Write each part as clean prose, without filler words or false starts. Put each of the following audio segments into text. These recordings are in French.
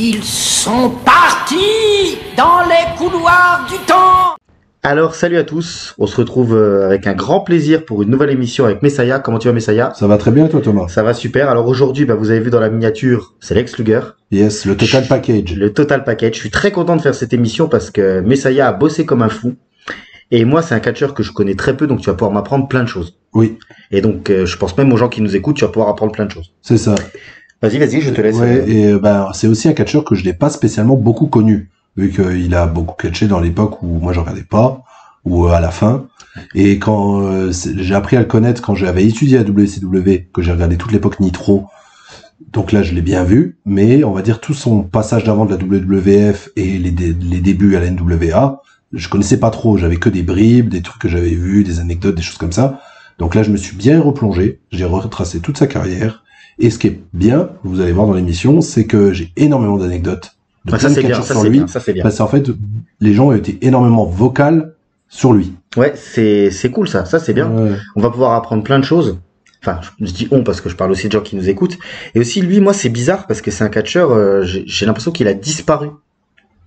Ils sont partis dans les couloirs du temps. Alors salut à tous, on se retrouve avec un grand plaisir pour une nouvelle émission avec Messiah. Comment tu vas Messiah? Ça va très bien toi Thomas? Ça va super, alors aujourd'hui vous avez vu dans la miniature, c'est Lex Luger. Yes, le total package. Le total package, je suis très content de faire cette émission parce que Messiah a bossé comme un fou. Et moi c'est un catcheur que je connais très peu, donc tu vas pouvoir m'apprendre plein de choses. Oui. Et donc je pense même aux gens qui nous écoutent, tu vas pouvoir apprendre plein de choses. C'est ça. Vas-y, je te laisse. Ouais, et c'est aussi un catcheur que je n'ai pas spécialement beaucoup connu, vu qu'il a beaucoup catché dans l'époque où moi je regardais pas, ou à la fin. Et quand j'ai appris à le connaître quand j'avais étudié à WCW, que j'ai regardé toute l'époque Nitro, donc là je l'ai bien vu, mais on va dire tout son passage d'avant de la WWF et les débuts à la NWA, je connaissais pas trop, j'avais que des bribes, des trucs que j'avais vus, des anecdotes, des choses comme ça. Donc là je me suis bien replongé, j'ai retracé toute sa carrière. Et ce qui est bien, vous allez voir dans l'émission, c'est que j'ai énormément d'anecdotes de plein de catcheurs sur lui. Ça c'est bien. Parce qu'en fait, les gens ont été énormément vocales sur lui. Ouais, c'est cool ça c'est bien. Ouais. On va pouvoir apprendre plein de choses. Enfin, je dis on parce que je parle aussi de gens qui nous écoutent. Et aussi lui, moi c'est bizarre parce que c'est un catcheur, j'ai l'impression qu'il a disparu.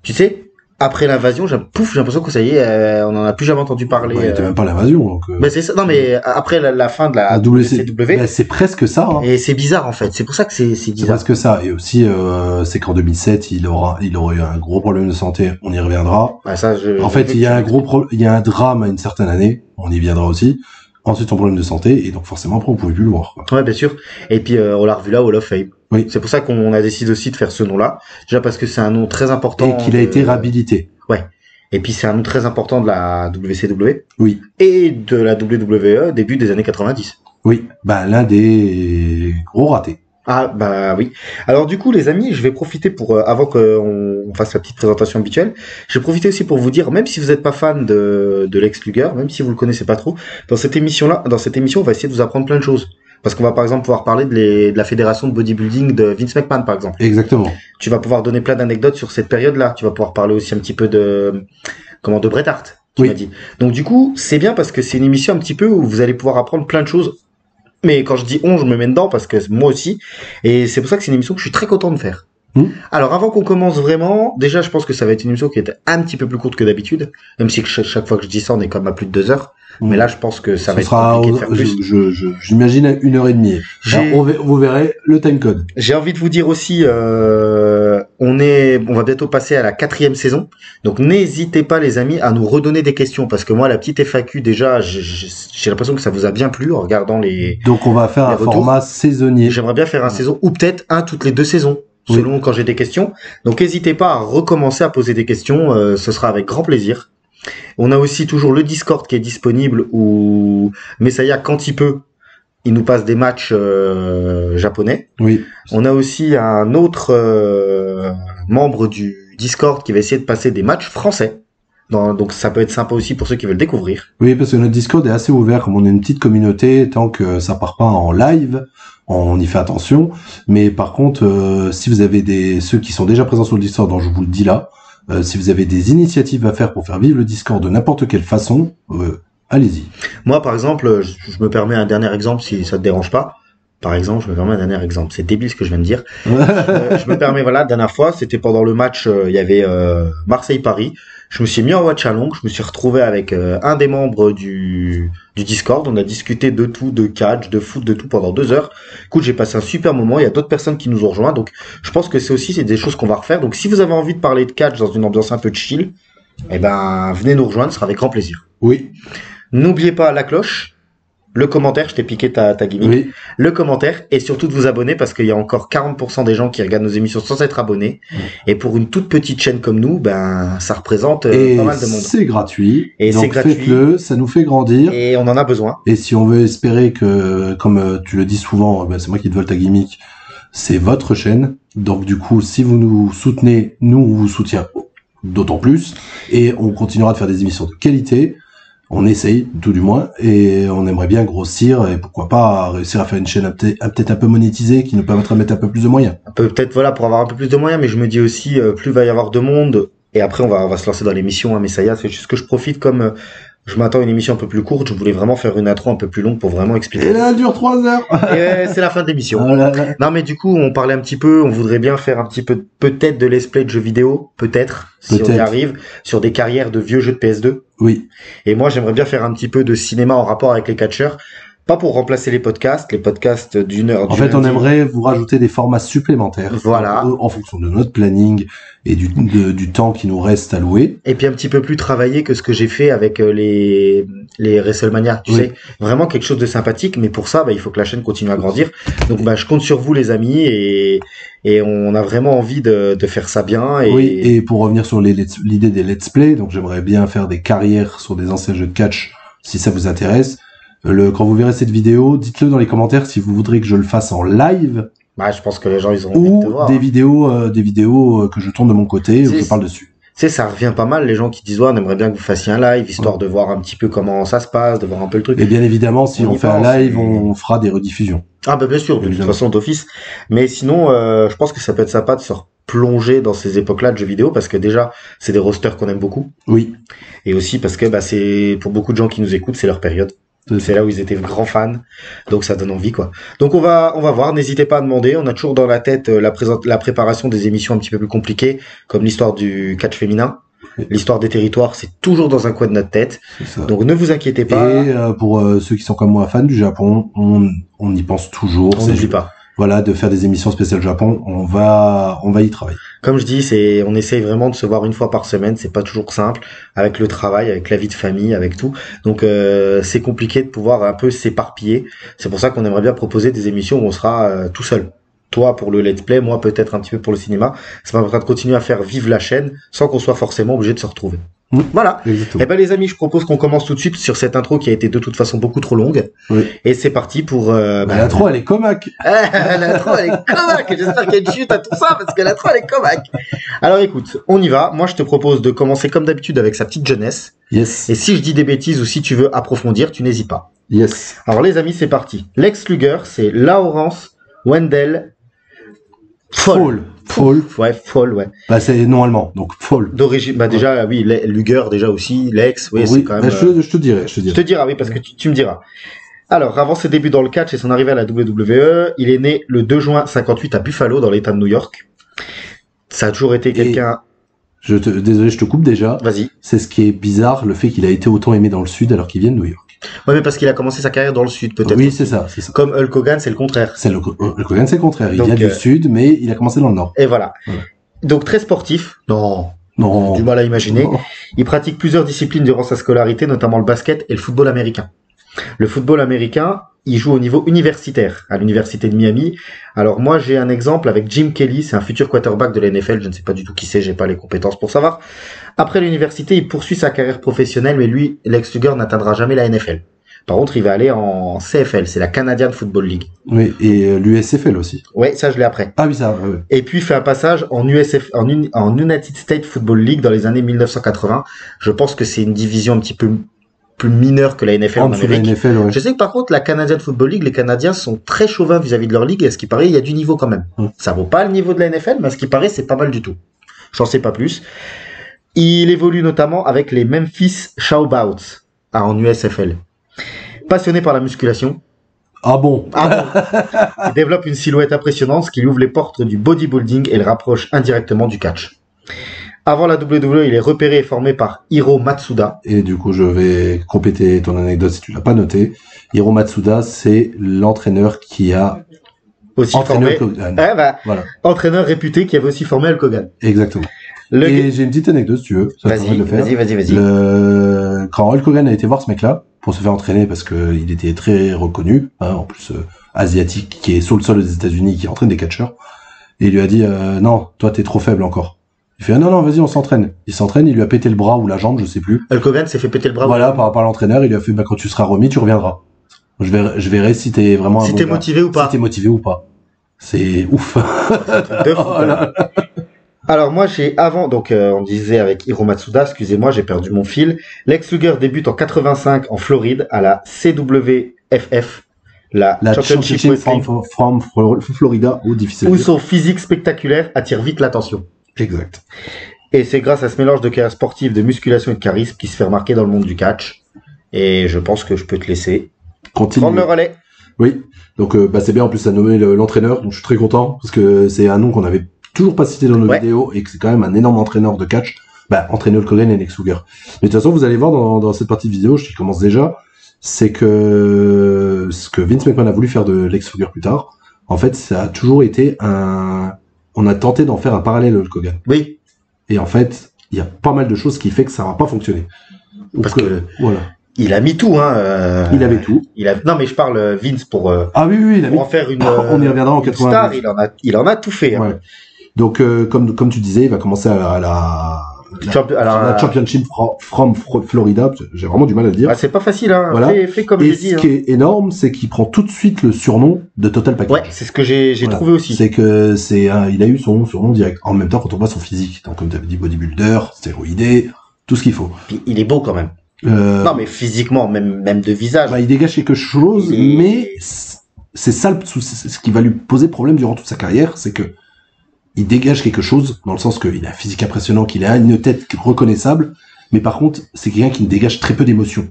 Tu sais, après l'invasion, j'ai l'impression que ça y est, on en a plus jamais entendu parler. Ouais, c'était même pas l'invasion. Donc, Ben c'est ça. Non mais après la fin de la WCW. C'est presque ça. Hein. Et c'est bizarre en fait. C'est pour ça que c'est bizarre. C'est presque ça. Et aussi, c'est qu'en 2007, il aurait eu un gros problème de santé. On y reviendra. Ouais, ça, en fait, il y a un drame à une certaine année. On y viendra aussi. Ensuite, son problème de santé. Et donc, forcément, après, on pouvait plus le voir. Quoi. Ouais, bien sûr. Et puis, on l'a revu là au Hall of Fame. Oui. C'est pour ça qu'on a décidé aussi de faire ce nom-là. Déjà parce que c'est un nom très important. Et qu'il a été réhabilité. Ouais. Et puis, c'est un nom très important de la WCW. Oui. Et de la WWE début des années 90. Oui. L'un des gros ratés. Ah, oui. Alors, du coup, les amis, je vais profiter pour, avant qu'on fasse la petite présentation habituelle, je vais profiter aussi pour vous dire, même si vous n'êtes pas fan de Lex Luger, même si vous le connaissez pas trop, dans cette émission, on va essayer de vous apprendre plein de choses. Parce qu'on va par exemple pouvoir parler de la fédération de bodybuilding de Vince McMahon par exemple. Exactement. Tu vas pouvoir donner plein d'anecdotes sur cette période-là. Tu vas pouvoir parler aussi un petit peu de Bret Hart, tu m'as dit. Donc du coup, c'est bien parce que c'est une émission un petit peu où vous allez pouvoir apprendre plein de choses. Mais quand je dis je me mets dedans parce que moi aussi. Et c'est pour ça que c'est une émission que je suis très content de faire. Alors avant qu'on commence vraiment, déjà je pense que ça va être une émission qui est un petit peu plus courte que d'habitude. Même si chaque fois que je dis ça, on est quand même à plus de 2 heures. Mais là, je pense que ça va être compliqué de faire plus. J'imagine 1h30. Vous verrez le timecode. J'ai envie de vous dire aussi, on va bientôt passer à la 4e saison. Donc n'hésitez pas les amis à nous redonner des questions parce que moi la petite FAQ déjà, j'ai l'impression que ça vous a bien plu en regardant les. Donc on va faire un format saisonnier. J'aimerais bien faire un saison ou peut-être un toutes les 2 saisons. Selon quand j'ai des questions. Donc n'hésitez pas à recommencer à poser des questions, ce sera avec grand plaisir. On a aussi toujours le Discord qui est disponible où Messiah, quand il peut, il nous passe des matchs japonais. Oui. On a aussi un autre membre du Discord qui va essayer de passer des matchs français. Donc ça peut être sympa aussi pour ceux qui veulent découvrir. Oui, parce que notre Discord est assez ouvert, comme on est une petite communauté, tant que ça part pas en live, on y fait attention. Mais par contre, si vous avez ceux qui sont déjà présents sur le Discord, donc je vous le dis là, si vous avez des initiatives à faire pour faire vivre le Discord de n'importe quelle façon, allez-y. Moi, par exemple, je me permets un dernier exemple si ça te dérange pas. Par exemple, je me permets un dernier exemple. C'est débile ce que je viens de dire. Je me permets, la dernière fois, c'était pendant le match, il y avait Marseille-Paris. Je me suis mis en watch along, je me suis retrouvé avec un des membres du Discord. On a discuté de tout, de catch, de foot, de tout pendant 2 heures. Écoute, j'ai passé un super moment. Il y a d'autres personnes qui nous ont rejoints. Donc, je pense que c'est des choses qu'on va refaire. Donc, si vous avez envie de parler de catch dans une ambiance un peu chill, venez nous rejoindre, ce sera avec grand plaisir. Oui. N'oubliez pas la cloche. Le commentaire, je t'ai piqué ta gimmick. Oui. Le commentaire et surtout de vous abonner parce qu'il y a encore 40% des gens qui regardent nos émissions sans être abonnés. Et pour une toute petite chaîne comme nous, ça représente pas mal de monde. C'est gratuit. Et donc c'est gratuit. Faites-le, ça nous fait grandir. Et on en a besoin. Et si on veut espérer que, comme tu le dis souvent, c'est moi qui te vole ta gimmick, c'est votre chaîne. Donc du coup, si vous nous soutenez, nous on vous soutient d'autant plus. Et on continuera de faire des émissions de qualité. On essaye, tout du moins, et on aimerait bien grossir, et pourquoi pas réussir à faire une chaîne peut-être un peu monétisée, qui nous permettra de mettre un peu plus de moyens. Peut-être pour avoir un peu plus de moyens, mais je me dis aussi, plus il va y avoir de monde, et après on va se lancer dans l'émission, Messiah, c'est juste que je profite comme je m'attends à une émission un peu plus courte. Je voulais vraiment faire une intro un peu plus longue pour vraiment expliquer. Et là, elle dure 3 heures. Et c'est la fin de l'émission. Oh là là. Non, mais du coup, on parlait un petit peu, on voudrait bien faire un petit peu, peut-être de let's play de jeux vidéo, peut-être, si on y arrive, sur des carrières de vieux jeux de PS2. Oui. Et moi, j'aimerais bien faire un petit peu de cinéma en rapport avec les catcheurs. Pas pour remplacer les podcasts d'une heure. En fait, on aimerait vous rajouter des formats supplémentaires. Voilà. En fonction de notre planning et du temps qui nous reste à louer. Et puis un petit peu plus travaillé que ce que j'ai fait avec les WrestleMania. Tu sais, vraiment quelque chose de sympathique. Mais pour ça, il faut que la chaîne continue à grandir. Donc, je compte sur vous, les amis, et on a vraiment envie de faire ça bien. Et pour revenir sur l'idée des let's play, donc j'aimerais bien faire des carrières sur des anciens jeux de catch, si ça vous intéresse. Quand vous verrez cette vidéo, dites-le dans les commentaires si vous voudrez que je le fasse en live. Je pense que les gens, ils ont envie de te voir. Des vidéos que je tourne de mon côté, où je parle dessus. Tu sais, ça revient pas mal, les gens qui disent, on aimerait bien que vous fassiez un live, histoire de voir un petit peu comment ça se passe, de voir un peu le truc. Et bien évidemment, si on fait un live, on fera des rediffusions. Ah, bien sûr, de toute façon, d'office. Mais sinon, je pense que ça peut être sympa de se replonger dans ces époques-là de jeux vidéo, parce que déjà, c'est des rosters qu'on aime beaucoup. Oui. Et aussi parce que, c'est, pour beaucoup de gens qui nous écoutent, c'est leur période. C'est là où ils étaient grands fans, donc ça donne envie, quoi. Donc on va voir, n'hésitez pas à demander, on a toujours dans la tête la préparation des émissions un petit peu plus compliquées, comme l'histoire du catch féminin, l'histoire des territoires, c'est toujours dans un coin de notre tête, donc ne vous inquiétez pas. Et pour ceux qui sont comme moi fans du Japon, on y pense toujours. On n'oublie pas. Voilà, de faire des émissions spéciales Japon, on va y travailler. Comme je dis, on essaye vraiment de se voir une fois par semaine, c'est pas toujours simple, avec le travail, avec la vie de famille, avec tout. Donc c'est compliqué de pouvoir un peu s'éparpiller. C'est pour ça qu'on aimerait bien proposer des émissions où on sera tout seul. Toi pour le let's play, moi peut-être un petit peu pour le cinéma. Ça permettra de continuer à faire vivre la chaîne sans qu'on soit forcément obligé de se retrouver. Voilà. Exactement. Et les amis, je propose qu'on commence tout de suite sur cette intro qui a été de toute façon beaucoup trop longue. Oui. Et c'est parti pour... l'intro, elle est comaque. L'intro, elle est comaque. J'espère qu'il y a une chute à tout ça parce que l'intro, elle est comaque. Alors écoute, on y va. Moi, je te propose de commencer comme d'habitude avec sa petite jeunesse. Yes. Et si je dis des bêtises ou si tu veux approfondir, tu n'hésites pas. Yes. Alors les amis, c'est parti. Lex Luger, c'est Lawrence Wendell Fall. Ouais, Fall, ouais. C'est non allemand, donc Fall. D'origine, déjà, oui, Luger, déjà aussi, Lex, oui, c'est quand même... Je te dirai. Je te dirai, oui, parce que tu me diras. Alors, avant ses débuts dans le catch et son arrivée à la WWE, il est né le 2 juin 58 à Buffalo, dans l'État de New York. Ça a toujours été quelqu'un... Désolé, je te coupe déjà. Vas-y. C'est ce qui est bizarre, le fait qu'il a été autant aimé dans le Sud alors qu'il vient de New York. Ouais, mais parce qu'il a commencé sa carrière dans le Sud, peut-être. Oui, c'est ça. Comme Hulk Hogan, c'est le contraire. Hulk Hogan, c'est le contraire. Il Donc, vient du Sud, mais il a commencé dans le Nord. Et voilà. Donc, très sportif. Non. Du mal à imaginer. Non. Il pratique plusieurs disciplines durant sa scolarité, notamment le basket et le football américain. Le football américain, il joue au niveau universitaire, à l'université de Miami. Alors moi, j'ai un exemple avec Jim Kelly, c'est un futur quarterback de la NFL, je ne sais pas du tout qui c'est, j'ai pas les compétences pour savoir. Après l'université, il poursuit sa carrière professionnelle, mais lui, Lex Luger n'atteindra jamais la NFL. Par contre, il va aller en CFL, c'est la Canadian Football League. Oui, et l'USFL aussi. Ouais, ça je l'ai après. Ah oui, ça. Oui. Et puis il fait un passage en United States Football League dans les années 1980. Je pense que c'est une division un petit peu plus mineure que la NFL en Amérique. La NFL, ouais. Je sais que par contre, la Canadian Football League, les Canadiens sont très chauvins vis-à-vis de leur ligue, et à ce qui paraît, il y a du niveau quand même. Ça vaut pas le niveau de la NFL, mais à ce qui paraît, c'est pas mal du tout. J'en sais pas plus. Il évolue notamment avec les Memphis Showboats en USFL. Passionné par la musculation. Ah bon. Il développe une silhouette impressionnante, ce qui lui ouvre les portes du bodybuilding et le rapproche indirectement du catch. Avant la WWE, il est repéré et formé par Hiro Matsuda. Et du coup, je vais compléter ton anecdote si tu l'as pas noté. Hiro Matsuda, c'est l'entraîneur qui a aussi formé Hulk Hogan. Voilà. Entraîneur réputé qui avait aussi formé Hulk Hogan. Exactement. Et j'ai une petite anecdote si tu veux. Vas-y. Quand Hulk Hogan a été voir ce mec-là pour se faire entraîner parce que il était très reconnu, en plus asiatique, qui est sur le sol des États-Unis, qui entraîne des catcheurs, et il lui a dit non, toi t'es trop faible encore. Il fait non, vas-y, on s'entraîne. Il s'entraîne, il lui a pété le bras ou la jambe, je sais plus. Hulk Hogan s'est fait péter le bras. Voilà, par rapport à l'entraîneur, il lui a fait quand tu seras remis, tu reviendras. Je verrai si t'es vraiment si t'es motivé ou pas. Si t'es motivé ou pas. C'est ouf. De fou, voilà. Alors moi on disait avec Hiro Matsuda, excusez-moi, j'ai perdu mon fil. Lex Luger débute en 85 en Floride à la CWFF, la Championship Wrestling from Florida, où son physique spectaculaire attire vite l'attention. Exact. Et c'est grâce à ce mélange de carrière sportive, de musculation et de charisme qui se fait remarquer dans le monde du catch. Et je pense que je peux te laisser Continue. prendre le relais. Oui. Donc, c'est bien. En plus, ça a nommé l'entraîneur. Donc, je suis très content parce que c'est un nom qu'on avait toujours pas cité dans nos vidéos et que c'est quand même un énorme entraîneur de catch. Entraîner Hulk Hogan et Lex Luger. Mais de toute façon, vous allez voir dans cette partie de vidéo, je commence déjà, c'est que ce que Vince McMahon a voulu faire de Lex Luger plus tard, en fait, ça a toujours été on a tenté d'en faire un parallèle Hulk Hogan. Oui. Et en fait, il y a pas mal de choses qui fait que ça va pas fonctionner. Parce que voilà. Il a mis tout, hein. Il avait tout. Non, mais je parle Vince pour. Ah oui, il a mis. Pour en faire une. On y reviendra en 80. Star, il en a tout fait. Ouais. Hein. Donc, comme tu disais, il va commencer à la Championship from Florida. J'ai vraiment du mal à le dire. C'est pas facile, hein. Voilà. Fais comme et j'ai dit. Ce qui est énorme, c'est qu'il prend tout de suite le surnom de Total Package. Ouais, c'est ce que j'ai trouvé aussi. C'est que il a eu son surnom direct. En même temps, quand on voit son physique, donc comme tu avais dit, bodybuilder, stéroïdé, tout ce qu'il faut. Puis, il est beau quand même. Non, mais physiquement, même de visage. Il dégage quelque chose, mais c'est ça ce qui va lui poser problème durant toute sa carrière, c'est que il dégage quelque chose, dans le sens qu'il a un physique impressionnant, qu'il a une tête reconnaissable, mais par contre, c'est quelqu'un qui ne dégage très peu d'émotions.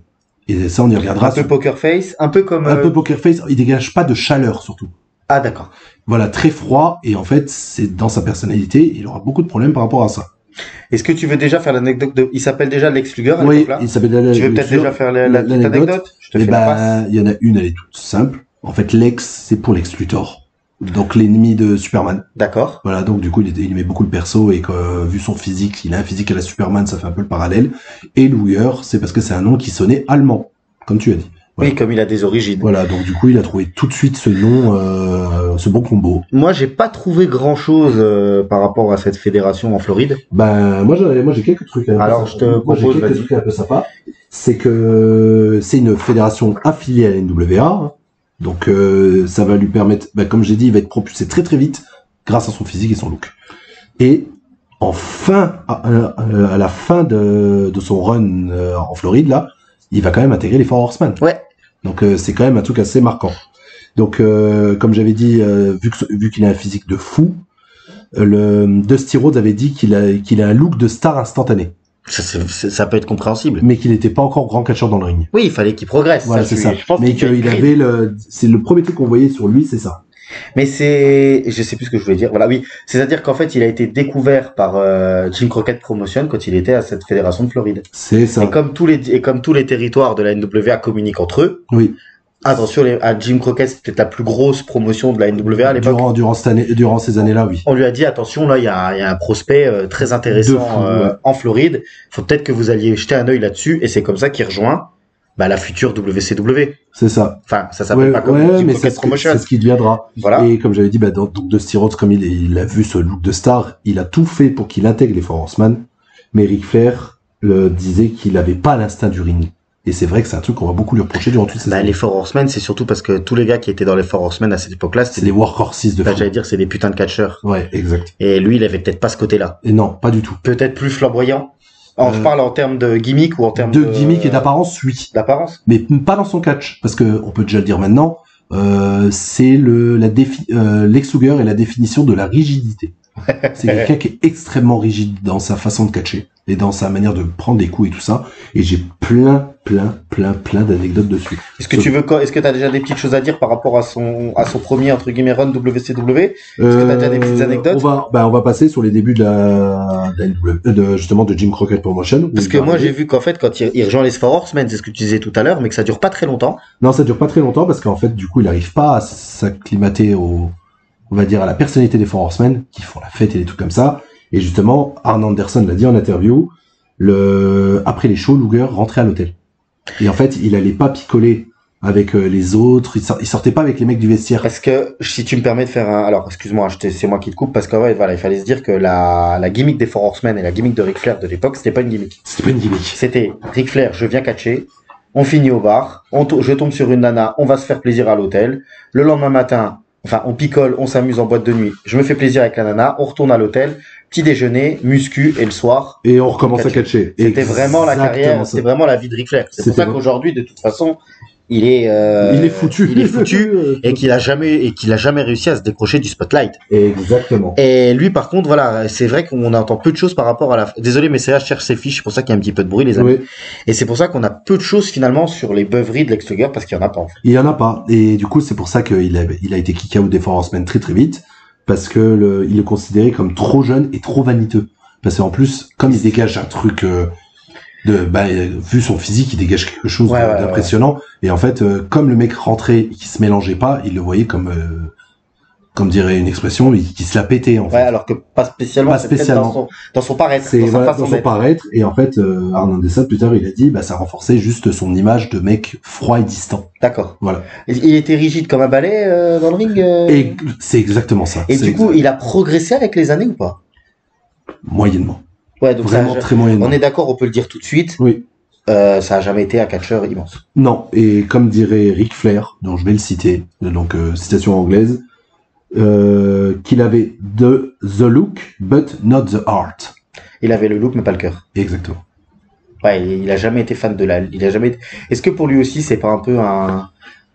Et ça, on y reviendra. Un peu poker face, un peu comme... Un peu poker face, il dégage pas de chaleur, surtout. Ah, d'accord. Voilà, très froid, et en fait, c'est dans sa personnalité, il aura beaucoup de problèmes par rapport à ça. Est-ce que tu veux déjà faire l'anecdote de... Il s'appelle déjà Lex Luger à l'époque, là ? Il s'appelle déjà Tu veux peut-être déjà faire l'anecdote ? Je te fais la passe. Il y en a une, elle est toute simple. En fait, Lex, c'est pour Lex Luthor. Donc l'ennemi de Superman. D'accord. Voilà, donc du coup il aimait beaucoup le perso et que vu son physique, il a un physique à la Superman, ça fait un peu le parallèle. Et Luger, c'est parce que c'est un nom qui sonnait allemand, comme tu as dit. Voilà. Oui, comme il a des origines. Voilà, donc du coup il a trouvé tout de suite ce nom, ce bon combo. Moi j'ai pas trouvé grand chose par rapport à cette fédération en Floride. Moi j'ai quelques trucs. Alors je te propose, quelques trucs un peu sympas. C'est que c'est une fédération affiliée à la NWA. Donc ça va lui permettre, comme j'ai dit, il va être propulsé très très vite grâce à son physique et son look. Et à la fin de son run en Floride, là, il va quand même intégrer les Four Horsemen. Ouais. Donc c'est quand même un truc assez marquant. Donc comme j'avais dit, vu qu'il a un physique de fou, Dusty Rhodes avait dit qu'il a un look de star instantané. Ça peut être compréhensible. Mais qu'il n'était pas encore grand catcheur dans le ring. Oui, il fallait qu'il progresse. Voilà, c'est ça. Mais qu'il avait c'est le premier truc qu'on voyait sur lui, c'est ça. Mais je sais plus ce que je voulais dire. Voilà, oui. C'est-à-dire qu'en fait, il a été découvert par Jim Crockett Promotion quand il était à cette fédération de Floride. C'est ça. Et comme tous les territoires de la NWA communiquent entre eux. Oui. Attention, à Jim Crockett, c'était la plus grosse promotion de la NWA à l'époque. Durant ces années-là, oui. On lui a dit, attention, là, il y a un prospect très intéressant en Floride. Faut peut-être que vous alliez jeter un œil là-dessus. Et c'est comme ça qu'il rejoint la future WCW. C'est ça. Enfin, ça s'appelle pas comme Jim Crockett Promotion. C'est ce qui deviendra. Voilà. Et comme j'avais dit, donc Dusty Rhodes, comme il a vu ce look de star, il a tout fait pour qu'il intègre les Four Horsemen. Mais Ric Flair disait qu'il n'avait pas l'instinct du ring. Et c'est vrai que c'est un truc qu'on va beaucoup lui reprocher durant toutes ces années. Les Four Horsemen, c'est surtout parce que tous les gars qui étaient dans les Four Horsemen à cette époque-là, c'est des workhorses de fou. J'allais dire, c'est des putains de catcheurs. Ouais, exact. Et lui, il avait peut-être pas ce côté-là. Et non, pas du tout. Peut-être plus flamboyant. Je parle en termes de gimmick ou en termes de gimmick et d'apparence, oui. D'apparence. Mais pas dans son catch. Parce que, on peut déjà le dire maintenant, c'est Lex Luger est la définition de la rigidité. C'est quelqu'un qui est extrêmement rigide dans sa façon de catcher et dans sa manière de prendre des coups et tout ça. Et j'ai plein d'anecdotes dessus. Est-ce que t'as déjà des petites choses à dire par rapport à son premier entre guillemets run WCW? Est-ce que t'as déjà des petites anecdotes? On va passer sur les débuts justement de Jim Crockett Promotion. Parce que moi j'ai vu qu'en fait quand il rejoint les Four Horsemen, c'est ce que tu disais tout à l'heure, mais que ça dure pas très longtemps. Non, ça dure pas très longtemps parce qu'en fait du coup il arrive pas à s'acclimater on va dire à la personnalité des Four Horsemen qui font la fête et des trucs comme ça. Et justement, Arn Anderson l'a dit en interview, après les shows, Luger rentrait à l'hôtel. Et en fait, il allait pas picoler avec les autres, il sortait pas avec les mecs du vestiaire. Parce que, si tu me permets de faire alors, excuse-moi, c'est moi qui te coupe, parce que, ouais, voilà, il fallait se dire que la gimmick des Four Horsemen et la gimmick de Ric Flair de l'époque, c'était pas une gimmick. C'était Ric Flair, je viens catcher, on finit au bar, je tombe sur une nana, on va se faire plaisir à l'hôtel, le lendemain matin, on picole, on s'amuse en boîte de nuit. Je me fais plaisir avec la nana, on retourne à l'hôtel, petit déjeuner, muscu, et le soir. Et on recommence à catcher. C'était vraiment la carrière, c'était vraiment la vie de Ric Flair. C'est pour ça qu'aujourd'hui, de toute façon, il est foutu. Il est foutu et qu'il a jamais réussi à se décrocher du spotlight. Exactement. Et lui, par contre, voilà, c'est vrai qu'on entend peu de choses par rapport à la. Désolé, mais c'est là, je cherche ses fiches, c'est pour ça qu'il y a un petit peu de bruit, les amis. Oui. Et c'est pour ça qu'on a peu de choses finalement sur les beuveries de Lex Luger parce qu'il y en a pas. En fait. Il y en a pas. Et du coup, c'est pour ça qu'il a été kick out des Four Horsemen très très vite. Parce que il est considéré comme trop jeune et trop vaniteux. Parce qu'en plus, comme il dégage un truc, vu son physique, il dégage quelque chose d'impressionnant. Et en fait, comme le mec rentrait et qui se mélangeait pas, il le voyait comme dirait une expression, qui se la pétait en fait. Ouais, alors que pas spécialement. Dans son paraître. C'est dans son paraître. Et en fait, Arnaud Dessat plus tard, il a dit, ça renforçait juste son image de mec froid et distant. D'accord. Voilà. Il était rigide comme un balai dans le ring. Et c'est exactement ça. Et du coup, il a progressé avec les années ou pas? Moyennement. Ouais, donc vraiment très moyennement. On est d'accord, on peut le dire tout de suite. Oui. Ça a jamais été un catcheur immense. Non. Et comme dirait Ric Flair, dont je vais le citer, donc citation anglaise, qu'il avait the look but not the heart. Il avait le look mais pas le cœur. Exactement. Ouais, il a jamais été fan de Est-ce que pour lui aussi c'est pas un peu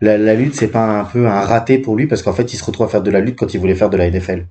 la lutte, c'est pas un peu un raté pour lui parce qu'en fait il se retrouve à faire de la lutte quand il voulait faire de la NFL.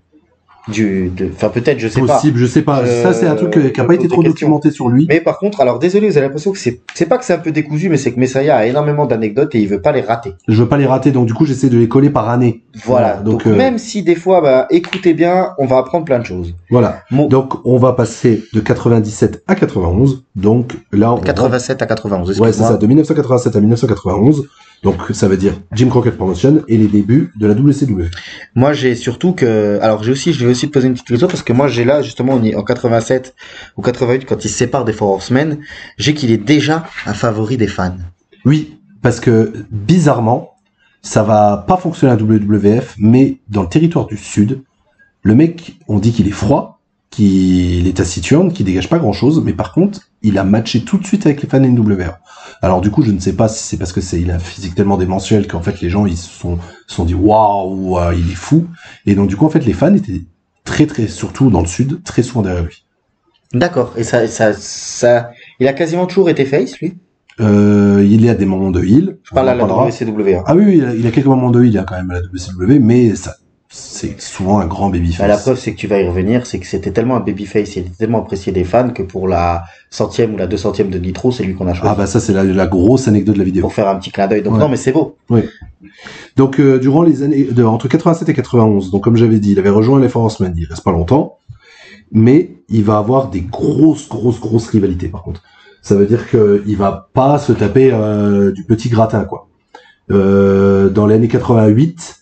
Enfin peut-être, je sais pas. Possible, je sais pas. Ça c'est un truc qui a pas été trop documenté sur lui. Mais par contre, alors désolé, vous avez l'impression que c'est pas que c'est un peu décousu, mais c'est que Messiah a énormément d'anecdotes et il veut pas les rater. Je veux pas les rater, donc du coup j'essaie de les coller par année. Voilà. Donc même si des fois, écoutez bien, on va apprendre plein de choses. Voilà. Donc on va passer de 97 à 91. Donc là, 87 à 91. Ouais, c'est ça, de 1987 à 1991. Donc ça veut dire Jim Crockett Promotion et les débuts de la WCW. Moi j'ai surtout je vais aussi te poser une petite question parce que moi j'ai là justement en 87 ou 88 quand il se sépare des Four Horsemen, j'ai qu'il est déjà un favori des fans. Oui, parce que bizarrement, ça va pas fonctionner à WWF, mais dans le territoire du Sud, le mec, on dit qu'il est froid, qu'il est taciturne, qu'il dégage pas grand chose, mais par contre, il a matché tout de suite avec les fans NWA. Alors du coup, je ne sais pas si c'est parce que il a un physique tellement démentiel qu'en fait les gens ils se sont dit waouh, il est fou. Et donc du coup en fait les fans étaient très surtout dans le Sud, très souvent derrière lui. D'accord. Et ça, il a quasiment toujours été face lui. Il y a des moments de heel. Je parle à la WCW. Ah oui, il a quelques moments de heel, il y a quand même à la WCW, mais ça. C'est souvent un grand babyface. La preuve, c'est que tu vas y revenir, c'est que c'était tellement un babyface, il était tellement apprécié des fans que pour la 100e ou la 200e de Nitro, c'est lui qu'on a choisi. Ah ça c'est la grosse anecdote de la vidéo. Pour faire un petit clin d'œil. Donc non, mais c'est beau. Oui. Donc durant les années entre 87 et 91, donc comme j'avais dit, il avait rejoint les Four Horsemen, il reste pas longtemps, mais il va avoir des grosses rivalités par contre. Ça veut dire que il va pas se taper du petit gratin quoi. Dans l'année 88,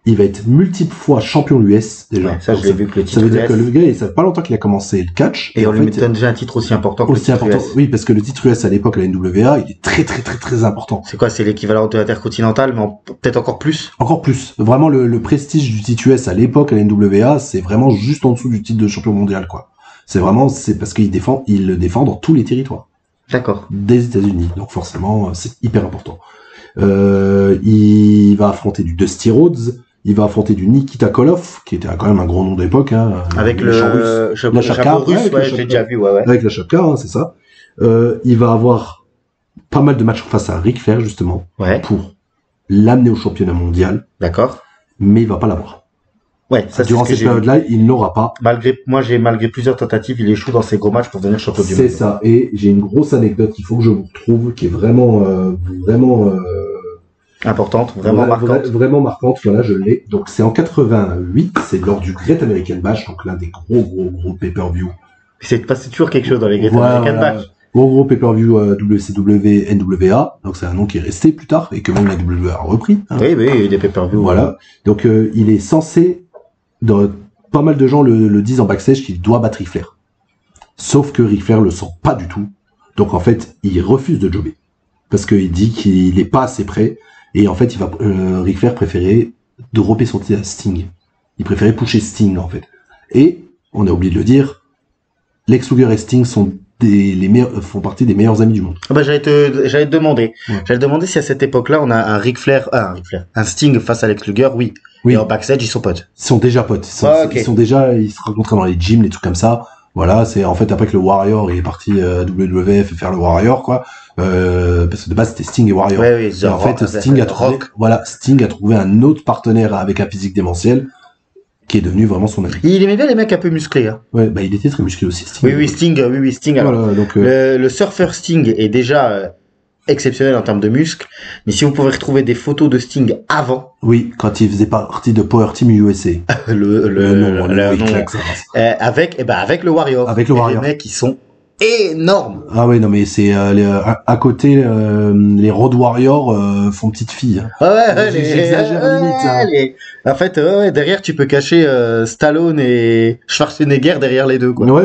il va être multiple fois champion US déjà. Ouais, ça, je l'ai vu que le titre. Ça veut dire que le gars, ça fait pas longtemps qu'il a commencé le catch. Et on lui donne déjà un titre aussi important que le titre US. Oui, parce que le titre US à l'époque à la NWA, il est très important. C'est quoi? C'est l'équivalent de l'Intercontinental, mais peut-être encore plus? Encore plus. Vraiment, le prestige du titre US à l'époque à la NWA, c'est vraiment juste en dessous du titre de champion mondial, quoi. C'est parce qu'il le défend dans tous les territoires. D'accord. Des États-Unis. Donc forcément, c'est hyper important. Il va affronter du Dusty Rhodes. Il va affronter du Nikita Koloff, qui était quand même un gros nom d'époque, hein. Avec la chapka russe, j'ai déjà vu, ouais. Avec la chapka, hein, c'est ça. Il va avoir pas mal de matchs face à Ric Flair, justement. Ouais. Pour l'amener au championnat mondial. D'accord. Mais il va pas l'avoir. Ouais, ça durant cette période-là, il n'aura pas. Malgré plusieurs tentatives, il échoue dans ses gros matchs pour devenir champion du monde. C'est ça. Et j'ai une grosse anecdote qu'il faut que je vous retrouve, qui est vraiment importante, vraiment marquante. Vraiment marquante, voilà, je l'ai. Donc c'est en 88, c'est lors du Great American Bash, donc l'un des gros pay-per-view. C'est passé toujours quelque chose dans les Great American Bash. Gros pay-per-view WCW, NWA, donc c'est un nom qui est resté plus tard et que même la WA a repris. Hein. Oui, il y a des pay-per-view. Voilà. Donc il est censé, pas mal de gens le disent en backstage qu'il doit battre Ric Flair. Sauf que Ric Flair le sent pas du tout. Donc en fait, il refuse de jobber. Parce qu'il dit qu'il est pas assez prêt. Et en fait, Ric Flair préférait dropper son titre à Sting. Il préférait pusher Sting, en fait. Et, on a oublié de le dire, Lex Luger et Sting font partie des meilleurs amis du monde. Ah bah, j'allais te demander. Ouais. J'allais te demander si à cette époque-là, on a un Sting face à Lex Luger, oui. Et en backstage, ils sont potes. Ils sont déjà potes. Ils se rencontrent dans les gyms, les trucs comme ça. Voilà, c'est en fait après que le Warrior est parti à WWF et faire le Warrior, quoi. parce que de base c'était Sting et Warrior. Ouais, oui, Et en fait, Sting a trouvé un autre partenaire avec un physique démentiel qui est devenu vraiment son ami. Il aimait bien les mecs un peu musclés. Hein. Ouais, bah il était très musclé aussi, Sting. Oui, Sting. Alors, Voilà, donc le surfeur Sting est déjà exceptionnel en termes de muscles, mais si vous pouvez retrouver des photos de Sting avant, oui, quand il faisait partie de Power Team USA. le il nom, claque sa race. avec le Warrior. Avec le Warrior. Les mecs, ils sont énormes. Ah ouais, non mais c'est à côté les Road Warriors font petite fille. Hein. J'exagère limite. Hein. En fait, derrière tu peux cacher Stallone et Schwarzenegger derrière les deux, quoi. Ouais.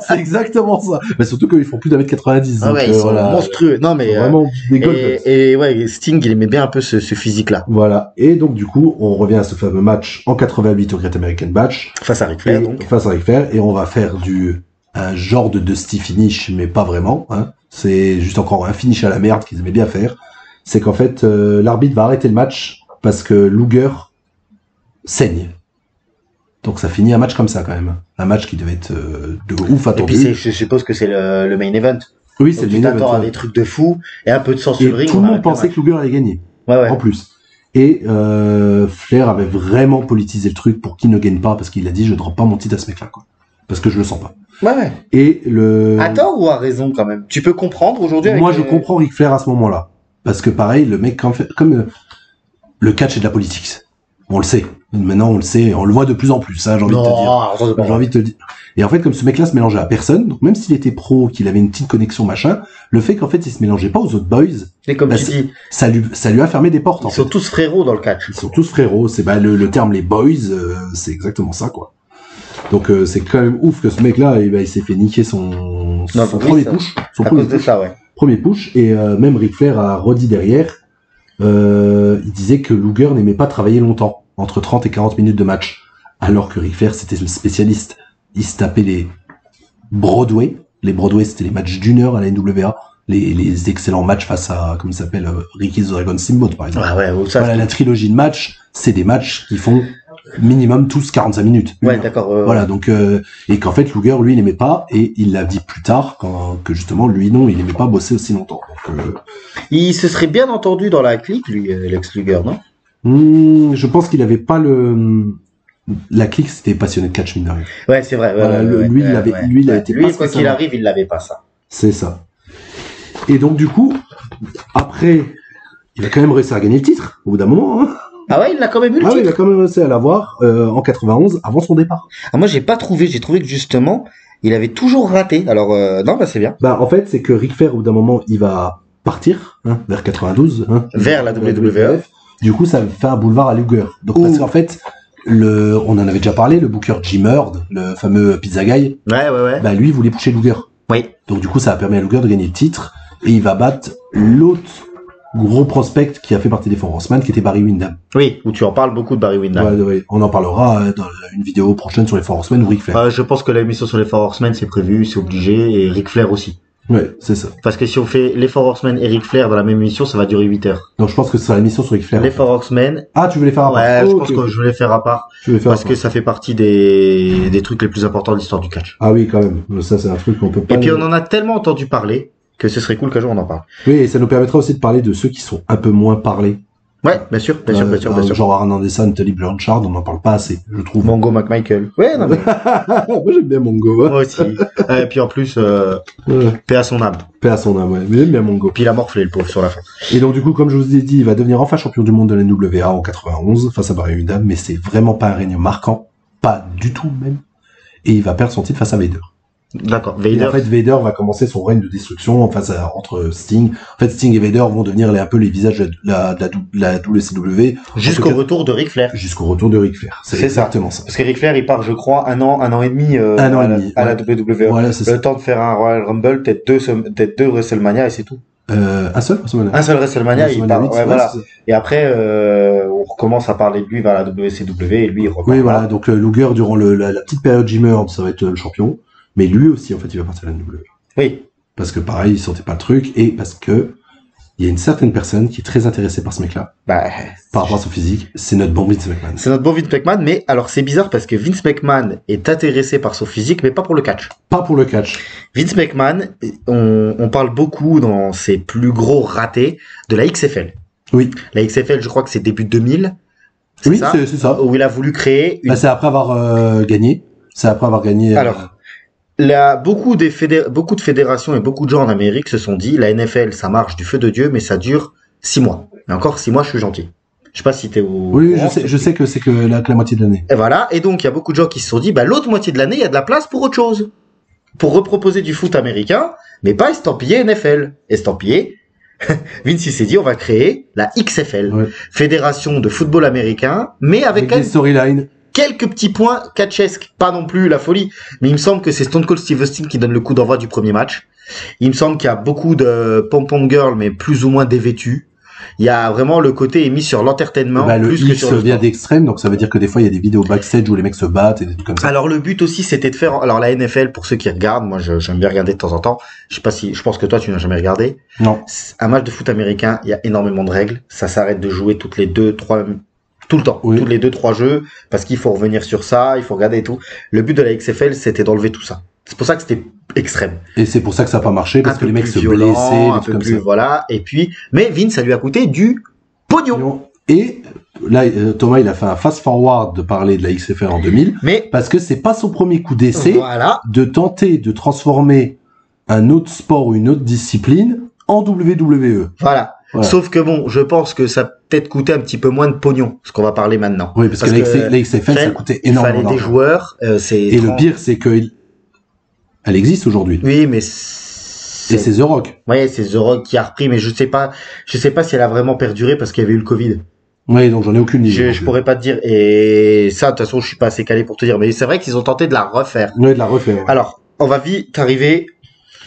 c'est exactement ça. Mais surtout qu'ils font plus d'1m90. Ah ouais, ils sont monstrueux. Non mais vraiment des golfs. et ouais, Sting, il aimait bien un peu ce physique-là. Voilà. Et donc du coup, on revient à ce fameux match en 88 au Great American Bash Face à Ric Flair, donc. Face à Ric Flair, et on va faire un genre de Dusty finish, mais pas vraiment. Hein. C'est juste encore un finish à la merde qu'ils aimaient bien faire. C'est qu'en fait, l'arbitre va arrêter le match parce que Luger saigne. Donc ça finit un match comme ça quand même. Un match qui devait être de ouf attendu. Et puis je suppose que c'est le main event. Oui, c'est le main event. Tu t'attends à des trucs de fou et un peu de sang sur le ring. Tout le monde pensait que Luger allait gagner. Ouais. En plus. Et Flair avait vraiment politisé le truc pour qu'il ne gagne pas, parce qu'il a dit je drop pas mon titre à ce mec-là, quoi. Parce que je le sens pas. Ouais. Et à tort ou à raison quand même. Tu peux comprendre aujourd'hui. Moi, je comprends Ric Flair à ce moment-là, parce que pareil, le mec comme le catch est de la politique. On le sait. Maintenant, on le sait, on le voit de plus en plus. Hein, j'ai envie de te dire. J'ai envie de te dire. Et en fait, comme ce mec-là se mélangeait à personne, donc même s'il était pro, qu'il avait une petite connexion machin, le fait qu'en fait il se mélangeait pas aux autres boys, et comme tu dis, ça lui a fermé des portes. Ils sont tous frérots dans le catch. Ils sont tous frérots. C'est le terme les boys, c'est exactement ça, quoi. Donc c'est quand même ouf que ce mec-là, il s'est fait niquer son premier push. Son à cause de ça, ouais. Premier push, et même Ric Flair a redit derrière, il disait que Luger n'aimait pas travailler longtemps, entre 30 et 40 minutes de match, alors que Ric Flair c'était le spécialiste. Il se tapait les Broadway. Les Broadway, c'était les matchs d'une heure à la NWA. Les excellents matchs face à, comment ça s'appelle, Ricky the Dragon Steamboat, par exemple. Ah ouais, ça, voilà, la trilogie de matchs, c'est des matchs qui font minimum tous 45 minutes. Ouais, d'accord. Voilà, donc, et qu'en fait, Luger, lui, il n'aimait pas, et il l'a dit plus tard, que justement, lui, non, il n'aimait pas bosser aussi longtemps. Donc, il se serait bien entendu dans la clique, lui, Lex Luger, non? Je pense qu'il avait pas la clique, c'était passionné de catch, mine de rien. Ouais, c'est vrai. Voilà, lui, il a été lui, quoi qu'il arrive, il l'avait pas, ça. C'est ça. Et donc, du coup, après, il a quand même réussi à gagner le titre, au bout d'un moment, hein. Ah ouais, il l'a quand même eu le titre. Ah oui, il a quand même réussi à l'avoir, en 91, avant son départ. Ah, moi, j'ai trouvé que justement, il avait toujours raté. Alors, non, bah, c'est bien. Bah, en fait, c'est que Ric Flair, au bout d'un moment, il va partir, hein, vers 92, hein. Vers la WWF. Du coup, ça fait un boulevard à Luger. Donc, parce qu'en fait, on en avait déjà parlé, le booker Jim Herd, le fameux Pizza Guy. Ouais. Bah, lui, il voulait pousser Luger. Oui. Donc, du coup, ça a permis à Luger de gagner le titre, et il va battre l'autre gros prospect qui a fait partie des Four Horsemen, qui était Barry Windham. Oui, où tu en parles beaucoup de Barry Windham. Ouais. On en parlera dans une vidéo prochaine sur les Four Horsemen ou Ric Flair. Je pense que l'émission sur les Four Horsemen, c'est prévu, c'est obligé, et Ric Flair aussi. Ouais, c'est ça. Parce que si on fait les Four Horsemen et Ric Flair dans la même émission, ça va durer 8 heures. Donc je pense que ce sera l'émission sur Ric Flair. Les Four Horsemen. Ah, tu veux les faire à part? Ouais, je pense que je vais les faire à part. Parce que ça fait partie des trucs les plus importants de l'histoire du catch. Ah oui, quand même. Ça, c'est un truc qu'on peut pas... Et puis on en a tellement entendu parler que ce serait cool qu'un jour on en parle. Oui, et ça nous permettra aussi de parler de ceux qui sont un peu moins parlés. Ouais, bien sûr. Genre Arn Anderson, Tully Blanchard, on n'en parle pas assez, je trouve. Mongo McMichael. Ouais, non mais... Moi, j'aime bien Mongo. Hein. Moi aussi. Et puis en plus, paix à son âme. Paix à son âme, ouais. Mais j'aime bien Mongo. Puis il a morflé, le pauvre, sur la fin. Et donc, du coup, comme je vous ai dit, il va devenir enfin champion du monde de la NWA en 91, face à Barry Windham, mais c'est vraiment pas un règne marquant. Pas du tout, même. Et il va perdre son titre face à Vader. D'accord. Et en fait, Vader va commencer son règne de destruction entre Sting. En fait, Sting et Vader vont devenir un peu les visages de la WCW. Jusqu'au retour de Ric Flair. Jusqu'au retour de Ric Flair. C'est exactement ça. Parce que Ric Flair, il part, je crois, un an et demi, à la WWE. Voilà, c'est le temps de faire un Royal Rumble, peut-être deux WrestleMania et c'est tout. Un seul WrestleMania. Un seul WrestleMania, il part. Ouais, voilà. Et après, on recommence à parler de lui vers la WCW et lui, il repart. Oui, voilà. Donc, Luger, durant la petite période Jim Herd, ça va être le champion. Mais lui aussi, en fait, il va partir à la WWE. Oui. Parce que pareil, il sentait pas le truc, et parce que il y a une certaine personne qui est très intéressée par ce mec-là, Bah, par rapport à son physique. C'est notre bon Vince McMahon. c'est notre bon Vince McMahon, mais alors c'est bizarre parce que Vince McMahon est intéressé par son physique, mais pas pour le catch. Pas pour le catch. Vince McMahon, on parle beaucoup dans ses plus gros ratés de la XFL. Oui. La XFL, je crois que c'est début 2000. Oui, ça c'est ça. Où il a voulu créer une... Bah, c'est après avoir gagné. C'est après avoir gagné. Alors, beaucoup de fédérations et beaucoup de gens en Amérique se sont dit, la NFL, ça marche du feu de Dieu, mais ça dure 6 mois. Et encore 6 mois, je suis gentil. Je sais pas si t'es au... Oui, je sais que c'est que la moitié de l'année. Et voilà. Et donc, il y a beaucoup de gens qui se sont dit, bah, l'autre moitié de l'année, il y a de la place pour autre chose. Pour reproposer du foot américain, mais pas estampillé NFL. Estampillé. Vince, il s'est dit, on va créer la XFL. Ouais. Fédération de football américain, mais avec des storylines. quelques petits points catchesques, pas non plus la folie, mais il me semble que c'est Stone Cold Steve Austin qui donne le coup d'envoi du premier match. Il me semble qu'il y a beaucoup de pom-pom girls, mais plus ou moins dévêtues. Il y a vraiment le côté est mis sur l'entertainment, Bah, le plus que X sur le vient sport. d'extrême, donc ça veut dire que des fois il y a des vidéos backstage où les mecs se battent et des trucs comme ça. Alors le but aussi c'était de faire, alors la NFL pour ceux qui regardent, moi j'aime bien regarder de temps en temps, je pense que toi tu n'as jamais regardé. Non. Un match de foot américain, il y a énormément de règles, ça s'arrête de jouer toutes les 2-3 tout le temps, Oui. tous les 2-3 jeux, parce qu'il faut revenir sur ça, il faut regarder et tout. Le but de la XFL, c'était d'enlever tout ça. C'est pour ça que c'était extrême. Et c'est pour ça que ça n'a pas marché, parce Un que peu les mecs plus se violent, blessaient, un des peu trucs comme plus, ça. voilà. Et puis, mais Vince, ça lui a coûté du pognon. Et là, Thomas, il a fait un fast-forward de parler de la XFL en 2000, Mais, parce que c'est pas son premier coup d'essai voilà. de tenter de transformer un autre sport ou une autre discipline en WWE. Voilà. Voilà. Sauf que bon, je pense que ça a peut-être coûté un petit peu moins de pognon, ce qu'on va parler maintenant. Oui, parce que la XFL, ça coûtait il énormément fallait des d'argent. joueurs, c'est Et le pire, c'est que elle existe aujourd'hui. Oui, mais Et c'est The Rock. ouais, c'est The Rock qui a repris, mais je sais pas si elle a vraiment perduré parce qu'il y avait eu le Covid. Oui, donc j'en ai aucune idée. Je pourrais pas te dire. Et ça, de toute façon, je suis pas assez calé pour te dire. Mais c'est vrai qu'ils ont tenté de la refaire. Ouais, de la refaire. Ouais. Alors, on va vite arriver.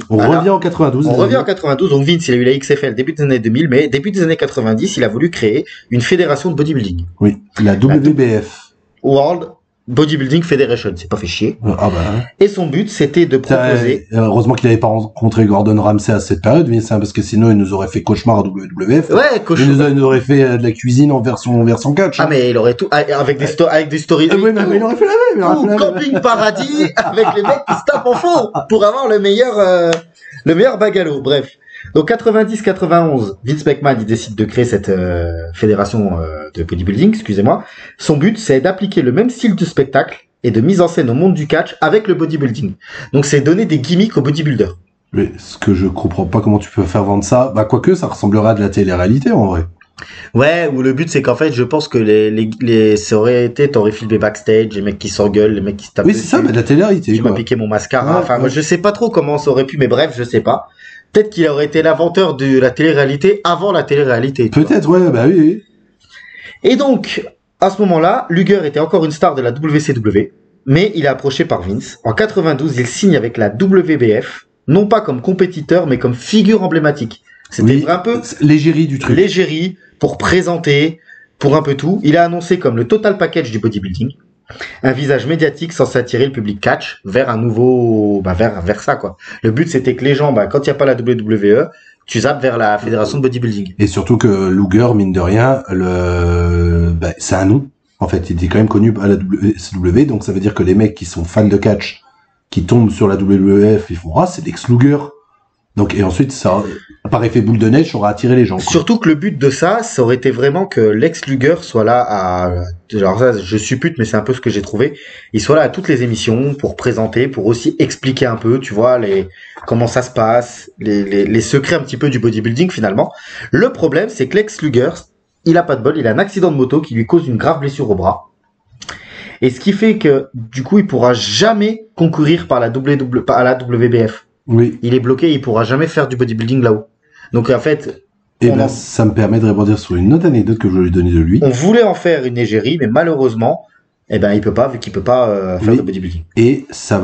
On voilà. revient en 92. On revient en 92. Donc Vince, il a eu la XFL début des années 2000, mais début des années 90, il a voulu créer une fédération de bodybuilding. Oui, la WBF. World Bodybuilding Federation. C'est pas fait chier. Ah bah. Et son but, c'était de proposer. Heureusement qu'il n'avait pas rencontré Gordon Ramsay à cette période, parce que sinon il nous aurait fait cauchemar à WWF. Ouais, cochon. Il nous aurait fait de la cuisine en version catch. Ah, mais il aurait tout, avec des stories. Oui, mais il aurait fait la même. Ou Camping Paradis avec les mecs qui se tapent en fond pour avoir le meilleur bagalo. Bref. Donc 90-91, Vince McMahon il décide de créer cette fédération de bodybuilding, excusez-moi. Son but c'est d'appliquer le même style de spectacle et de mise en scène au monde du catch avec le bodybuilding. Donc c'est donner des gimmicks aux bodybuilders. Mais ce que je comprends pas comment tu peux faire vendre ça, bah quoique ça ressemblera à de la télé-réalité en vrai. Ouais, où le but c'est qu'en fait je pense que ça aurait été, t'aurais filmé backstage, les mecs qui s'engueulent, les mecs qui se tapent Oui, c'est ça, mais de la télé-réalité. Tu m'as piqué mon mascara. Ouais, enfin, moi, ouais. je sais pas trop comment ça aurait pu, mais bref, je sais pas. Peut-être qu'il aurait été l'inventeur de la télé-réalité avant la télé-réalité. tu vois. Peut-être, ouais, bah oui. Et donc, à ce moment-là, Luger était encore une star de la WCW, mais il est approché par Vince. En 92, il signe avec la WBF, non pas comme compétiteur, mais comme figure emblématique. C'était Oui, un peu l'égérie du truc. l'égérie pour présenter, pour un peu tout. Il a annoncé comme le total package du bodybuilding. Un visage médiatique censé attirer le public catch vers un nouveau, vers ça, quoi. Le but, c'était que les gens, quand il n'y a pas la WWE, tu zappes vers la fédération de bodybuilding. Et surtout que Luger, mine de rien, c'est un nom. En fait, il était quand même connu à la WCW, donc ça veut dire que les mecs qui sont fans de catch, qui tombent sur la WWF, ils font, c'est Lex Luger. Donc, et ensuite, ça, par effet boule de neige, ça aura attiré les gens, quoi. Surtout que le but de ça aurait été vraiment que Lex Luger soit là alors ça, je suppute, mais c'est un peu ce que j'ai trouvé. Il soit là à toutes les émissions pour présenter, pour aussi expliquer un peu, tu vois, comment ça se passe, les secrets un petit peu du bodybuilding finalement. Le problème, c'est que Lex Luger, il a pas de bol, il a un accident de moto qui lui cause une grave blessure au bras. Et ce qui fait que, du coup, il pourra jamais concourir à la WBF. Oui. Il est bloqué, il pourra jamais faire du bodybuilding là-haut. Donc en fait, Et ça me permet de rebondir sur une autre anecdote que je voulais donner de lui. on voulait en faire une égérie, mais malheureusement, il peut pas, vu qu'il peut pas faire Oui. de bodybuilding. Et c'est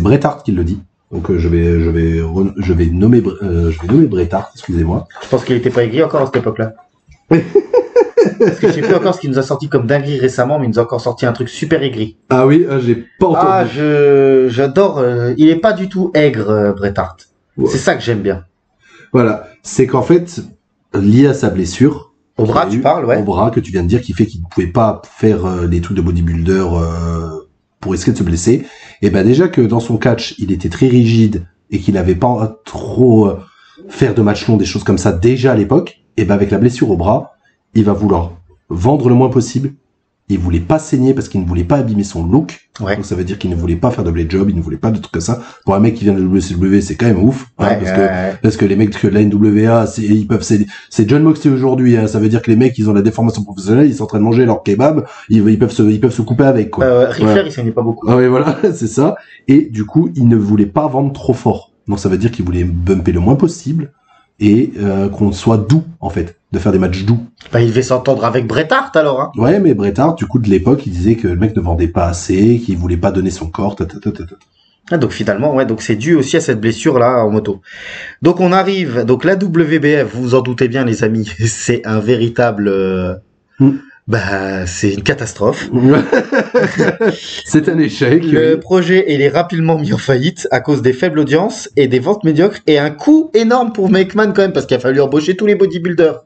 Bret Hart qui le dit. Donc je vais nommer Bret Hart, excusez-moi. Je pense qu'il était pas aigri encore à cette époque-là. Parce que je sais plus encore ce qu'il nous a sorti comme dinguerie récemment, mais il nous a encore sorti un truc super aigri. Ah oui, j'ai pas Ah, j'adore. Il est pas du tout aigre, Bret Hart. Ouais. C'est ça que j'aime bien. Voilà, c'est qu'en fait, lié à sa blessure, Au bras, tu parles, ouais. au bras que tu viens de dire, qui fait qu'il ne pouvait pas faire des trucs de bodybuilder pour risquer de se blesser. Et ben déjà que dans son catch, il était très rigide et qu'il n'avait pas trop faire de match long, des choses comme ça déjà à l'époque. Et ben avec la blessure au bras, il va vouloir vendre le moins possible. Il voulait pas saigner parce qu'il ne voulait pas abîmer son look. Ouais. Donc ça veut dire qu'il ne voulait pas faire de blade job, il ne voulait pas de trucs comme ça. Pour un mec qui vient de WCW, c'est quand même ouf, hein, parce que les mecs de la NWA, c'est John Moxley aujourd'hui, hein, ça veut dire que les mecs, ils ont la déformation professionnelle, ils sont en train de manger leur kebab, ils peuvent se couper avec, quoi. Ric Flair, il saignait pas beaucoup. Ah oui, voilà, c'est ça. Et du coup, il ne voulait pas vendre trop fort. Donc ça veut dire qu'il voulait bumper le moins possible et qu'on soit doux, en fait, de faire des matchs doux. Bah, il devait s'entendre avec Bret Hart, alors, hein. Ouais, mais Bret Hart, du coup, de l'époque, il disait que le mec ne vendait pas assez, qu'il voulait pas donner son corps, Ah, donc finalement, ouais, donc c'est dû aussi à cette blessure-là en moto. Donc on arrive, donc la WBF, vous vous en doutez bien, les amis, c'est un véritable, bah, c'est une catastrophe. C'est un échec. Le projet, il est rapidement mis en faillite à cause des faibles audiences et des ventes médiocres et un coût énorme pour McMahon quand même parce qu'il a fallu embaucher tous les bodybuilders.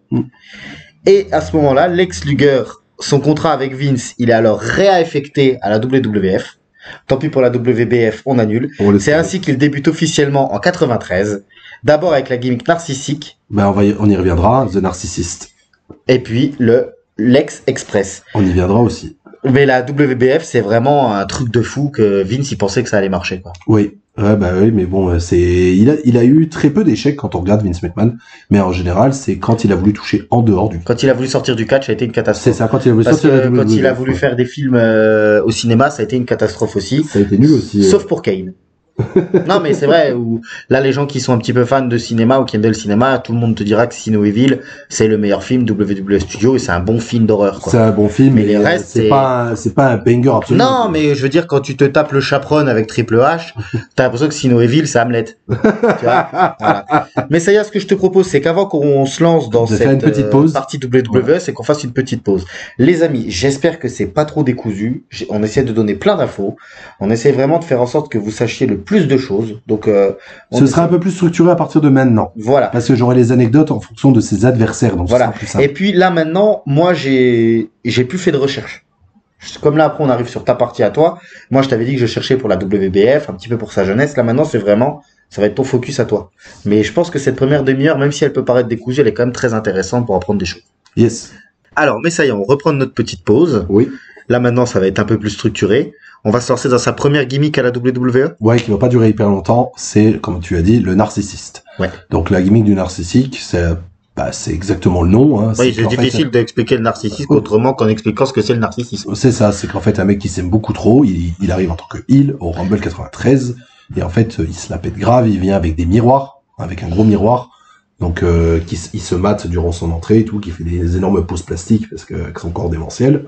Et à ce moment-là, Lex Luger, son contrat avec Vince, il est alors réaffecté à la WWF. Tant pis pour la WBF, on annule. C'est ainsi qu'il débute officiellement en 93. D'abord avec la gimmick narcissique. Ben on y reviendra, The Narcissist. Et puis le Lex Express. On y viendra aussi. Mais la WBF, c'est vraiment un truc de fou que Vince, il pensait que ça allait marcher, quoi. Oui. Ouais, bah oui, mais bon, il a eu très peu d'échecs quand on regarde Vince McMahon, mais en général, c'est quand il a voulu toucher en dehors du. Quand il a voulu sortir du catch, ça a été une catastrophe. C'est ça, quand il a voulu Parce sortir que de la quand il a WWF, voulu ouais. faire des films au cinéma, ça a été une catastrophe aussi. Ça a été nul aussi. Sauf pour Kane. Non, mais c'est vrai, où, là, les gens qui sont un petit peu fans de cinéma ou qui aiment bien le cinéma, tout le monde te dira que Sino Evil, c'est le meilleur film WW Studio et c'est un bon film d'horreur, quoi. C'est un bon film, Mais les restes, c'est pas un banger absolu. Non, mais je veux dire, quand tu te tapes le chaperon avec Triple H, t'as l'impression que Sino Evil, c'est Hamlet. Tu vois, voilà. Mais ça y est, ce que je te propose, c'est qu'avant qu'on se lance dans De faire une cette petite pause. partie WWE, c'est qu'on fasse une petite pause. Les amis, j'espère que c'est pas trop décousu. On essaie de donner plein d'infos. On essaie vraiment de faire en sorte que vous sachiez le plus de choses. Donc, Ce sera un peu plus structuré à partir de maintenant. Voilà. Parce que j'aurai les anecdotes en fonction de ses adversaires, donc Voilà. ce sera plus simple. Et puis là maintenant, moi j'ai plus fait de recherche. Comme là après on arrive sur ta partie à toi. Moi je t'avais dit que je cherchais pour la WBF, un petit peu pour sa jeunesse. Là maintenant c'est vraiment, ça va être ton focus à toi. Mais je pense que cette première demi-heure, même si elle peut paraître décousue, elle est quand même très intéressante pour apprendre des choses. Yes. Alors mais ça y est, on reprend notre petite pause. Oui. Là maintenant ça va être un peu plus structuré. On va se lancer dans sa première gimmick à la WWE. Ouais, qui va pas durer hyper longtemps, c'est, comme tu as dit, le narcissiste. Ouais. Donc la gimmick du narcissique, c'est exactement le nom. Hein. Oui, c'est difficile d'expliquer le narcissisme autrement qu'en expliquant ce que c'est le narcissisme. C'est ça, c'est qu'en fait un mec qui s'aime beaucoup trop, il arrive en tant que heel au Rumble 93, et en fait il se la pète grave, il vient avec des miroirs, avec un gros miroir, donc il se mate durant son entrée et tout, qui fait des énormes pauses plastiques parce que avec son corps démentiel.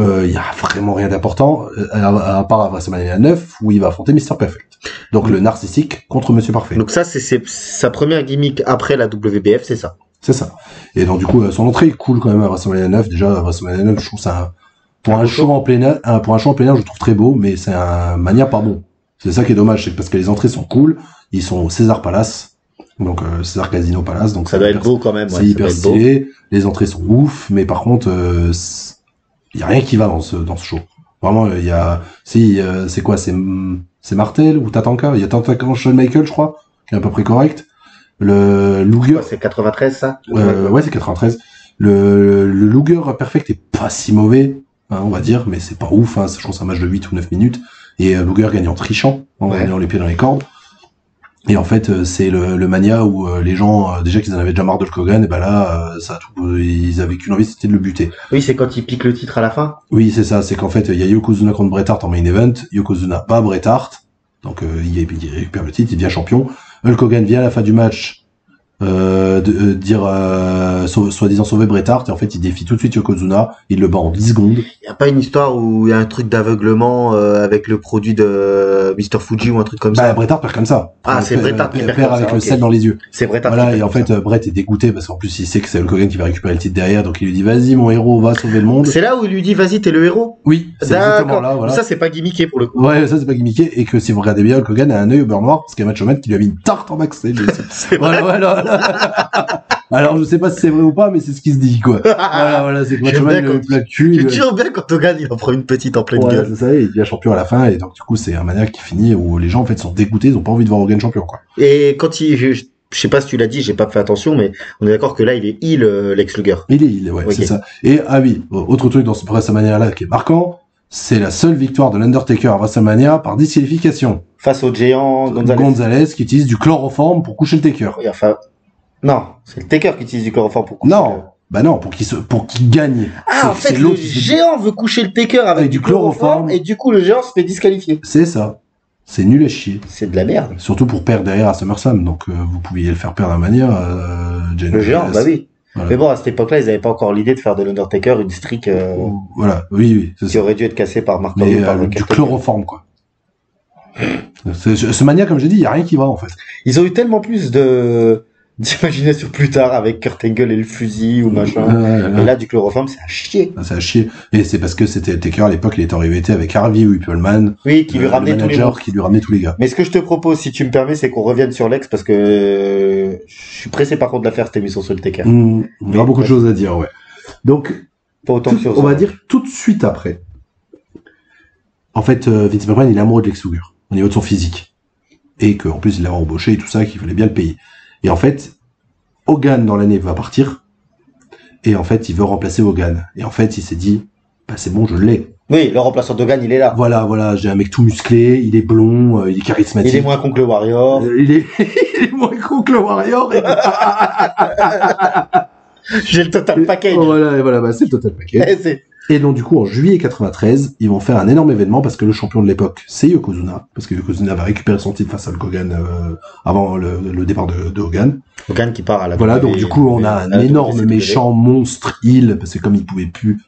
Il y a vraiment rien d'important, à part à WrestleMania 9, où il va affronter Mr. Perfect. Donc le narcissique contre Monsieur Parfait. Donc ça, c'est sa première gimmick après la WBF, c'est ça. C'est ça. Et donc du coup, son entrée est cool quand même à WrestleMania 9. Déjà, à WrestleMania 9, je trouve ça pour un show en plein air, je le trouve très beau, mais c'est un Mania pas bon. C'est ça qui est dommage, c'est que parce que les entrées sont cool, ils sont au César Palace, donc César Casino Palace, donc ça doit être beau quand même. C'est hyper stylé. Les entrées sont ouf, mais par contre, il y a rien qui va dans ce show. Vraiment, il y a, c'est quoi, c'est Martel ou Tatanka? Il y a Tatanka Shawn Michaels, je crois, qui est à peu près correct. Le Luger. Ouais, c'est 93, ça? Ouais, c'est 93. Le Luger Perfect est pas si mauvais, hein, on va dire, mais c'est pas ouf, hein. Je pense que c'est un match de 8 ou 9 minutes. Et Luger gagne en trichant, en gagnant les pieds dans les cordes. Et en fait, c'est le Mania où les gens, déjà qu'ils en avaient déjà marre de Hulk Hogan, et ben là, ils avaient qu'une envie, c'était de le buter. Oui, c'est quand il pique le titre à la fin. Oui, c'est ça. C'est qu'en fait, il y a Yokozuna contre Bret Hart en main event. Yokozuna bat Bret Hart, donc il récupère le titre, il devient champion. Hulk Hogan vient à la fin du match dire soi-disant sauver Bret Hart, et en fait il défie tout de suite Yokozuna, il le bat en 10 secondes. Il y a pas une histoire où il y a un truc d'aveuglement avec le produit de Mr. Fuji ou un truc comme ça? Bret Hart perd comme ça. Ah, c'est Bret Hart qui perd perd comme avec ça, le ok. sel dans les yeux. C'est Bret Hart. Voilà, et en fait Bret est dégoûté parce qu'en plus il sait que c'est Hulk Hogan qui va récupérer le titre derrière, donc il lui dit vas-y mon héros, va sauver le monde. C'est là où il lui dit vas-y, t'es le héros. Oui, c'est exactement là, D'accord. voilà. Ça, c'est pas gimmické pour le coup. Ouais, ça c'est pas gimmické, et que si vous regardez bien, Hulk Hogan a un œil au beurre noir parce qu'il y a Macho Man qui lui a mis une tarte en backstage. C'est vrai. Voilà. Alors je sais pas si c'est vrai ou pas, mais c'est ce qui se dit quoi. Voilà, c'est que Macho J'aime Man bien il a quand le plat de cul. C'est toujours bien quand Hogan, il en prend une petite en pleine Ouais, gueule. c'est ça, et il devient champion à la fin, et donc du coup c'est un manière qui finit où les gens en fait sont dégoûtés, ils ont pas envie de voir Hogan champion quoi. Et quand je sais pas si tu l'as dit, j'ai pas fait attention, mais on est d'accord que là, il est heel, Lex Luger. Il est, ouais, Ok. c'est ça. Et ah oui, autre truc dans ce WrestleMania là qui est marquant, c'est la seule victoire de l'Undertaker à WrestleMania par disqualification. Face au géant Gonzalez qui utilise du chloroforme pour coucher le Taker. Oui, enfin, non, c'est le Taker qui utilise du chloroforme pour coucher. Non, bah non, pour qu'il gagne. Ah, en C'est fait, le l'autre qui se- géant veut coucher le Taker avec du chloroforme, et du coup, le géant se fait disqualifier. C'est ça. C'est nul à chier. C'est de la merde. Surtout pour perdre derrière à SummerSlam, donc vous pouviez le faire perdre à manière. Le géant, bah oui. Voilà. Mais bon, à cette époque-là, ils avaient pas encore l'idée de faire de l'Undertaker une streak Voilà, oui, c'est qui ça. aurait dû être cassée par Mark Mais Henry, par du quelqu'un. chloroforme, quoi. Ce mania, comme j'ai dit, il y a rien qui va, en fait. Ils ont eu tellement plus d'imagination plus tard avec Kurt Angle et le fusil ou machin. Mais là, du chloroforme, c'est à chier. Ça a chier. Et c'est parce que c'était Taker à l'époque, il était en rivalité avec Harvey Whippleman. Oui, qui lui ramenait le tous les manager mots. qui lui ramenait tous les gars. Mais ce que je te propose, si tu me permets, c'est qu'on revienne sur Lex parce que je suis pressé par contre de la faire cette émission sur le Taker. Il y aura beaucoup de choses à dire, ouais. Donc, Pas autant que sur on va ça. dire tout de suite après. En fait, Vince McMahon, il est amoureux de Lex Luger, au niveau de son physique. Et qu'en plus, il l'avait embauché et tout ça, qu'il fallait bien le payer. Et en fait, Hogan, dans l'année, va partir. Et en fait, il veut remplacer Hogan. Et en fait, il s'est dit, bah, c'est bon, je l'ai. Oui, le remplaçant d'Hogan, il est là. Voilà, j'ai un mec tout musclé, il est blond, il est charismatique. Il est moins con que le Warrior. Il est moins con que le Warrior. J'ai le total package. Voilà, bah, c'est le total package. Eh, c'est- Et donc, du coup, en juillet 93, ils vont faire un énorme événement parce que le champion de l'époque, c'est Yokozuna. Parce que Yokozuna va récupérer son titre face à Hulk Hogan avant le départ de Hogan. Hogan qui part à la Voilà, WWE, donc du coup, on a à un la énorme WCW. méchant monstre heel, parce que comme il pouvait plus...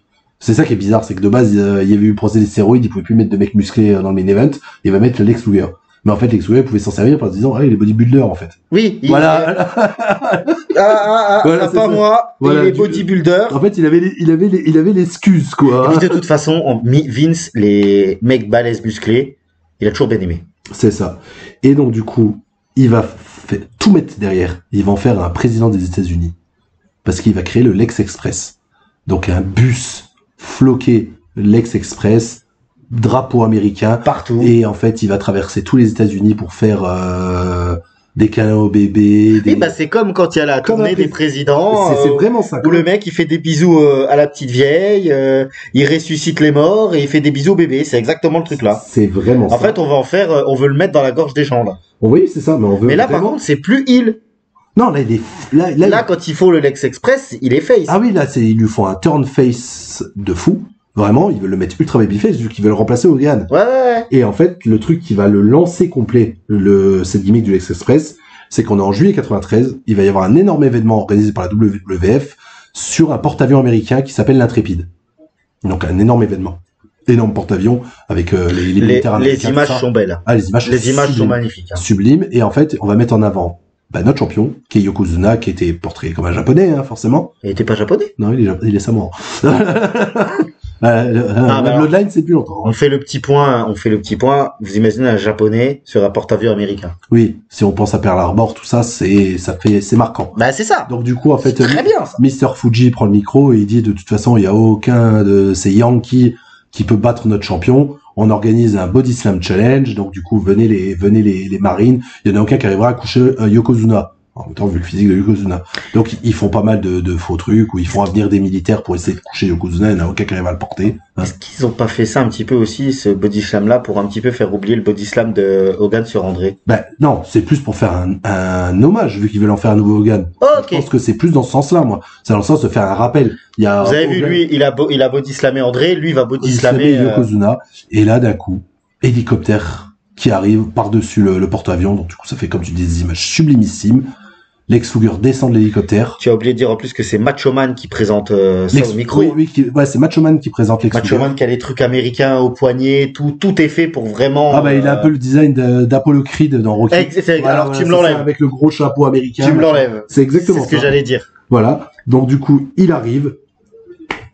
C'est ça qui est bizarre, c'est que de base, il y avait eu le procès des stéroïdes, il pouvait plus mettre de mecs musclés dans le main event, il va mettre Lex Luger. Mais en fait, Lex Luger pouvait s'en servir en se disant, ah, il est bodybuilder, en fait. Oui, Voilà. pas Voilà, c'est ça. moi. Voilà, il est du- bodybuilder. En fait, il avait l'excuse, Et quoi. puis de toute façon, Vince, les mecs balèzes musclés, il a toujours bien aimé. C'est ça. Et donc, du coup, il va tout mettre derrière. Il va en faire un président des États-Unis. Parce qu'il va créer le Lex Express. Donc, un bus floqué Lex Express, drapeau américain. Partout. Et en fait, il va traverser tous les États-Unis pour faire des câlins aux bébés. Oui, bah c'est comme quand il y a la Comme tournée un des présidents. C'est vraiment ça. Où le mec il fait des bisous à la petite vieille, il ressuscite les morts et il fait des bisous au bébé. C'est exactement le truc là. C'est vraiment ça. En fait, on va en faire, on veut le mettre dans la gorge des gens là. Oui, c'est ça, mais on veut. Mais là, par vraiment- contre, c'est plus il. Non, là, il est. Là, quand il faut le Lex Express, il est face. Ah oui, là, ils lui font un turn face de fou. Vraiment, ils veulent le mettre ultra babyface vu qu'ils veulent remplacer Hogan. Ouais. Et en fait, le truc qui va le lancer complet, cette gimmick du Lex Express, c'est qu'on est en juillet 93, il va y avoir un énorme événement organisé par la WWF sur un porte-avions américain qui s'appelle l'Intrépide. Donc un énorme événement. Énorme porte-avions avec les militaires américains. Les images tout ça. sont belles. Ah, les images sont sublimes. magnifiques. Hein. Sublime. Et en fait, on va mettre en avant notre champion, qui est Yokozuna, qui était portrait comme un japonais, hein, forcément. Il était pas japonais. Non, il est samoan. bah Bloodline, c'est plus longtemps. On fait le petit point. Vous imaginez un japonais sur un porte-avions américain. Oui, si on pense à Pearl Harbor, tout ça, c'est marquant. Bah c'est ça. Donc du coup, en fait, C'est très bien ça. Mr. Fuji prend le micro et il dit de toute façon, il y a aucun de ces Yankees qui peut battre notre champion. On organise un Body Slam Challenge, donc du coup, venez les Marines. Il y en a aucun qui arrivera à coucher Yokozuna. En même temps, vu le physique de Yokozuna. Donc, ils font pas mal de faux trucs, où ils font venir des militaires pour essayer de coucher Yokozuna, il n'y en a aucun qui arrive à le porter. Hein. Est-ce qu'ils ont pas fait ça un petit peu aussi, ce body slam là, pour un petit peu faire oublier le body slam de Hogan sur André? Ben, non, c'est plus pour faire un hommage, vu qu'ils veulent en faire un nouveau Hogan. Ok. Je pense que c'est plus dans ce sens-là, moi. C'est dans le sens de faire un rappel. Il y a Vous avez vu, Hogan- lui, il a body slamé André, lui va body il slammer. slamait Yokozuna, et là, d'un coup, hélicoptère qui arrive par-dessus le porte-avions, donc du coup, ça fait, comme tu dis, des images sublimissimes. Lex Luger descend de l'hélicoptère. Tu as oublié de dire en plus que c'est Macho Man qui présente ça au micro. Oui, c'est Macho Man qui présente Lex Macho Luger. Man qui a les trucs américains au poignet, tout est fait pour vraiment. Ah bah il a un peu le design d'Apollo Creed dans Rocky. Alors tu me l'enlèves. Avec le gros chapeau américain. Tu me l'enlèves. C'est exactement ça. C'est ce que j'allais dire. Voilà. Donc du coup, il arrive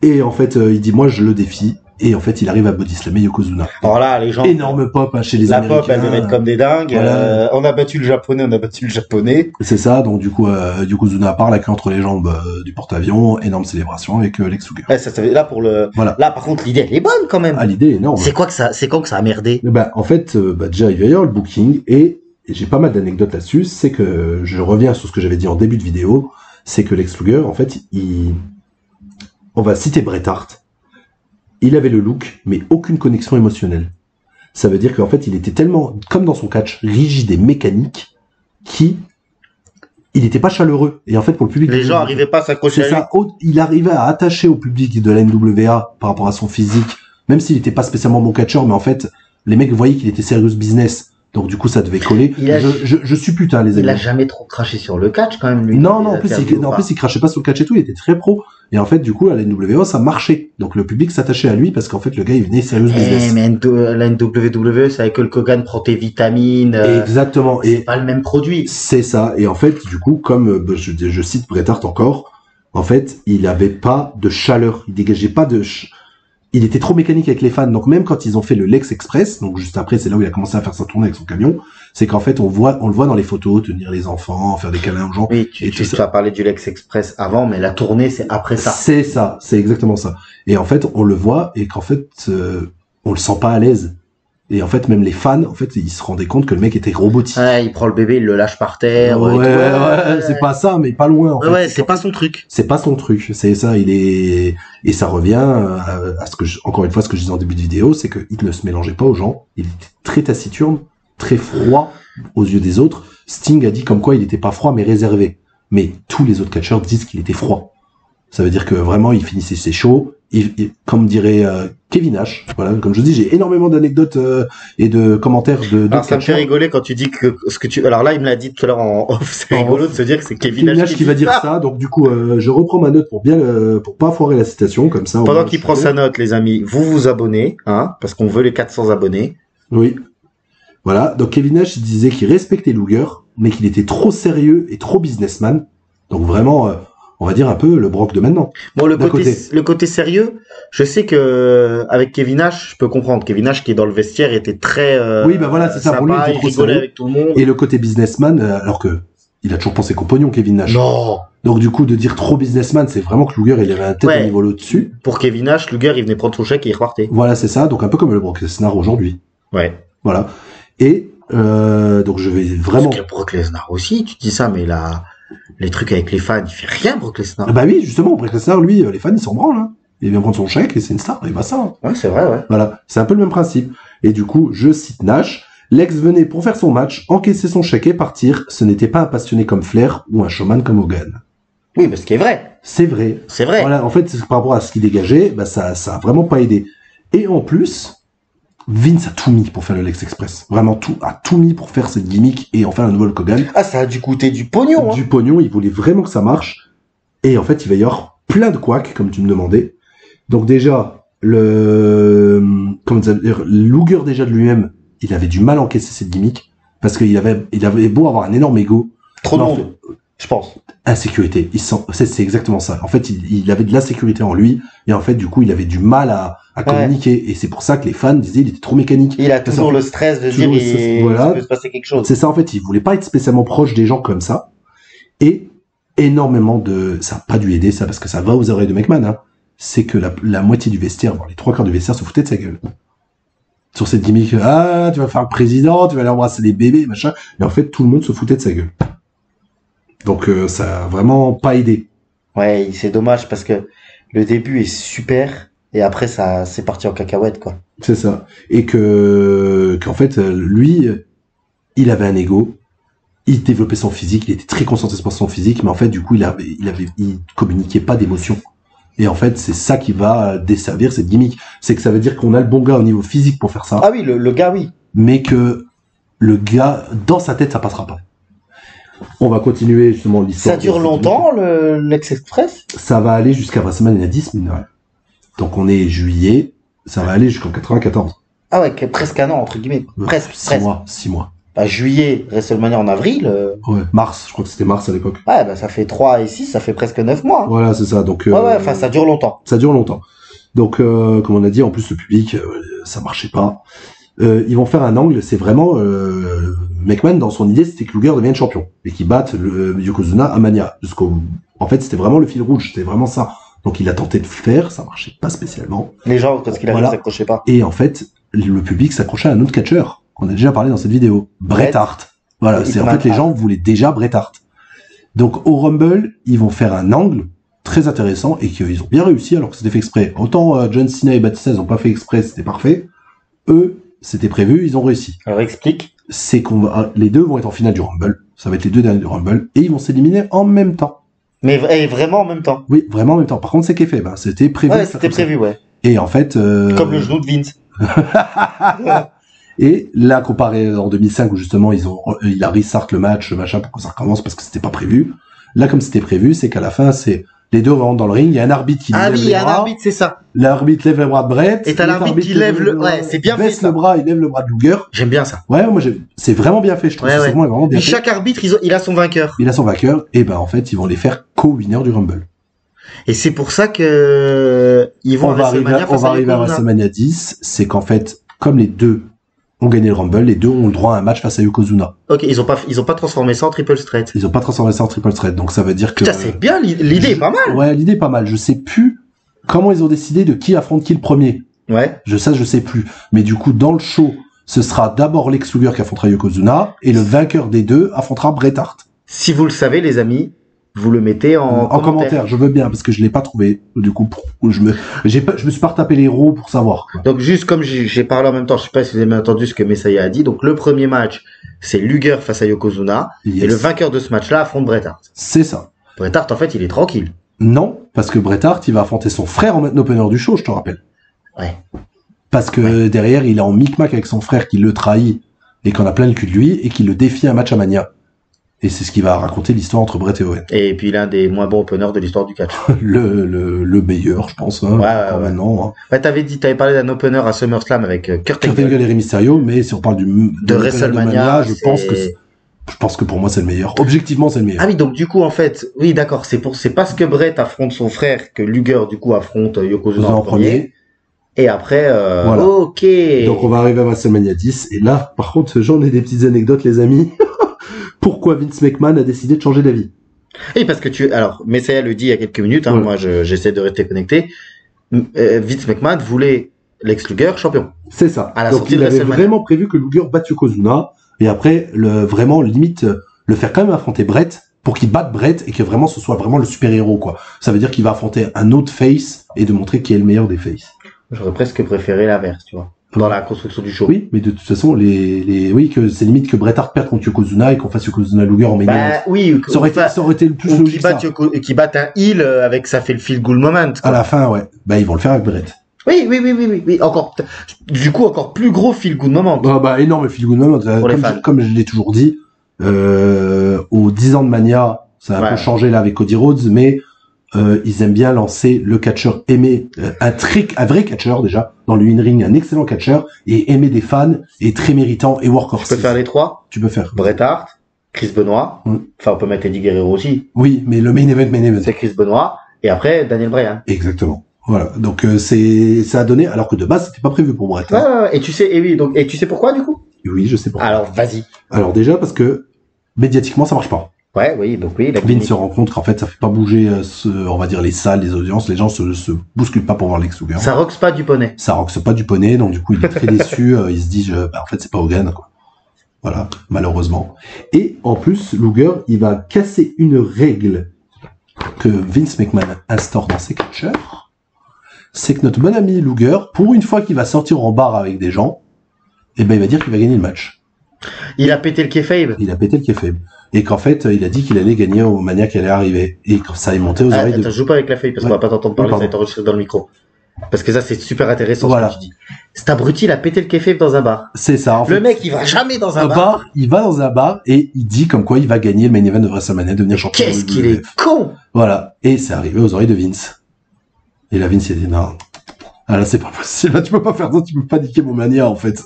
et en fait, il dit moi je le défie. Et en fait, il arrive à bodyslammer Yokozuna. Alors là, les gens. Énorme pop chez les Américains. La pop, elle devait être comme des dingues. Voilà. On a battu le japonais. C'est ça. Donc du coup, Yokozuna part la queue entre les jambes du porte-avions. Énorme célébration avec Lex Luger. Ouais, là pour le. Voilà. Là, par contre, l'idée elle est bonne quand même. Ah, l'idée est énorme. C'est quand que ça a merdé? En fait, déjà il va y avoir le booking et j'ai pas mal d'anecdotes là-dessus. C'est que je reviens sur ce que j'avais dit en début de vidéo. C'est que Lex Luger, en fait, on va citer Bret Hart. Il avait le look, mais aucune connexion émotionnelle. Ça veut dire qu'en fait, il était tellement, comme dans son catch, rigide et mécanique, il n'était pas chaleureux. Et en fait, pour le public... Les gens n'arrivaient pas à s'accrocher à lui. Il arrivait à attacher au public de la NWA par rapport à son physique, même s'il n'était pas spécialement bon catcheur, mais en fait, les mecs voyaient qu'il était serious business. Donc du coup, ça devait coller. Je suppute, hein, les amis. Il a jamais trop craché sur le catch, quand même, lui. Non, en plus, il crachait pas sur le catch et tout, il était très pro. Et en fait, du coup, à la NWA, ça marchait. Donc le public s'attachait à lui parce qu'en fait, le gars, il venait serious business. Mais la NWA, c'est avec que le Hogan prend tes vitamines. Exactement. C'est pas le même produit. C'est ça. Et en fait, du coup, comme je cite Bret Hart encore, en fait, il avait pas de chaleur. Il dégageait pas de... Il était trop mécanique avec les fans. Donc même quand ils ont fait le Lex Express, donc juste après, c'est là où il a commencé à faire sa tournée avec son camion, c'est qu'en fait, on le voit dans les photos, tenir les enfants, faire des câlins aux gens. Oui, tu as parlé du Lex Express avant, mais la tournée, c'est après ça. C'est ça, c'est exactement ça. Et en fait, on le voit et qu'en fait, on le sent pas à l'aise. Et en fait, même les fans, en fait, ils se rendaient compte que le mec était robotique. Ouais, il prend le bébé, il le lâche par terre. Ouais, c'est pas ça, mais pas loin. En fait. Ouais, c'est pas son truc. C'est pas son truc. C'est ça, et ça revient à ce que encore une fois, ce que je disais en début de vidéo, c'est que il ne se mélangeait pas aux gens. Il était très taciturne, très froid aux yeux des autres. Sting a dit comme quoi il était pas froid, mais réservé. Mais tous les autres catcheurs disent qu'il était froid. Ça veut dire que vraiment, il finissait ses shows. Comme dirait Kevin Nash, voilà, comme je dis, j'ai énormément d'anecdotes et de commentaires de alors ça me fait rigoler quand tu dis que ce que tu... Alors là, il me l'a dit tout à l'heure en off, c'est rigolo de se dire que c'est Kevin Nash qui va dire ça. Donc du coup, je reprends ma note pour pas foirer la citation, comme ça. Pendant qu'il prend sa note, les amis, vous vous abonnez, hein, parce qu'on veut les 400 abonnés. Oui. Voilà. Donc Kevin Nash disait qu'il respectait Luger, mais qu'il était trop sérieux et trop businessman. Donc vraiment... on va dire un peu le Brock de maintenant. Bon, le côté sérieux, je sais que avec Kevin Nash, je peux comprendre. Kevin Nash qui est dans le vestiaire était très oui, bah voilà, c'est ça, sympa, pour lui, il rigolait avec tout le monde. Et le côté businessman, alors que il a toujours pensé qu'au pognon, Kevin Nash. Non. Donc du coup, de dire trop businessman, c'est vraiment que Luger, il avait un tête à niveau au-dessus. Pour Kevin Nash, Luger, il venait prendre son chèque et il repartait. Voilà, c'est ça. Donc un peu comme le Brock Lesnar aujourd'hui. Ouais. Voilà. Et donc je vais vraiment... Parce que Brock Lesnar aussi, tu dis ça, mais là... Les trucs avec les fans, il fait rien, Brock Lesnar. Bah oui, justement, Brock Lesnar, lui, les fans, ils s'en branlent, hein. Il vient prendre son chèque et c'est une star, et bah ça. Hein. Ouais, c'est vrai, ouais. Voilà, c'est un peu le même principe. Et du coup, je cite Nash, Lex venait pour faire son match, encaisser son chèque et partir. Ce n'était pas un passionné comme Flair ou un showman comme Hogan. Oui, mais ce qui est vrai. C'est vrai. C'est vrai. Voilà, en fait, par rapport à ce qu'il dégageait, bah ça a vraiment pas aidé. Et en plus... Vince a tout mis pour faire le Lex Express. Vraiment a tout mis pour faire cette gimmick et en faire un nouveau Hogan. Ah, ça a dû coûter du pognon, Du pognon, il voulait vraiment que ça marche. Et en fait, il va y avoir plein de couacs, comme tu me demandais. Donc déjà, Luger déjà de lui-même, il avait du mal à encaisser cette gimmick. Parce qu'il avait beau avoir un énorme ego. Trop de monde, je pense. Insécurité. C'est exactement ça. En fait, il avait de l'insécurité en lui. Et en fait, du coup, il avait du mal à communiquer. Et c'est pour ça que les fans disaient qu'il était trop mécanique. Il a toujours le stress de dire il peut se passer quelque chose. C'est ça, en fait. Il voulait pas être spécialement proche des gens comme ça. Et énormément ça n'a pas dû aider ça, parce que ça va aux oreilles de McMahon, hein. C'est que la moitié du vestiaire, voire les 3/4 du vestiaire se foutaient de sa gueule. Sur cette gimmick, tu vas faire le président, tu vas aller embrasser les bébés, machin. Et en fait, tout le monde se foutait de sa gueule. Donc ça a vraiment pas aidé. Ouais, c'est dommage parce que le début est super et après c'est parti en cacahuète, quoi. C'est ça. Et qu'en fait lui, il avait un ego, il développait son physique, il était très concentré sur son physique, mais en fait du coup il communiquait pas d'émotion. Et en fait c'est ça qui va desservir cette gimmick, c'est que ça veut dire qu'on a le bon gars au niveau physique pour faire ça. Ah oui, le gars oui. Mais que le gars dans sa tête ça passera pas. On va continuer justement l'histoire. Ça dure longtemps, l'Ex-Express? Ça va aller jusqu'à WrestleMania 10, mine de rien. Donc on est juillet, ça va aller jusqu'en 94. Ah ouais, presque un an, entre guillemets. Presque. 6 mois. Bah, juillet, WrestleMania en avril. Ouais, mars, je crois que c'était mars à l'époque. Ouais, bah ça fait 3 et 6, ça fait presque 9 mois. Voilà, c'est ça. Donc, enfin ça dure longtemps. Ça dure longtemps. Donc, comme on a dit, en plus le public, ça marchait pas. Ils vont faire un angle, c'est vraiment McMahon dans son idée, c'était que Luger devienne champion et qu'il batte Yokozuna à Mania. En fait, c'était vraiment le fil rouge, c'était vraiment ça. Donc il a tenté de le faire, ça marchait pas spécialement. Les gens, parce qu'il arrive, s'accrochaient pas. Et en fait, le public s'accrochait à un autre catcheur qu'on a déjà parlé dans cette vidéo, Bret Hart. Voilà, c'est en fait les gens voulaient déjà Bret Hart. Donc au Rumble, ils vont faire un angle très intéressant et qu'ils ont bien réussi alors que c'était fait exprès. Autant John Cena et Batista, ils ont pas fait exprès, c'était parfait. Eux, c'était prévu, ils ont réussi. Alors explique. C'est les deux vont être en finale du Rumble. Ça va être les deux derniers du Rumble et ils vont s'éliminer en même temps. Mais vraiment en même temps. Oui, vraiment en même temps. Par contre, c'est kayfabe, c'était prévu. Ouais, c'était prévu, ouais. Et en fait... Comme le genou de Vince. Et là, comparé en 2005 où justement il a restart le match, machin, pour que ça recommence parce que c'était pas prévu. Là, comme c'était prévu, c'est qu'à la fin, c'est les deux rentrent dans le ring, il y a un arbitre qui lève les bras. Ah oui, il y a un arbitre, c'est ça. L'arbitre lève les bras de Bret. Et t'as l'arbitre qui lève ouais, c'est bien fait. Baisse le bras, il lève le bras de Luger. J'aime bien ça. Ouais, moi c'est vraiment bien fait, je trouve. Ouais. Vraiment bien fait. Chaque arbitre, il a son vainqueur. Il a son vainqueur, et ben en fait, ils vont les faire co-winner du Rumble. Et c'est pour ça que ils vont on va arriver à WrestleMania 10, c'est qu'en fait, comme les deux ont gagné le Rumble, les deux ont le droit à un match face à Yokozuna. Ok, ils ont pas transformé ça en triple threat. Ils ont pas transformé ça en triple threat, donc ça veut dire que... Putain, c'est bien, l'idée est pas mal. Ouais, l'idée est pas mal. Je sais plus comment ils ont décidé de qui affronte qui le premier. Ouais. Je sais plus. Mais du coup, dans le show, ce sera d'abord Lex Luger qui affrontera Yokozuna, et le vainqueur des deux affrontera Bret Hart. Si vous le savez, les amis, vous le mettez en commentaire. Je veux bien, parce que je l'ai pas trouvé. Du coup, je me suis pas retapé les héros pour savoir. Donc, juste comme j'ai parlé en même temps, je sais pas si vous avez entendu ce que Messiah a dit. Donc, le premier match, c'est Luger face à Yokozuna. Yes. Et le vainqueur de ce match-là affronte Bret Hart. C'est ça. Bret Hart, en fait, il est tranquille. Non, parce que Bret Hart, il va affronter son frère en main opener du show, je te rappelle. Ouais. Parce que derrière, il est en micmac avec son frère qui le trahit et qu'on a plein le cul de lui et qui le défie à un match à Mania. Et c'est ce qui va raconter l'histoire entre Bret et Owen. Et puis l'un des moins bons openers de l'histoire du catch. le meilleur, je pense. Hein, maintenant. Hein. Ouais, t'avais parlé d'un opener à SummerSlam avec Kurt Angle et Rey Mysterio, mais si on parle de WrestleMania, je pense que pour moi c'est le meilleur. Objectivement, c'est le meilleur. Ah oui, donc du coup en fait, oui d'accord, c'est parce que Bret affronte son frère que Luger du coup affronte Yokozuna en premier. Et après, voilà. Ok. Donc on va arriver à WrestleMania 10 et là, par contre, j'en ai des petites anecdotes, les amis. Pourquoi Vince McMahon a décidé de changer d'avis? Et parce que alors, Messiah le dit il y a quelques minutes, hein, moi j'essaie de rester connecté. Vince McMahon voulait Lex Luger champion. C'est ça. Donc il avait vraiment prévu que Luger batte Yokozuna et après vraiment limite le faire quand même affronter Bret pour qu'il batte Bret et que vraiment ce soit vraiment le super héros quoi. Ça veut dire qu'il va affronter un autre face et de montrer qui est le meilleur des faces. J'aurais presque préféré l'inverse, tu vois. Dans la construction du show. Oui, mais de toute façon, oui, que c'est limite que Bret Hart perde contre Yokozuna et qu'on fasse Yokozuna Luger en main event. Oui, ça aurait été le plus logique. Qui batte un heel avec ça fait le feel good moment. Quoi. À la fin, ouais. Bah, ils vont le faire avec Bret. Oui. Encore plus gros feel good moment. Énorme feel good moment. Comme je l'ai toujours dit, aux 10 ans de Mania, ça a un peu changé là avec Cody Rhodes, mais ils aiment bien lancer le catcheur aimé, un vrai catcheur déjà, dans le in-ring, un excellent catcheur, et aimé des fans, et très méritant, et workhorse. Tu peux faire les trois? Tu peux faire. Bret Hart, Chris Benoit, enfin on peut mettre Eddie Guerrero aussi. Oui, mais le main event. C'est Chris Benoit, et après Daniel Bryan. Exactement. Voilà. Donc ça a donné, alors que de base c'était pas prévu pour Bret. Et tu sais pourquoi du coup? Oui, je sais pourquoi. Alors vas-y. Alors déjà parce que médiatiquement ça marche pas. Vince se rend compte qu'en fait, ça fait pas bouger, on va dire, les salles, les audiences. Les gens se bousculent pas pour voir Lex Luger. Ça roxe pas du poney. Donc du coup, il est très déçu. Il se dit, en fait, c'est pas Hogan, quoi. Voilà, malheureusement. Et en plus, Luger, il va casser une règle que Vince McMahon instaure dans ses catcheurs. C'est que notre bon ami Luger, pour une fois qu'il va sortir en bar avec des gens, il va dire qu'il va gagner le match. Il a pété le kayfabe. Et qu'en fait, il a dit qu'il allait gagner au Mania qui allait arriver. Et que ça est monté aux oreilles de... joue pas avec la feuille parce qu'on va pas t'entendre parler, ça va être enregistré dans le micro. Parce que ça, c'est super intéressant Voilà. ce que tu dis. Cet abruti, il a pété le keffe dans un bar. C'est ça. En fait, Le mec, il va jamais dans un bar. il va dans un bar et il dit comme quoi il va gagner le main event de WrestleMania, devenir champion. Qu'est-ce de qu'il est WWF. con! Voilà. Et c'est arrivé aux oreilles de Vince. Et là, Vince, il a dit non. Ah là, c'est pas possible. Là, tu peux pas faire ça. Tu peux pas niquer mon mania, en fait.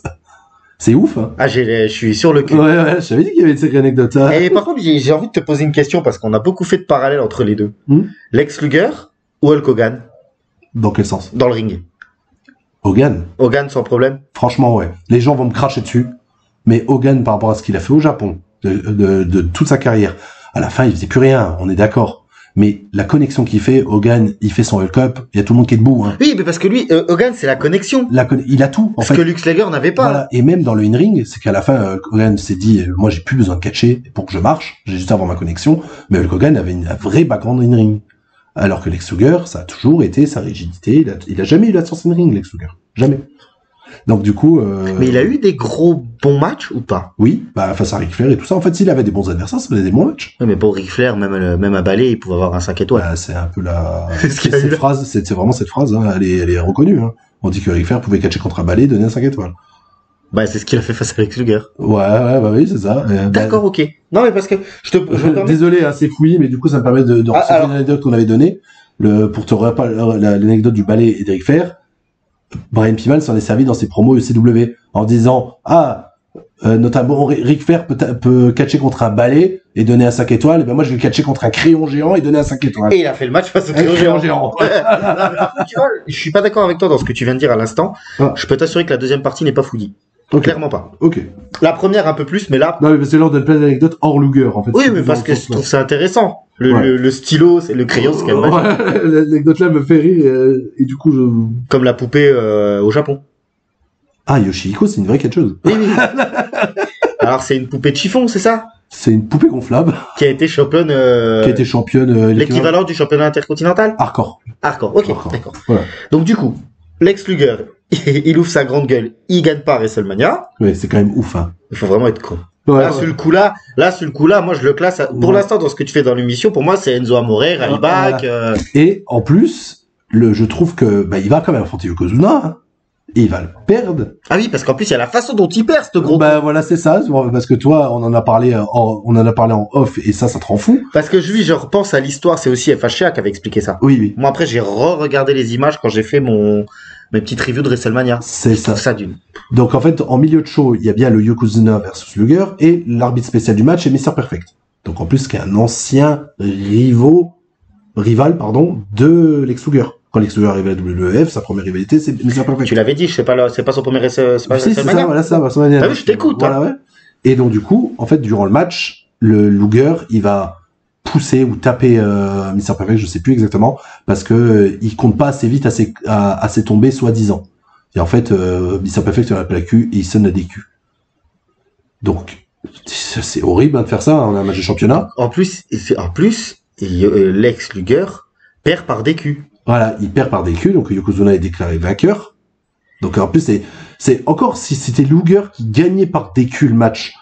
C'est ouf, hein. Ah, je suis sur le cul. Ouais, je t'avais dit qu'il y avait une série anecdote. Hein. Et par contre, j'ai envie de te poser une question parce qu'on a beaucoup fait de parallèles entre les deux. Lex Luger ou Hulk Hogan Dans quel sens? dans le ring? Hogan. Hogan sans problème. Franchement, ouais. Les gens vont me cracher dessus. Mais Hogan, par rapport à ce qu'il a fait au Japon, de toute sa carrière, à la fin, il faisait plus rien. On est d'accord. Mais la connexion qu'il fait, Hogan, il fait son Hulk Up. Il y a tout le monde qui est debout, hein. Oui, mais parce que lui, Hogan, c'est la connexion. Il a tout, en Ce fait. que Luke Slager n'avait pas. Voilà. Et même dans le in-ring, c'est qu'à la fin, Hogan s'est dit, moi, j'ai plus besoin de catcher pour que je marche. J'ai juste à avoir ma connexion. Mais Hulk Hogan avait un vrai background in-ring. Alors que Lex Luger, ça a toujours été sa rigidité. Il a jamais eu la chance in-ring, Lex Luger. Jamais. Donc, du coup, Mais il a eu des gros bons matchs ou pas? oui, bah, face à Ric Flair et tout ça. En fait, s'il avait des bons adversaires, ça faisait des bons matchs. Oui, mais pour Ric Flair, même à Ballet, il pouvait avoir un 5 étoiles. Bah, c'est un peu la, C'est ce qu'il a eu cette là. phrase, c'est vraiment cette phrase, hein. Elle est reconnue, hein. On dit que Ric Flair pouvait catcher contre un balai et donner un 5 étoiles. Bah, c'est ce qu'il a fait face à Lex Luger. Ouais, bah oui, c'est ça. D'accord, ok. Non, mais parce que je me permets- Désolé, hein, c'est fouillis, mais du coup, ça me permet de ressortir alors- une anecdote qu'on avait donnée. Pour te rappeler l'anecdote du balai et d'Eric Flair, Brian Pillman s'en est servi dans ses promos ECW en disant, notamment Ric Flair peut catcher contre un balai et donner un 5 étoiles, et ben moi je vais catcher contre un crayon géant et donner un 5 étoiles. Et il a fait le match face au Un crayon crayon géant. géant. Tu vois, je suis pas d'accord avec toi dans ce que tu viens de dire à l'instant. Ah. Je peux t'assurer que la deuxième partie n'est pas fouillie. Ok. Clairement pas. Ok. La première un peu plus, mais là. Non, mais parce que là, on donne plein d'anecdotes hors Luger, en fait. Oui, C'est mais dans parce le que sens, je trouve ça intéressant. Le stylo, c'est le crayon, c'est quand même magique. Ouais, l'anecdote-là me fait rire, et du coup, Comme la poupée au Japon. Ah, Yoshihiko, c'est une vraie catcheuse. Oui, oui. Alors c'est une poupée de chiffon, c'est ça? C'est une poupée gonflable, Qui a été championne. qui a été championne, L'équivalent du championnat intercontinental? hardcore. Hardcore, ok, Hardcore. d'accord. Voilà. Donc du coup, Lex Luger, il ouvre sa grande gueule, il gagne pas à WrestleMania. Ouais, c'est quand même ouf, hein. Il faut vraiment être con. Ouais, Là, sur le coup là, moi je le classe. Pour Ouais. l'instant, dans ce que tu fais dans l'émission, pour moi, c'est Enzo Amore, Ryback. Et en plus, je trouve que il va quand même affronter Yokozuna, hein, et il va le perdre. Ah oui, parce qu'en plus, il y a la façon dont il perd, ce gros. Voilà, c'est ça. Parce que toi, on en a parlé en off, et ça te rend fou. Parce que lui, je repense à l'histoire, c'est aussi FHA qui avait expliqué ça. Oui, oui. Moi, après, j'ai re-regardé les images quand j'ai fait mes petites reviews de WrestleMania. C'est Je trouve ça. ça d'une. Donc en fait, en milieu de show, il y a bien le Yokozuna versus Luger, et l'arbitre spécial du match est Mr. Perfect. Donc en plus, qui est un ancien rival, de Lex Luger. Quand Lex Luger arrive à la WWF, sa première rivalité, c'est Mr. Perfect. Tu l'avais dit, c'est pas son premier c'est pas Si, c'est ça, WrestleMania. voilà ça, WrestleMania. Ah oui, je t'écoute, Voilà, ouais. Et donc du coup, en fait, durant le match, le Luger, il va pousser ou taper Mr. Perfect, je sais plus exactement, parce que il compte pas assez vite à ses tombées, soi-disant. Et en fait, Mr. Perfect il a la cul et il sonne la DQ. Donc, c'est horrible hein, de faire ça, hein, on a un match de championnat. En plus, Lex Luger perd par DQ. Voilà, il perd par DQ, donc Yokozuna est déclaré vainqueur. Donc en plus, c'est encore si c'était Luger qui gagnait par DQ le match.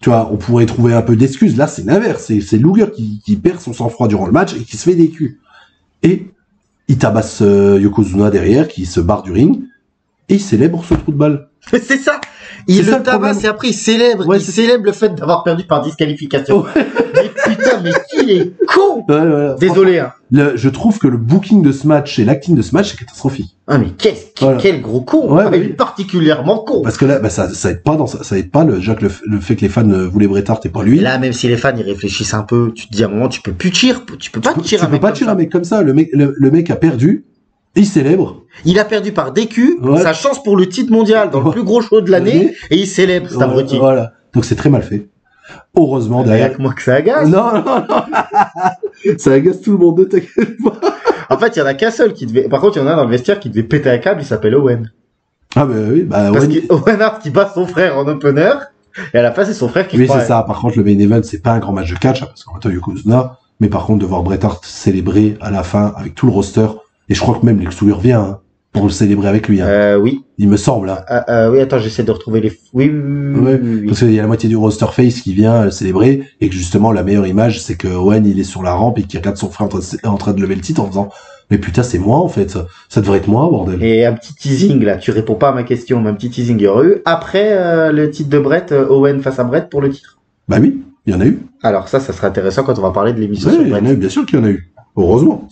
Tu vois, on pourrait trouver un peu d'excuses. Là, c'est l'inverse. C'est Luger qui perd son sang-froid durant le match et qui se fait DQ. Et il tabasse Yokozuna derrière, qui se barre du ring, et il célèbre ce trou de balle. C'est ça. Il C'est ça, le le tabasse problème. et après il célèbre. Ouais, il c'est- célèbre le fait d'avoir perdu par disqualification. Mais putain, mais qu'il est con. Voilà. Désolé, hein. Je trouve que le booking de ce match et l'acting de ce match est catastrophique. Ah, mais Voilà. quel gros con. Ouais, Ah, mais- il est particulièrement con. Parce que là, ça aide pas ça aide pas déjà que le fait que les fans voulaient Bret Hart et pas lui. Et là, même si les fans, ils réfléchissent un peu, tu te dis à un moment, tu peux pas tirer Tu peux pas un tirer mec un mec comme ça. Le mec a perdu et il célèbre. Il a perdu par DQ, Ouais. sa chance pour le titre mondial dans le plus gros show de l'année, et il célèbre, c'est abruti. Voilà. Donc c'est très mal fait. Heureusement Il y a derrière. que moi que ça agace. Non. Ça agace tout le monde, t'inquiète pas. En fait, il y en a qu'un seul qui devait, par contre, il y en a un dans le vestiaire qui devait péter un câble, il s'appelle Owen. Ah bah oui, Parce ouais. que Owen Hart qui bat son frère en opener, et à la fin, c'est son frère qui Oui, prend c'est ça. Par contre, le main event, c'est pas un grand match de catch, hein, parce qu'en même temps, Yokozuna. Mais par contre, de voir Bret Hart célébrer à la fin avec tout le roster, et je crois que même Lex Luger vient hein, pour le célébrer avec lui. Hein. Oui. Il me semble. Hein. Oui, attends, j'essaie de retrouver les, Ouais, parce qu'il y a la moitié du roster face qui vient célébrer, et que justement, la meilleure image, c'est que Owen, il est sur la rampe et qu'il regarde son frère en train de lever le titre en faisant Mais putain, c'est moi, en fait. Ça devrait être moi, bordel. Et un petit teasing, là, tu réponds pas à ma question, mais un petit teasing, il y aurait eu après le titre de Brett, Owen face à Brett pour le titre. Bah oui, il y en a eu. Alors ça sera intéressant quand on va parler de l'émission Ouais, sur il y en Brett. a eu, bien sûr qu'il y en a eu. Heureusement.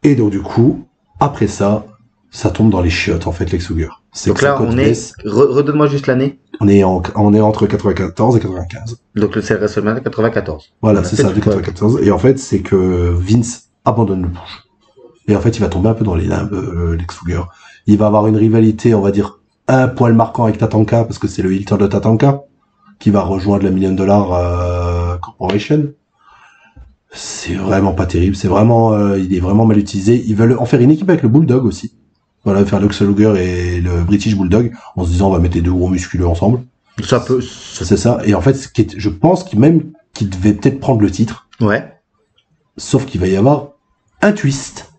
Et donc, du coup, après ça, ça tombe dans les chiottes, en fait, Lex Luger. C'est Donc que là, sa cote on baisse. est... Redonne-moi juste l'année. On est entre 94 et 95. Donc c'est le WrestleMania 94. Voilà, c'est ça, fait de tout, ouais. 94. Et en fait, c'est que Vince abandonne le push. Et en fait, il va tomber un peu dans les limbes, Lex Luger. Il va avoir une rivalité, on va dire, un poil marquant avec Tatanka, parce que c'est le Hilton de Tatanka, qui va rejoindre la $1 Million Corporation. C'est vraiment pas terrible. C'est vraiment, il est vraiment mal utilisé. Ils veulent en faire une équipe avec le Bulldog aussi. Voilà, faire Lex Luger et le British Bulldog, en se disant, on va mettre les deux gros musculeux ensemble. Ça peut... C'est ça. Et en fait, je pense qu'il devait peut-être prendre le titre. Ouais. Sauf qu'il va y avoir un twist.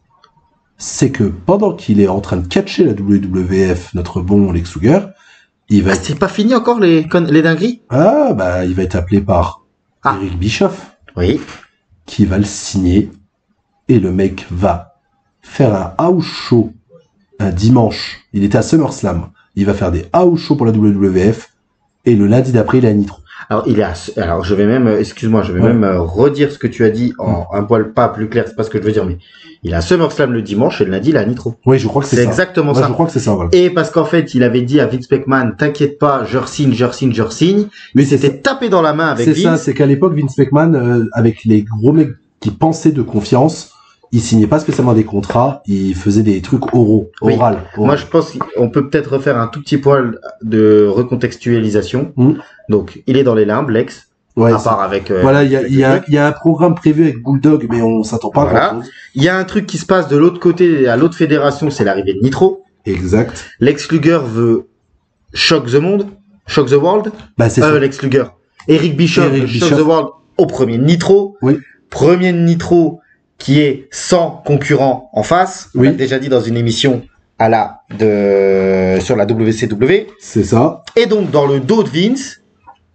C'est que pendant qu'il est en train de catcher la WWF, notre bon Lex Luger, il va c'est pas fini encore les dingueries? il va être appelé par Eric Bischoff, Oui. qui va le signer. Et le mec va faire un house show un dimanche. Il était à SummerSlam. Il va faire des house shows pour la WWF. Et le lundi d'après, il est à Nitro. Alors je vais même, excuse-moi, même redire ce que tu as dit en un poil pas plus clair, c'est pas ce que je veux dire, mais il a SummerSlam le dimanche et le lundi il a Nitro. Oui, je crois que c'est ça. C'est exactement Ouais, ça. je crois que c'est ça, voilà. Et parce qu'en fait, il avait dit à Vince McMahon, t'inquiète pas, je re-signe. Mais Il s'était tapé dans la main avec c'est ça, Vince. c'est qu'à l'époque, Vince McMahon, avec les gros mecs qui pensaient de confiance, il signait pas spécialement des contrats, il faisait des trucs Oui. oral. Moi, je pense qu'on peut peut-être refaire un tout petit poil de recontextualisation. Donc, il est dans les limbes, Lex. Ouais, à part avec... voilà, il avec y a un programme prévu avec Bulldog, mais on s'attend pas à Voilà. grand chose. Il y a un truc qui se passe de l'autre côté, à l'autre fédération, c'est l'arrivée de Nitro. Exact. Lex Luger veut shock the world. Bah, c'est ça. Lex Luger. Eric Bischoff veut shock the world au premier Nitro. Oui. Premier Nitro qui est sans concurrent en face. On Oui. l'a déjà dit dans une émission sur la WCW. C'est ça. Et donc, dans le dos de Vince,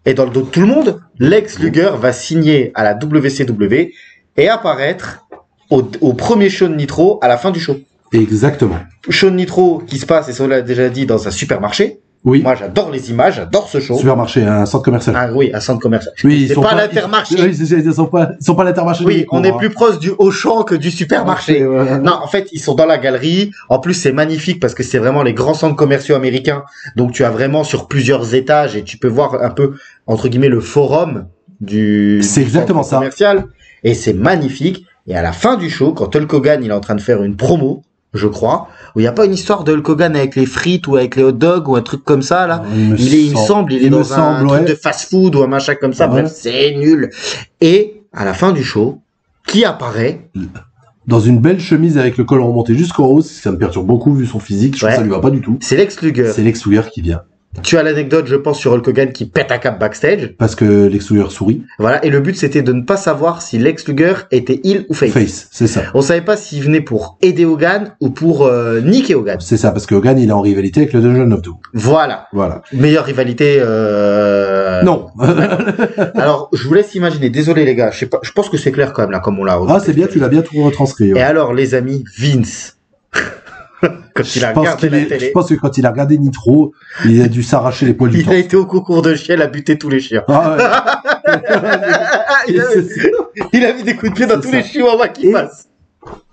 et dans le dos de tout le monde, Lex Luger va signer à la WCW et apparaître au premier show de Nitro à la fin du show. Exactement. Show de Nitro qui se passe, et ça on l'a déjà dit, dans un supermarché. Oui. Moi, j'adore les images, j'adore ce show. Supermarché, un centre commercial. Ah oui, un centre commercial. Oui, c'est pas l'Intermarché. Oui, ils sont pas l'Intermarché. Oui, on est plus proche du Auchan que du supermarché. Voilà. Non, en fait, ils sont dans la galerie. En plus, c'est magnifique parce que c'est vraiment les grands centres commerciaux américains. Donc, tu as vraiment sur plusieurs étages et tu peux voir un peu, entre guillemets, le forum du exactement centre ça. commercial. Et c'est magnifique. Et à la fin du show, quand Hulk Hogan, il est en train de faire une promo, je crois, où il n'y a pas une histoire de Hulk Hogan avec les frites ou avec les hot dogs ou un truc comme ça, là. Il me semble, il est dans un truc de fast-food ou un machin comme ça. Ouais. Bref, c'est nul. Et, à la fin du show, qui apparaît? Dans une belle chemise avec le col remonté jusqu'en haut, ça me perturbe beaucoup vu son physique, je trouve que ça lui va pas du tout. C'est Lex Luger. C'est Lex Luger qui vient. Tu as l'anecdote, je pense, sur Hulk Hogan qui pète un cap backstage. Parce que Lex Luger sourit. Voilà. Et le but, c'était de ne pas savoir si Lex Luger était heel ou face. Face, c'est ça. On savait pas s'il venait pour aider Hogan ou pour niquer Hogan. C'est ça, parce que Hogan, il est en rivalité avec le Dungeon of Doom. Voilà. Voilà. Meilleure rivalité. Non. Alors, je vous laisse imaginer. Désolé les gars, je sais pas. Je pense que c'est clair quand même là, comme on l'a. Ah, c'est bien, tu l'as bien tout retranscrit. Ouais. Et alors, les amis, Vince. Quand il a regardé la télé. Je pense que quand il a regardé Nitro, il a dû s'arracher les poils du Il temps. a été au concours de chien, il a buté tous les chiens. Ah ouais. Il a mis des coups de pied dans C'est tous ça. les chihuahuas qui Et- passent.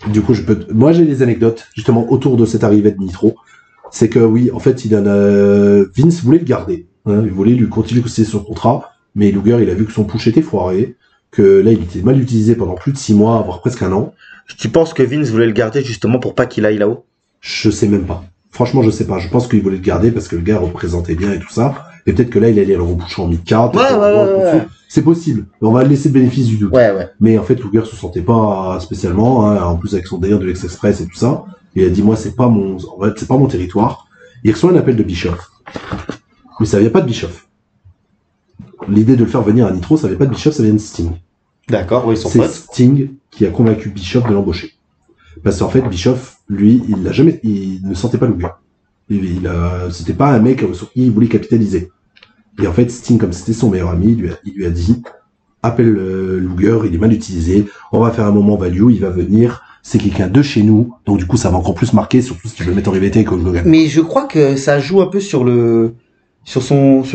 Du coup, moi, j'ai des anecdotes, justement, autour de cette arrivée de Nitro. C'est que, oui, en fait, Vince voulait le garder. Hein, il voulait lui continuer son contrat. Mais Luger, il a vu que son push était foiré. Que là, il était mal utilisé pendant plus de 6 mois, voire presque un an. Tu penses que Vince voulait le garder justement pour pas qu'il aille là-haut? Je sais même pas. Franchement, je sais pas. Je pense qu'il voulait le garder parce que le gars représentait bien et tout ça. Et peut-être que là, il allait le repousser en mid-card. Ouais. C'est possible. On va laisser le bénéfice du doute. Ouais. Mais en fait, Luger se sentait pas spécialement, hein, en plus avec son délire de l'Ex-Express et tout ça. Il a dit, moi, c'est pas mon territoire. Il reçoit un appel de Bischoff. Mais ça vient pas de Bischoff. L'idée de le faire venir à Nitro, ça vient pas de Bischoff, ça vient de Sting. D'accord, oui, ils sont C'est potes. Sting qui a convaincu Bischoff de l'embaucher. Parce qu'en fait, Bischoff, lui, il ne sentait pas Luger. C'était pas un mec sur qui il voulait capitaliser. Et en fait, Sting, comme c'était son meilleur ami, il lui a dit, appelle Luger, il est mal utilisé, on va faire un moment value, il va venir, c'est quelqu'un de chez nous, donc du coup ça va encore plus marquer, surtout si tu veux le mettre en rivalité avec Hulk Hogan. Mais je crois que ça joue un peu sur le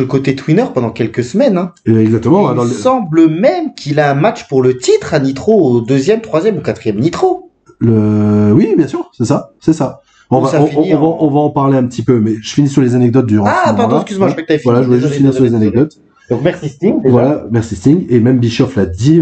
côté twinner pendant quelques semaines. Hein. Exactement. Hein, Il semble même qu'il a un match pour le titre à Nitro au 2e, 3e ou 4e Nitro. Oui, bien sûr, c'est ça. On va en parler un petit peu, mais je finis sur les anecdotes durant. Ah, pardon, excuse-moi, je crois que t'avais fini. Voilà, je voulais juste finir sur les anecdotes. Donc merci Sting. Déjà. Voilà, merci Sting. Et même Bischoff l'a dit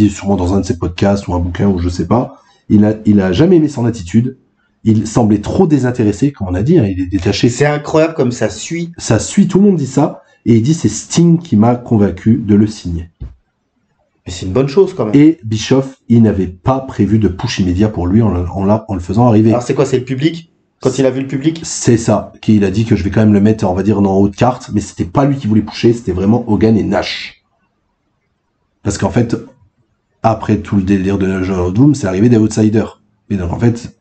sûrement dans un de ses podcasts ou un bouquin ou je sais pas. Il a jamais aimé son attitude. Il semblait trop désintéressé, comme on a dit. Hein, il est détaché. C'est incroyable comme ça suit. Ça suit, tout le monde dit ça. Et il dit c'est Sting qui m'a convaincu de le signer. Mais c'est une bonne chose quand même. Et Bischoff, il n'avait pas prévu de push immédiat pour lui en le faisant arriver. Alors c'est quoi, c'est le public? Quand il a vu le public? C'est ça, qu'il a dit que je vais quand même le mettre, on va dire, en haut de carte, mais c'était pas lui qui voulait pusher, c'était vraiment Hogan et Nash. Parce qu'en fait, après tout le délire de Nash Doom, c'est l'arrivée des outsiders. Et donc en fait,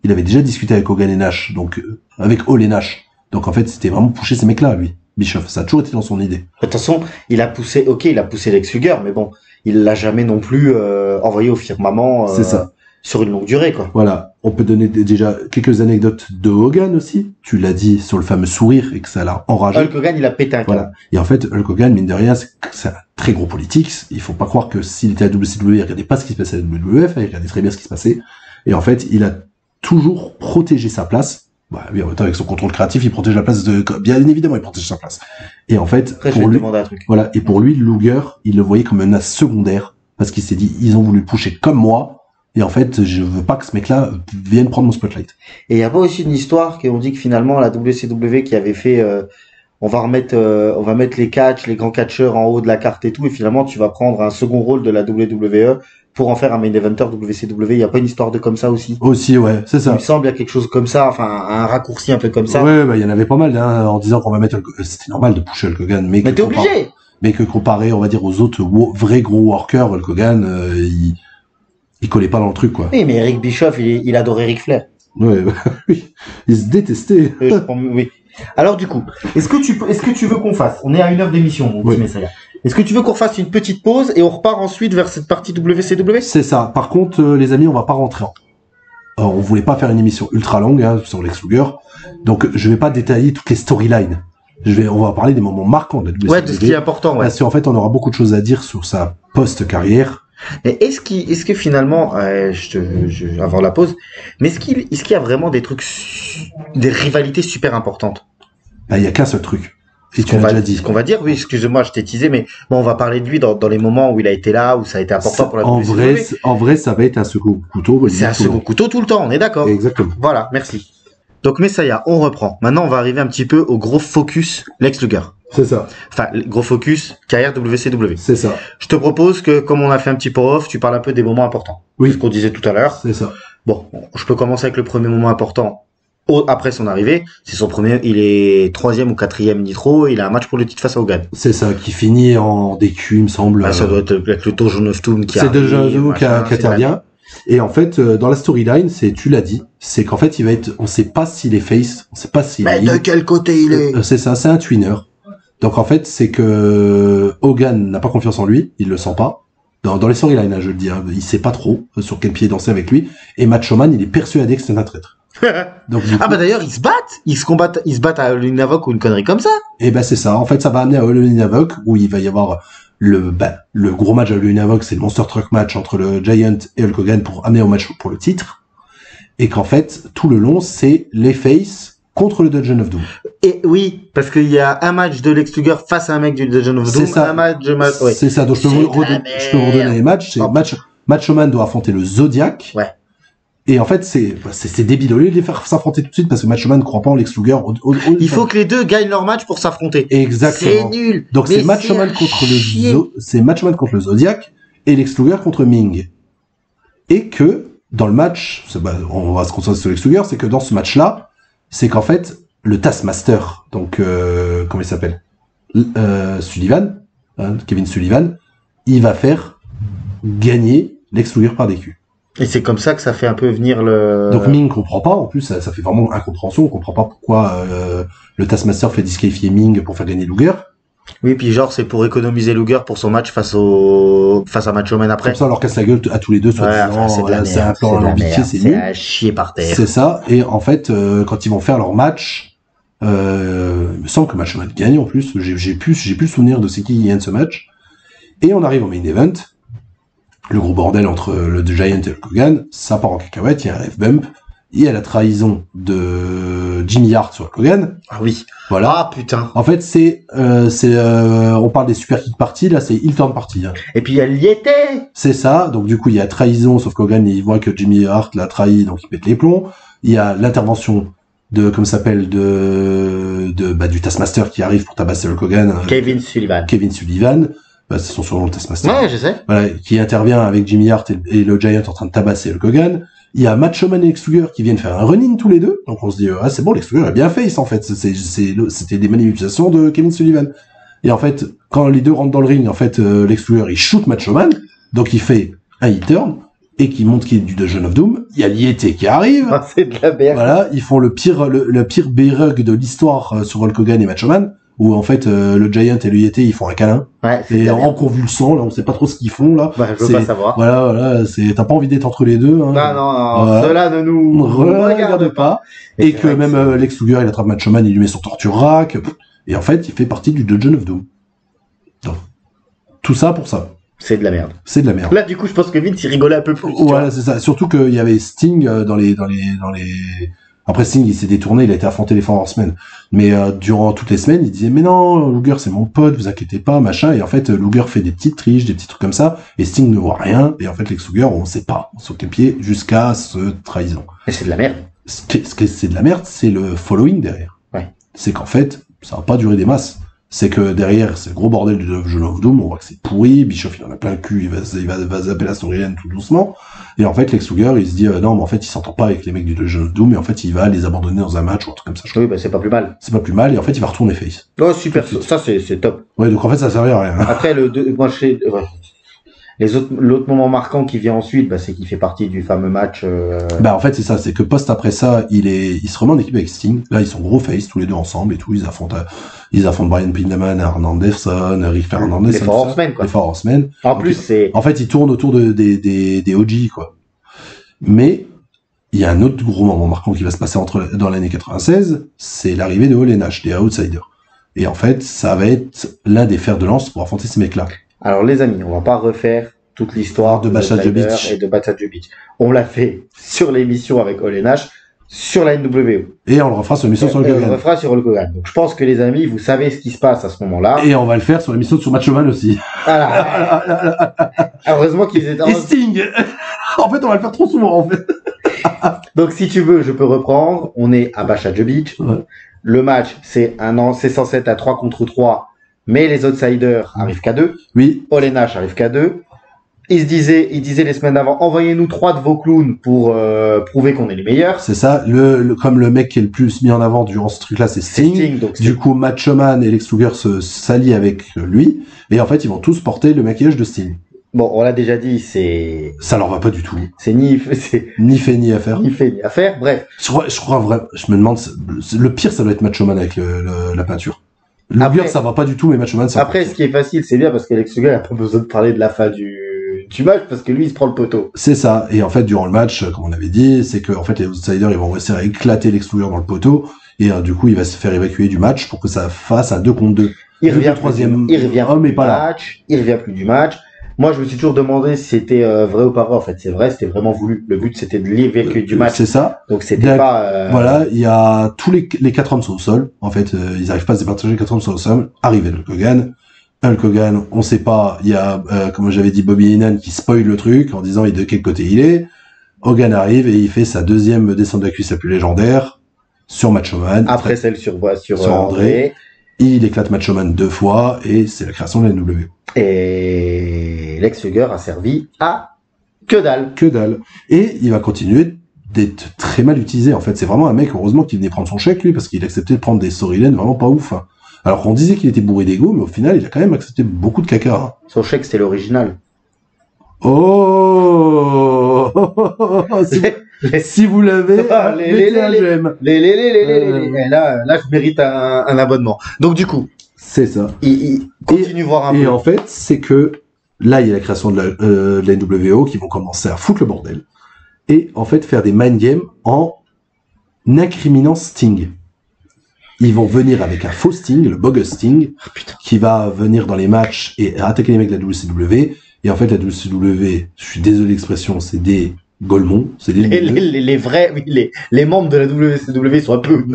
il avait déjà discuté avec Hogan et Nash, donc avec Hall et Nash. Donc en fait, c'était vraiment pusher ces mecs-là, lui. Bischoff, ça a toujours été dans son idée. De toute façon, il a poussé Lex Luger, mais bon, il l'a jamais non plus envoyé au firmament c'est ça. Sur une longue durée, quoi. Voilà, on peut donner déjà quelques anecdotes de Hogan aussi. Tu l'as dit sur le fameux sourire et que ça l'a enragé. Hulk Hogan, il a pété un câble. Voilà. Et en fait, Hulk Hogan, mine de rien, c'est un très gros politique. Il faut pas croire que s'il était à WCW, il regardait pas ce qui se passait à la WWF, il regardait très bien ce qui se passait. Et en fait, il a toujours protégé sa place. Bah, oui, en même temps, avec son contrôle créatif, il protège la place bien évidemment, il protège sa place. Et en fait, après, pour lui, un truc. Voilà. Et pour lui, Luger, il le voyait comme un as secondaire parce qu'il s'est dit, ils ont voulu pusher comme moi. Et en fait, je veux pas que ce mec-là vienne prendre mon spotlight. Et il y a pas aussi une histoire qu'on dit que finalement, la WCW qui avait fait, on va mettre les grands catcheurs en haut de la carte et tout, et finalement, tu vas prendre un second rôle de la WWE pour en faire un main eventer WCW. Il y a pas une histoire de comme ça aussi? Aussi, ouais, c'est ça. Il me semble, il y a quelque chose comme ça, enfin, un raccourci un peu comme ça. Ouais, bah, il y en avait pas mal, hein, en disant qu'on va mettre c'était normal de pusher Hulk Hogan, mais t'es obligé! Mais que comparé, on va dire, aux autres vrais gros workers, Hulk Hogan, il collait pas dans le truc, quoi. Oui, mais Eric Bischoff, il adorait Ric Flair. Ouais, oui. Il se détestait. Oui. Alors, du coup, est-ce que tu veux qu'on fasse? On est à 1 heure d'émission, mon petit Messiah. Est-ce que tu veux qu'on fasse une petite pause et on repart ensuite vers cette partie WCW? C'est ça. Par contre, les amis, on va pas rentrer Alors, on voulait pas faire une émission ultra longue, hein, sur Lex Luger. Donc, je vais pas détailler toutes les storylines. On va parler des moments marquants de la WCW. Ouais, de ce qui est important, ouais. Parce qu'en fait, on aura beaucoup de choses à dire sur sa post-carrière. Mais est-ce que finalement, avant la pause, mais est-ce qu'il y a vraiment des rivalités super importantes? Bah, il y a qu'un seul truc. Et tu l'as déjà dit. Ce qu'on va dire, oui, excuse-moi, je t'ai teasé, mais bon, on va parler de lui dans les moments où il a été là, où ça a été important pour la WCW. En vrai, ça va être un second couteau. C'est un second couteau tout le temps, on est d'accord. Exactement. Voilà, merci. Donc, Messiah, on reprend. Maintenant, on va arriver un petit peu au gros focus Lex Luger. C'est ça. Enfin, gros focus, carrière WCW. C'est ça. Je te propose que, comme on a fait un petit peu off, tu parles un peu des moments importants. Oui. Ce qu'on disait tout à l'heure. C'est ça. Bon, je peux commencer avec le premier moment important. Après son arrivée, c'est son premier, il est 3e ou 4e Nitro, il a un match pour le titre face à Hogan. C'est ça, qui finit en DQ, il me semble. Ah, ça doit être avec le Tour of Doom qui arrive. C'est Tour of Doom qui intervient. Et en fait, dans la storyline, tu l'as dit, c'est qu'en fait, on sait pas s'il est face, on sait pas s'il est. Mais de quel côté il est? C'est ça, c'est un twinner. Donc en fait, c'est que Hogan n'a pas confiance en lui, il le sent pas. Dans les storylines, je le dis, hein, il sait pas trop sur quel pied danser avec lui. Et Macho Man, il est persuadé que c'est un traître. Donc, bah d'ailleurs, ils se battent à All In Havoc ou une connerie comme ça. Et ben c'est ça. En fait, ça va amener à All In Havoc où il va y avoir le gros match à All In Havoc, c'est le Monster Truck match entre le Giant et Hulk Hogan pour amener au match pour le titre. Et qu'en fait, tout le long, c'est les faces contre le Dungeon of Doom. Et oui, parce qu'il y a un match de Lex Luger face à un mec du Dungeon of Doom, ça. Un match de ouais. C'est ça. Donc je peux vous redonner les matchs. C'est Macho Man doit affronter le Zodiac. Ouais. Et en fait, c'est débile. Au lieu de les faire s'affronter tout de suite, parce que Macho Man ne croit pas en Lex Luger. Il faut que les deux gagnent leur match pour s'affronter. Exactement. C'est nul. Donc c'est Macho Man contre le Zodiac et Lex Luger contre Ming. Et que, dans le match, on va se concentrer sur Lex Luger, c'est que dans ce match-là, c'est qu'en fait, le Taskmaster, donc, comment il s'appelle? Sullivan, hein, Kevin Sullivan, il va faire gagner Lex Luger par DQ. Et c'est comme ça que ça fait un peu venir le... Donc Ming comprend pas, en plus ça fait vraiment incompréhension, on comprend pas pourquoi le Taskmaster fait disqualifier Ming pour faire gagner Luger. Oui, puis genre, c'est pour économiser Luger pour son match face à Macho Man après. Comme ça, on leur casse la gueule à tous les deux, soit Ouais, disant, enfin, c'est de la merde. c'est un plan alambiqué, c'est C'est nul. à chier par terre. C'est ça. Et en fait, quand ils vont faire leur match, il me semble que Macho Man gagne en plus. J'ai plus le souvenir de c'est qui gagne ce match. Et on arrive au main event. Le gros bordel entre le Giant et le Hogan, ça part en cacahuète, il y a un ref bump, il y a la trahison de Jimmy Hart sur Hogan. Ah oui. Voilà. Ah putain. En fait, on parle des super kick party, là c'est heel turn party. Hein. Et puis elle y était. C'est ça, donc du coup il y a trahison, sauf qu'Hogan il voit que Jimmy Hart l'a trahi, donc il pète les plombs. Il y a l'intervention de, comme ça s'appelle, du Taskmaster qui arrive pour tabasser le Hogan. Kevin Sullivan. C'est son surnom, le Taskmaster. Ouais, je sais. Voilà, qui intervient avec Jimmy Hart et le Giant en train de tabasser le Hogan. Il y a Macho Man et Lex Luger qui viennent faire un run-in tous les deux. Donc on se dit, ah c'est bon, Lex Luger a bien face en fait. C'était des manipulations de Kevin Sullivan. Et en fait, quand les deux rentrent dans le ring, en fait, Lex Luger il shoot Macho Man, donc il fait un hit turn et qui montre qu'il est du Dungeon of Doom. Il y a l'IET qui arrive. Ah, c'est de la merde. Voilà, ils font le pire B-rug de l'histoire sur Hulk Hogan et Macho Man. Où en fait le Giant et le Yeti ils font un câlin et en convulsant là on sait pas trop ce qu'ils font là. Bah, je veux pas savoir. Voilà, t'as pas envie d'être entre les deux. Hein. Non, cela ne nous regarde pas. Et que même Lex Luger il attrape Macho Man, il lui met son torture rack et en fait il fait partie du Dungeon of Doom. Donc, tout ça pour ça. C'est de la merde. C'est de la merde. Là du coup je pense que Vince il rigolait un peu plus. Voilà c'est ça. Surtout qu'il y avait Sting dans les Après Sting, il s'est détourné, il a été affronter les Four Horsemen. Mais durant toutes les semaines, il disait mais non, Luger c'est mon pote, vous inquiétez pas, machin. Et en fait, Luger fait des petites triches, des petits trucs comme ça, et Sting ne voit rien. Et en fait, Lex Luger, on sait pas sur quel pied jusqu'à ce trahison. Et c'est de la merde. Ce que c'est de la merde, c'est le following derrière. Ouais. C'est qu'en fait, ça va pas durer des masses. C'est que derrière, c'est le gros bordel du Dungeon of Doom, on voit que c'est pourri, Bischoff il en a plein le cul, il va zapper la storyline tout doucement, et en fait Lex Luger il se dit non mais en fait il s'entend pas avec les mecs du Dungeon of Doom, et en fait il va les abandonner dans un match ou un truc comme ça. Oui bah c'est pas plus mal. C'est pas plus mal, et en fait il va retourner face. Oh super, ça c'est top. Ouais donc en fait ça servait à rien. Après l'autre moment marquant qui vient ensuite, bah, c'est qu'il fait partie du fameux match. Bah en fait c'est ça, c'est que post après ça, il se remet en équipe avec Sting. Là ils sont gros face tous les deux ensemble et tout. Ils affrontent Brian Pillman, Arn Anderson, Rick Fernandez, les Four Horsemen quoi. Les Four Horsemen. En plus c'est. En fait ils tournent autour des OG quoi. Mais il y a un autre gros moment marquant qui va se passer dans l'année 96, c'est l'arrivée de Hall et Nash, des Outsiders. Et en fait ça va être l'un des fers de lance pour affronter ces mecs-là. Alors les amis, on va pas refaire toute l'histoire de Bad Side Beach et de Bad Side Beach. On l'a fait sur l'émission avec Ole Nash, sur la NWO. Et on le refera sur l'émission sur le Hogan. On le refera sur le Hogan. Donc je pense que les amis, vous savez ce qui se passe à ce moment-là. Et on va le faire sur l'émission sur Macho Man aussi. Voilà. Heureusement qu'ils étaient. Et Sting. En fait, on va le faire trop souvent en fait. Donc si tu veux, je peux reprendre. On est à Bad Side Beach. Ouais. Le match, c'est censé être à 3 contre 3. Mais les Outsiders arrivent qu'à 2. Oui. Ole Nash arrive qu'à 2. Il disait les semaines d'avant, envoyez-nous 3 de vos clowns pour prouver qu'on est les meilleurs. C'est ça. Comme le mec qui est le plus mis en avant durant ce truc-là, c'est Sting. Donc du coup, Macho Man et Lex Luger s'allient avec lui. Et en fait, ils vont tous porter le maquillage de Sting. Bon, on l'a déjà dit, ça leur va pas du tout. C'est ni fait ni à faire. Ni fait ni à faire. Bref. Je crois vraiment, je me demande, le pire, ça doit être Macho Man avec la peinture. Luger, ça va pas du tout, mais Macho Man, ça va. Après, ce qui est facile, c'est bien parce qu'Alex Luger a pas besoin de parler de la fin du match parce que lui, il se prend le poteau. C'est ça. Et en fait, durant le match, comme on avait dit, c'est que, en fait, les Outsiders, ils vont réussir à éclater Lex Luger dans le poteau. Et du coup, il va se faire évacuer du match pour que ça fasse un 2 contre 2. Il revient plus du match. Moi, je me suis toujours demandé si c'était vrai ou pas vrai. En fait, c'est vrai, c'était vraiment voulu. Le but, c'était de l'évacuer du match. C'est ça. Donc, c'était pas... Voilà, il y a tous les 4 hommes sont au sol. En fait, ils arrivent pas à se départager, les 4 hommes sont au sol. Arrive Hulk Hogan. Hulk Hogan, on sait pas, il y a, comme j'avais dit, Bobby Heenan qui spoil le truc en disant de quel côté il est. Hogan arrive et il fait sa deuxième descente de la cuisse la plus légendaire sur Macho Man. Après celle sur André. Il éclate Macho Man 2 fois et c'est la création de la NWO. Et Lex Luger a servi à que dalle. Que dalle. Et il va continuer d'être très mal utilisé. En fait, c'est vraiment un mec, heureusement, qui venait prendre son chèque, lui, parce qu'il acceptait de prendre des storylines vraiment pas ouf. Hein. Alors qu'on disait qu'il était bourré d'ego, mais au final, il a quand même accepté beaucoup de caca. Hein. Son chèque, c'était l'original. Oh, si vous l'avez, mettez un j'aime. Et là, je mérite un abonnement. Donc du coup, C'est ça. Il continue voir un Et peu. en fait, c'est que là, il y a la création de la NWO qui vont commencer à foutre le bordel. Et en fait, faire des mind games en incriminant Sting. Ils vont venir avec un faux Sting, le bogus Sting, qui va venir dans les matchs et attaquer les mecs de la WCW. Et en fait, la WCW, je suis désolé l'expression, c'est des golemons, c'est des Les vrais, oui, les membres de la WCW sont un peu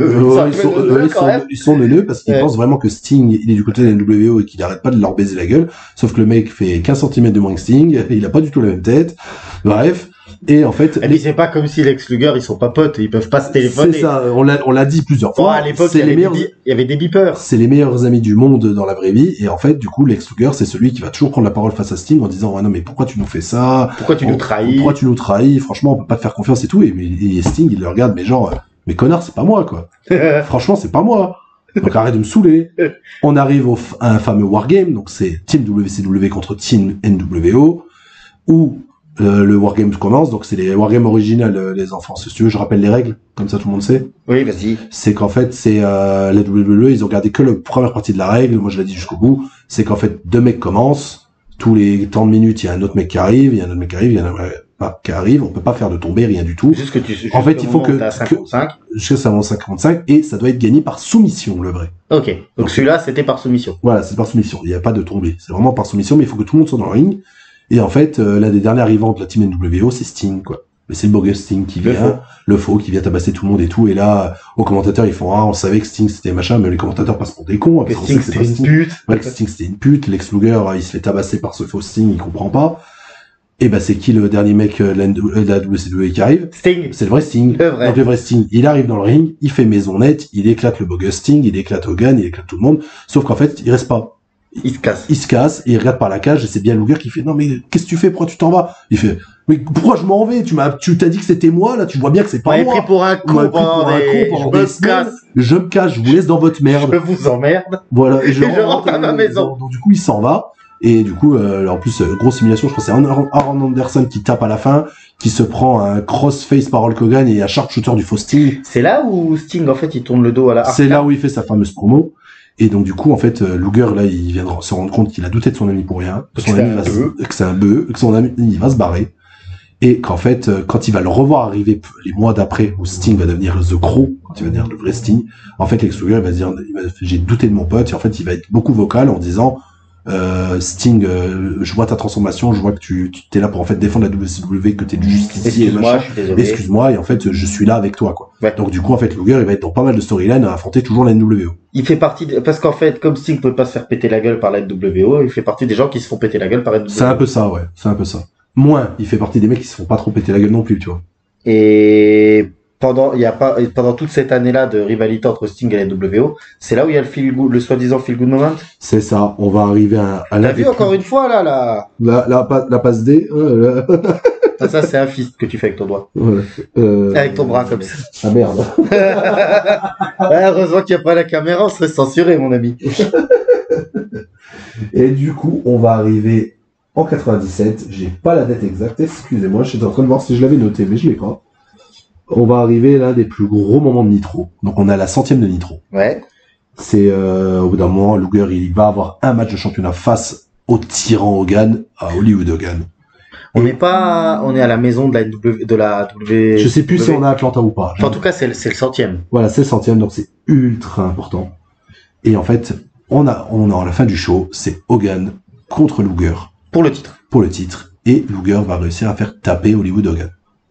ils sont neuneux parce qu'ils pensent vraiment que Sting, il est du côté de la NWO et qu'il arrête pas de leur baiser la gueule. Sauf que le mec fait 15 cm de moins que Sting, il a pas du tout la même tête. Bref. Et en fait. Et puis c'est pas comme si Lex Luger, ils sont pas potes, ils peuvent pas se téléphoner. C'est ça, on l'a dit plusieurs fois. À l'époque, il y avait des beepers. C'est les meilleurs amis du monde dans la vraie vie. Et en fait, du coup, Lex Luger, c'est celui qui va toujours prendre la parole face à Sting en disant, ah non, mais pourquoi tu nous fais ça? Pourquoi tu nous trahis? Pourquoi tu nous trahis? Franchement, on peut pas te faire confiance et tout. Et Sting, il le regarde, mais genre, mais connard, c'est pas moi, quoi. Franchement, c'est pas moi. Donc arrête de me saouler. On arrive à un fameux Wargame, donc c'est Team WCW contre Team NWO, où le Wargame commence, donc c'est les Wargames originales, les enfants. Si tu veux, je rappelle les règles, comme ça tout le monde sait. Oui, vas-y. C'est qu'en fait, c'est la WWE, ils ont gardé que la première partie de la règle, moi je l'ai dit jusqu'au bout, c'est qu'en fait, deux mecs commencent, tous les temps de minutes, il y a un autre mec qui arrive, il y a un autre mec qui arrive, il y en a qui arrive, on peut pas faire de tomber, rien du tout. Juste que en fait, il faut que... Jusqu'à 55, et ça doit être gagné par soumission, le vrai. Ok, donc celui-là, c'était par soumission. Voilà, c'est par soumission, il n'y a pas de tombée, c'est vraiment par soumission, mais il faut que tout le monde soit dans le ring. Et en fait, l'un des derniers arrivants de la team NWO, c'est Sting, quoi. Mais c'est le bogus Sting qui vient, le faux, qui vient tabasser tout le monde et tout. Et là, aux commentateurs, ils font, ah, on savait que Sting c'était machin, mais les commentateurs passent pour des cons. Que Sting c'était une pute. Ouais, que Sting c'était une pute. Lex Luger, il se fait tabasser par ce faux Sting, il comprend pas. Et ben, c'est qui le dernier mec de la WCW qui arrive? Sting. C'est le vrai Sting. Le vrai. Donc le vrai Sting, il arrive dans le ring, il fait maison nette, il éclate le bogus Sting, il éclate Hogan, il éclate tout le monde. Sauf qu'en fait, il reste pas. Il se casse. Il se casse et il regarde par la cage et c'est bien Luger qui fait non mais qu'est-ce que tu fais, pourquoi tu t'en vas? Il fait mais pourquoi je m'en vais? Tu t'as dit que c'était moi, là tu vois bien que c'est pas moi. Pris pour un con pendant des semaines. Je me cache, je vous laisse dans votre merde. Je vous emmerde. Voilà et je rentre à ma maison. Donc du coup il s'en va et du coup en plus grosse simulation, je crois que c'est Aaron Anderson qui tape à la fin, qui se prend un crossface par Hulk Hogan et un sharpshooter du faux Sting. C'est là où Sting en fait il tourne le dos à la. C'est là où il fait sa fameuse promo. Et donc du coup en fait Luger là il vient de se rendre compte qu'il a douté de son ami pour rien, que c'est un bœuf, que son ami il va se barrer et qu'en fait quand il va le revoir arriver les mois d'après où Sting va devenir The Crow, quand il va devenir le vrai Sting, en fait Lex Luger il va dire j'ai douté de mon pote et en fait il va être beaucoup vocal en disant Sting, je vois ta transformation, je vois que tu t'es là pour en fait défendre la WCW, que t'es du justicier. Excuse-moi, je suis désolé. Excuse-moi, et en fait, je suis là avec toi, quoi. Ouais. Donc du coup, en fait, Luger, il va être dans pas mal de storylines à affronter toujours la NWO. Il fait partie parce qu'en fait, comme Sting peut pas se faire péter la gueule par la NWO, il fait partie des gens qui se font péter la gueule par la NWO. C'est un peu ça, ouais. C'est un peu ça. Moins, il fait partie des mecs qui se font pas trop péter la gueule non plus, tu vois. Et pendant toute cette année-là de rivalité entre Sting et la NWO, c'est là où il y a le soi-disant feel good moment. C'est ça. On va arriver à T'as vu encore une fois là la passe D. Ça c'est un fist que tu fais avec ton doigt. Ouais. Avec ton bras comme ça. Ah merde. Heureusement qu'il n'y a pas la caméra, on serait censuré, mon ami. Et du coup, on va arriver en 97. J'ai pas la date exacte. Excusez-moi, j'étais en train de voir si je l'avais noté, mais je l'ai pas. On va arriver à l'un des plus gros moments de Nitro. Donc on a la 100e de Nitro. Ouais. C'est au bout d'un moment, Luger il va avoir un match de championnat face au tyran Hogan, à Hollywood Hogan. On est à la maison de la W. Je sais plus si on est à Atlanta ou pas. En tout cas, c'est le 100e. Voilà, c'est le 100e, donc c'est ultra important. Et en fait, on a à la fin du show, c'est Hogan contre Luger. Pour le titre. Pour le titre. Et Luger va réussir à faire taper Hollywood Hogan.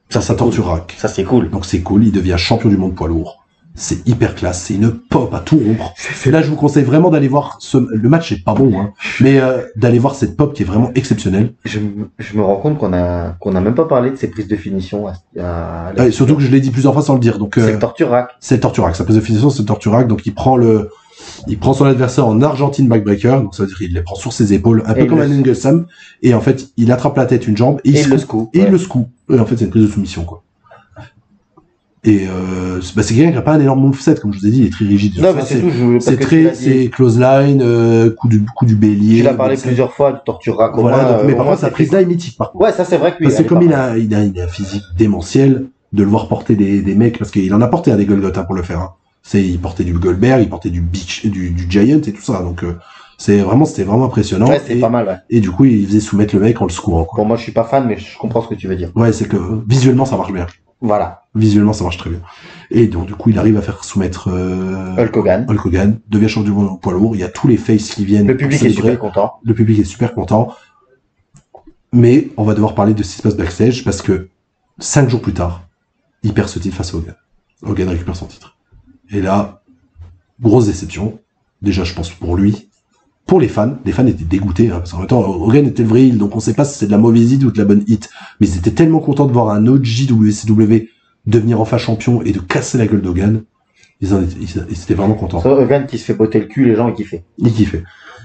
Ça torturera. Cool. Ça c'est cool. Donc c'est cool, il devient champion du monde poids lourd. C'est hyper classe, c'est une pop à tout rompre. Là, je vous conseille vraiment d'aller voir le match est pas bon, hein, mais d'aller voir cette pop qui est vraiment exceptionnelle. Je me rends compte qu'on a même pas parlé de ces prises de finition. Surtout que je l'ai dit plusieurs fois sans le dire. Donc c'est le torture rack. C'est le torture rack. Sa prise de finition, c'est le torture rack. Donc il prend son adversaire en Argentine backbreaker, donc ça veut dire qu'il les prend sur ses épaules, un peu comme un Engelsam, et en fait il attrape la tête, une jambe, et il le secoue. Et il le secoue. Et en fait c'est une prise de soumission, quoi. Et c'est quelqu'un qui n'a pas un énorme moveset, comme je vous ai dit, il est très rigide. Non, mais c'est close line, coup du bélier. Tu l'as parlé plusieurs fois du torture rack. Voilà, mais par contre sa prise là est mythique, par contre. Ouais, ça c'est vrai que parce que comme il a un physique démentiel, de le voir porter des mecs, parce qu'il en a porté à des Golgoth pour le faire. Hein. Il portait du Goldberg, il portait du Giant et tout ça. Donc c'était vraiment impressionnant. Ouais, c'est pas mal, ouais. Et du coup, il faisait soumettre le mec en le secouant, quoi. Bon, moi, je suis pas fan, mais je comprends ce que tu veux dire. Ouais, c'est que visuellement, ça marche bien. Voilà. Visuellement, ça marche très bien. Et donc, du coup, il arrive à faire soumettre Hulk Hogan, devient champion du monde poids lourd. Il y a tous les faces qui viennent. Le public est super content. Le public est super content. Mais on va devoir parler de ce qui se passe backstage parce que 5 jours plus tard, il perd ce titre face à Hogan. Hogan récupère son titre. Et là, grosse déception. Déjà, je pense pour lui. Pour les fans étaient dégoûtés, hein, parce qu'en même temps, Hogan était le vrai heel, donc on sait pas si c'est de la mauvaise hit ou de la bonne hit. Mais ils étaient tellement contents de voir un OG WCW devenir enfin champion et de casser la gueule d'Hogan. Ils étaient vraiment contents. C'est Hogan qui se fait botter le cul, les gens ils kiffaient. Ils kiffaient.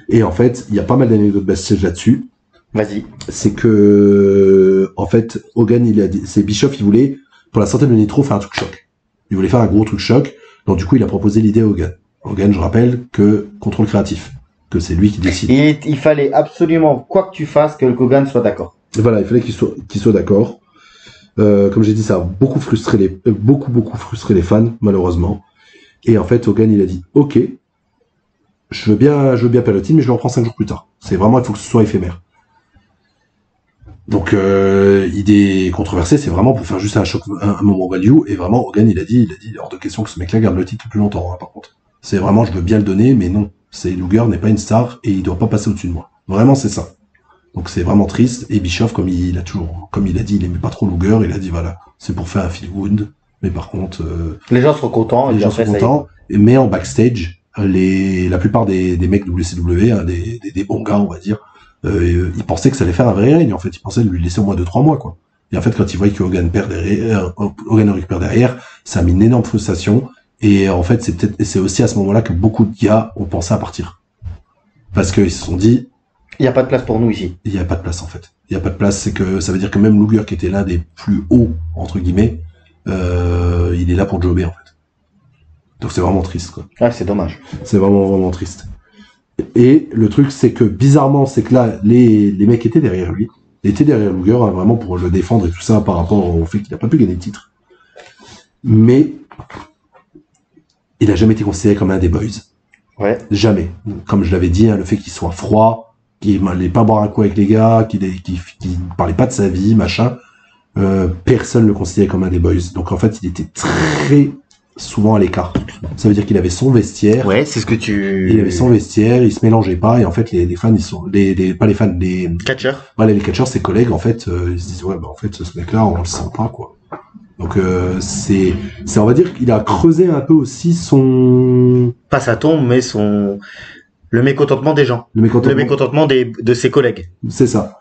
Et en fait, il y a pas mal d'anecdotes backstage là-dessus. Vas-y. C'est que, en fait, Hogan, c'est Bischoff, il voulait, pour la centaine de Nitro, faire un truc choc. Il voulait faire un gros truc choc. Donc, du coup, il a proposé l'idée à Hogan. Hogan, je rappelle, que contrôle créatif. Que c'est lui qui décide. Et il fallait absolument, quoi que tu fasses, que Hulk Hogan soit d'accord. Voilà, il fallait qu'il soit d'accord. Comme j'ai dit, ça a beaucoup frustré les fans, malheureusement. Et en fait, Hogan, il a dit, OK, je veux bien Palpatine, mais je le reprends 5 jours plus tard. C'est vraiment, il faut que ce soit éphémère. Donc, idée controversée, c'est vraiment pour faire juste un choc, un moment value. Et vraiment, Hogan, il a dit, il est hors de question que ce mec-là garde le titre plus longtemps, hein, par contre. C'est vraiment, je veux bien le donner, mais non. Luger n'est pas une star et il doit pas passer au-dessus de moi. Vraiment, c'est ça. Donc, c'est vraiment triste. Et Bischoff, comme il a dit, il aimait pas trop Luger, il a dit, voilà, c'est pour faire un feel good. Mais par contre, les gens seront contents. Les gens sont contents. Mais en backstage, la plupart des mecs WCW, hein, des bons gars, on va dire, ils pensaient que ça allait faire un vrai règne. En fait, ils pensaient lui laisser au moins 2-3 mois, quoi. Et en fait, quand ils voient que Hogan récupère derrière, ça a mis une énorme frustration. Et en fait, c'est aussi à ce moment-là que beaucoup de gars ont pensé à partir. Parce qu'ils se sont dit, il n'y a pas de place pour nous ici. Il n'y a pas de place, en fait. Il n'y a pas de place, c'est que ça veut dire que même Luger, qui était l'un des plus hauts, entre guillemets, il est là pour jobber, en fait. Donc c'est vraiment triste, quoi. Ah, c'est dommage. C'est vraiment, vraiment triste. Et le truc, c'est que, bizarrement, c'est que là, les mecs étaient derrière lui. Ils étaient derrière Luger, hein, vraiment pour le défendre et tout ça, par rapport au fait qu'il n'a pas pu gagner le titre. Mais il a jamais été considéré comme un des boys. Ouais. Jamais. Comme je l'avais dit, hein, le fait qu'il soit froid, qu'il n'allait pas boire un coup avec les gars, qu'il parlait pas de sa vie, machin, personne le considérait comme un des boys. Donc en fait, il était très souvent à l'écart. Ça veut dire qu'il avait son vestiaire. Ouais, c'est ce que tu... Il avait son vestiaire, il se mélangeait pas, et en fait, les fans, ils sont, pas les fans, les catcheurs. Voilà, les catcheurs, ses collègues, en fait, ils se disent, ouais, bah, en fait, ce mec-là, on le sent pas, quoi. Donc c'est on va dire qu'il a creusé un peu aussi son... Pas sa tombe, mais le mécontentement des gens. Le mécontentement de ses collègues. C'est ça.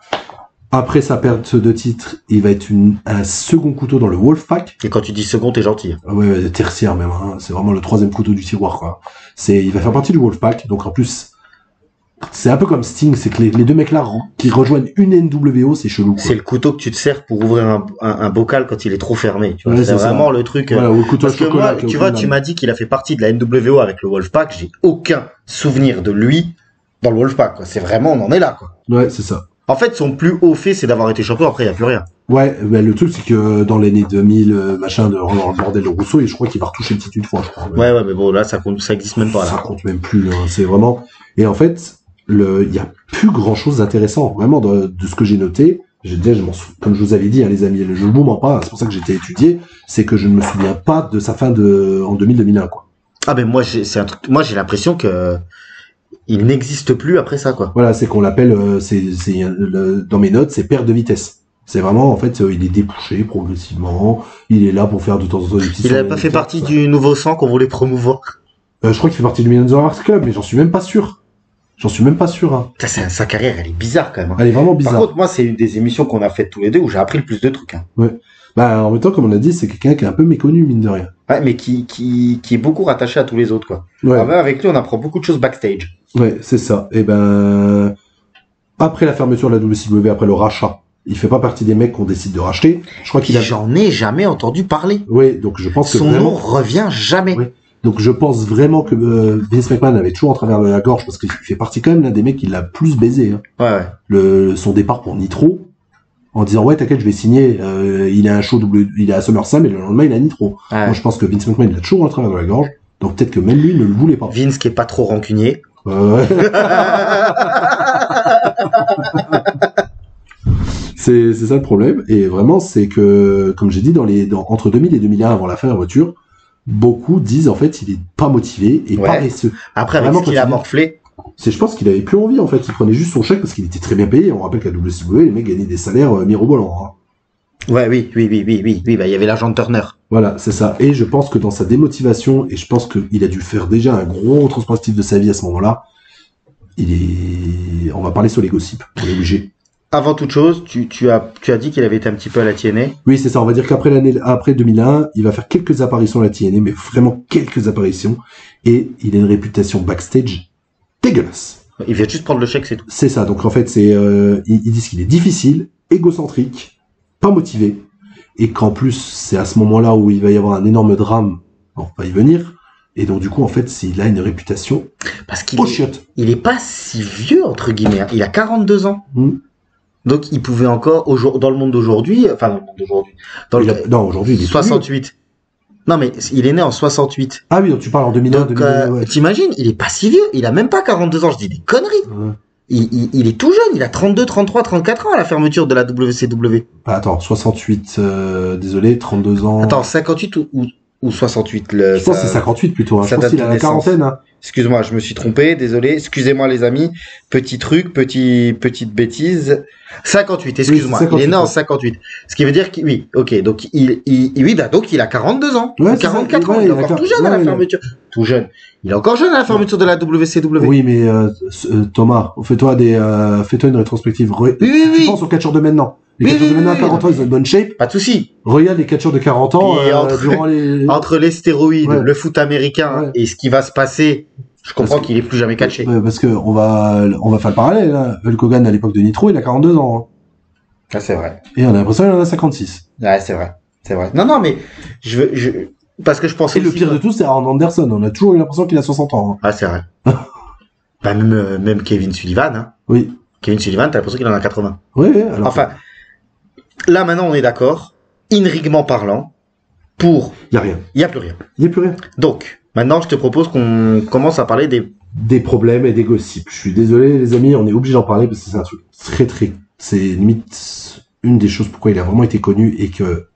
Après sa perte de titre, il va être un second couteau dans le Wolfpack. Et quand tu dis second, t'es gentil. Ouais, tertiaire même. Hein. C'est vraiment le 3e couteau du tiroir, quoi. Il va faire partie du Wolfpack. Donc en plus, c'est un peu comme Sting, c'est que les deux mecs là qui rejoignent une NWO, c'est chelou, quoi. C'est le couteau que tu te sers pour ouvrir un bocal quand il est trop fermé. Tu vois. Ouais, c'est vraiment le truc. Voilà, au couteau parce que moi, tu vois, tu m'as dit qu'il a fait partie de la NWO avec le Wolfpack. J'ai aucun souvenir de lui dans le Wolfpack, quoi. C'est vraiment, on en est là, quoi. Ouais, c'est ça. En fait, son plus haut fait, c'est d'avoir été champion. Après, il n'y a plus rien. Ouais, mais le truc, c'est que dans l'année 2000, machin, dans le bordel de Rousseau, et je crois qu'il va retoucher le titre une fois, je crois. Ouais, mais bon, là, ça existe même pas, là. Ça compte même plus, hein. C'est vraiment, et en fait, il y a plus grand chose d'intéressant, vraiment, de ce que j'ai noté. Comme je vous avais dit, hein, les amis, je ne vous mens pas, c'est pour ça que j'ai été étudié, c'est que je ne me souviens pas de sa fin en 2000-2001, quoi. Ah, ben, moi, j'ai l'impression que, il n'existe plus après ça, quoi. Voilà, c'est qu'on l'appelle, dans mes notes, c'est perte de vitesse. C'est vraiment, en fait, il est débouché progressivement. Il est là pour faire de temps en temps des petits... Il n'a pas fait partie du nouveau sang qu'on voulait promouvoir. Je crois qu'il fait partie du Millions of Hearts Club, mais j'en suis même pas sûr. Hein. Sa carrière, elle est bizarre, quand même. Hein. Elle est vraiment bizarre. Par contre, moi, c'est une des émissions qu'on a faites tous les deux où j'ai appris le plus de trucs. Hein. Ouais. Bah, en même temps, comme on a dit, c'est quelqu'un qui est un peu méconnu, mine de rien. Ouais, mais qui est beaucoup rattaché à tous les autres, quoi. Ouais. Alors, même avec lui, on apprend beaucoup de choses backstage. Ouais, c'est ça. Et ben, après la fermeture de la WCW, après le rachat, il fait pas partie des mecs qu'on décide de racheter. Je crois qu'il a... J'en ai jamais entendu parler. Oui, donc je pense que son nom revient jamais. Oui. Donc je pense vraiment que Vince McMahon avait toujours en travers de la gorge, parce qu'il fait partie quand même l'un des mecs qui l'a plus baisé. Hein. Ouais. Son départ pour Nitro, en disant ouais t'inquiète je vais signer, il a un show il est à SummerSlam et le lendemain il a Nitro. Ouais. Moi je pense que Vince McMahon il a toujours en travers de la gorge. Donc peut-être que même lui ne le voulait pas. Vince qui est pas trop rancunier. Ouais. C'est ça le problème. Et vraiment, c'est que, comme j'ai dit, entre 2000 et 2001, avant la fin de la voiture, beaucoup disent en fait il est pas motivé et Ouais. paresseux. Après, avec Vraiment, ce qu'il a quand il- morflé, Je pense qu'il avait plus envie en fait. Il prenait juste son chèque parce qu'il était très bien payé. On rappelle qu'à WCW, les mecs gagnaient des salaires mirobolants. Hein. ouais, oui, bah, il y avait l'agent de Turner. Voilà, c'est ça. Et je pense que dans sa démotivation, et je pense qu'il a dû faire déjà un gros transpositif de sa vie à ce moment-là, on va parler sur les gossips. On est obligé. Avant toute chose, tu as dit qu'il avait été un petit peu à la TNA. Oui, c'est ça. On va dire après 2001, il va faire quelques apparitions à la TNA, mais vraiment quelques apparitions. Et il a une réputation backstage dégueulasse. Il vient juste prendre le chèque, c'est tout. C'est ça. Donc en fait, ils disent qu'il est difficile, égocentrique, pas motivé, et qu'en plus, c'est à ce moment-là où il va y avoir un énorme drame. On va y venir. Et donc du coup, en fait, il a une réputation Parce qu'il au chiotte. il est pas si vieux, entre guillemets. Hein. Il a 42 ans. Hmm. Donc, il pouvait encore, dans le monde d'aujourd'hui, enfin, dans le monde d'aujourd'hui, Non, aujourd'hui, il est 68. Non, mais il est né en 68. Ah oui, donc tu parles en 2001, Donc, 2002, ouais. t'imagines, il est pas si vieux. Il a même pas 42 ans. Je dis des conneries. Ouais. Il est tout jeune. Il a 32, 33, 34 ans à la fermeture de la WCW. Ah, attends, 68, désolé, 32 ans. Attends, 58 ou 68 Je pense que c'est 58 plutôt. Hein. Je ça pense date qu'il a de la naissance. quarantaine. Hein. Excuse-moi, je me suis trompé, désolé. Excusez-moi les amis. Petit truc, petite bêtise. 58, excuse-moi. Oui, 58, il est né en ouais. 58. Ce qui veut dire qu'il, oui, ok, donc donc il a 42 ans. Ouais, Ou c'est 44 ça. ans. Ouais, Il est il a encore tout quar- jeune à ouais, la il a- fermeture. Tout jeune. Il est encore jeune à la fermeture de la WCW. Oui, mais Thomas, fais-toi une rétrospective. Oui. Tu penses aux catcheurs de maintenant. Les Oui, catcheurs de oui, maintenant à oui, 40 ans, ils ont une bonne shape. Pas de souci. Regarde les catcheurs de 40 ans Et entre- durant les... Entre les stéroïdes, Ouais. le foot américain Ouais. et ce qui va se passer, je comprends Parce que- qu'il est plus jamais catché. Ouais, parce que on va faire le parallèle. Hein. Hulk Hogan à l'époque de Nitro, il a 42 ans. Hein. Ah, c'est vrai. Et on a l'impression qu'il en a 56. Ouais, c'est vrai. C'est vrai. Non, mais parce que je pensais Et le aussi- pire de tout, c'est Arn Anderson. On a toujours eu l'impression qu'il a 60 ans. Hein. Ah, c'est vrai. Bah, même Kevin Sullivan, hein. Oui. Kevin Sullivan, t'as l'impression qu'il en a 80. Oui, alors. Enfin, là, maintenant, on est d'accord. Inriguement parlant, Il y a rien. il n'y a plus rien. Il y a plus rien. Donc, maintenant, je te propose qu'on commence à parler Des problèmes et des gossips. Je suis désolé, les amis, on est obligé d'en parler parce que c'est un truc très, c'est limite une des choses pourquoi il a vraiment été connu et que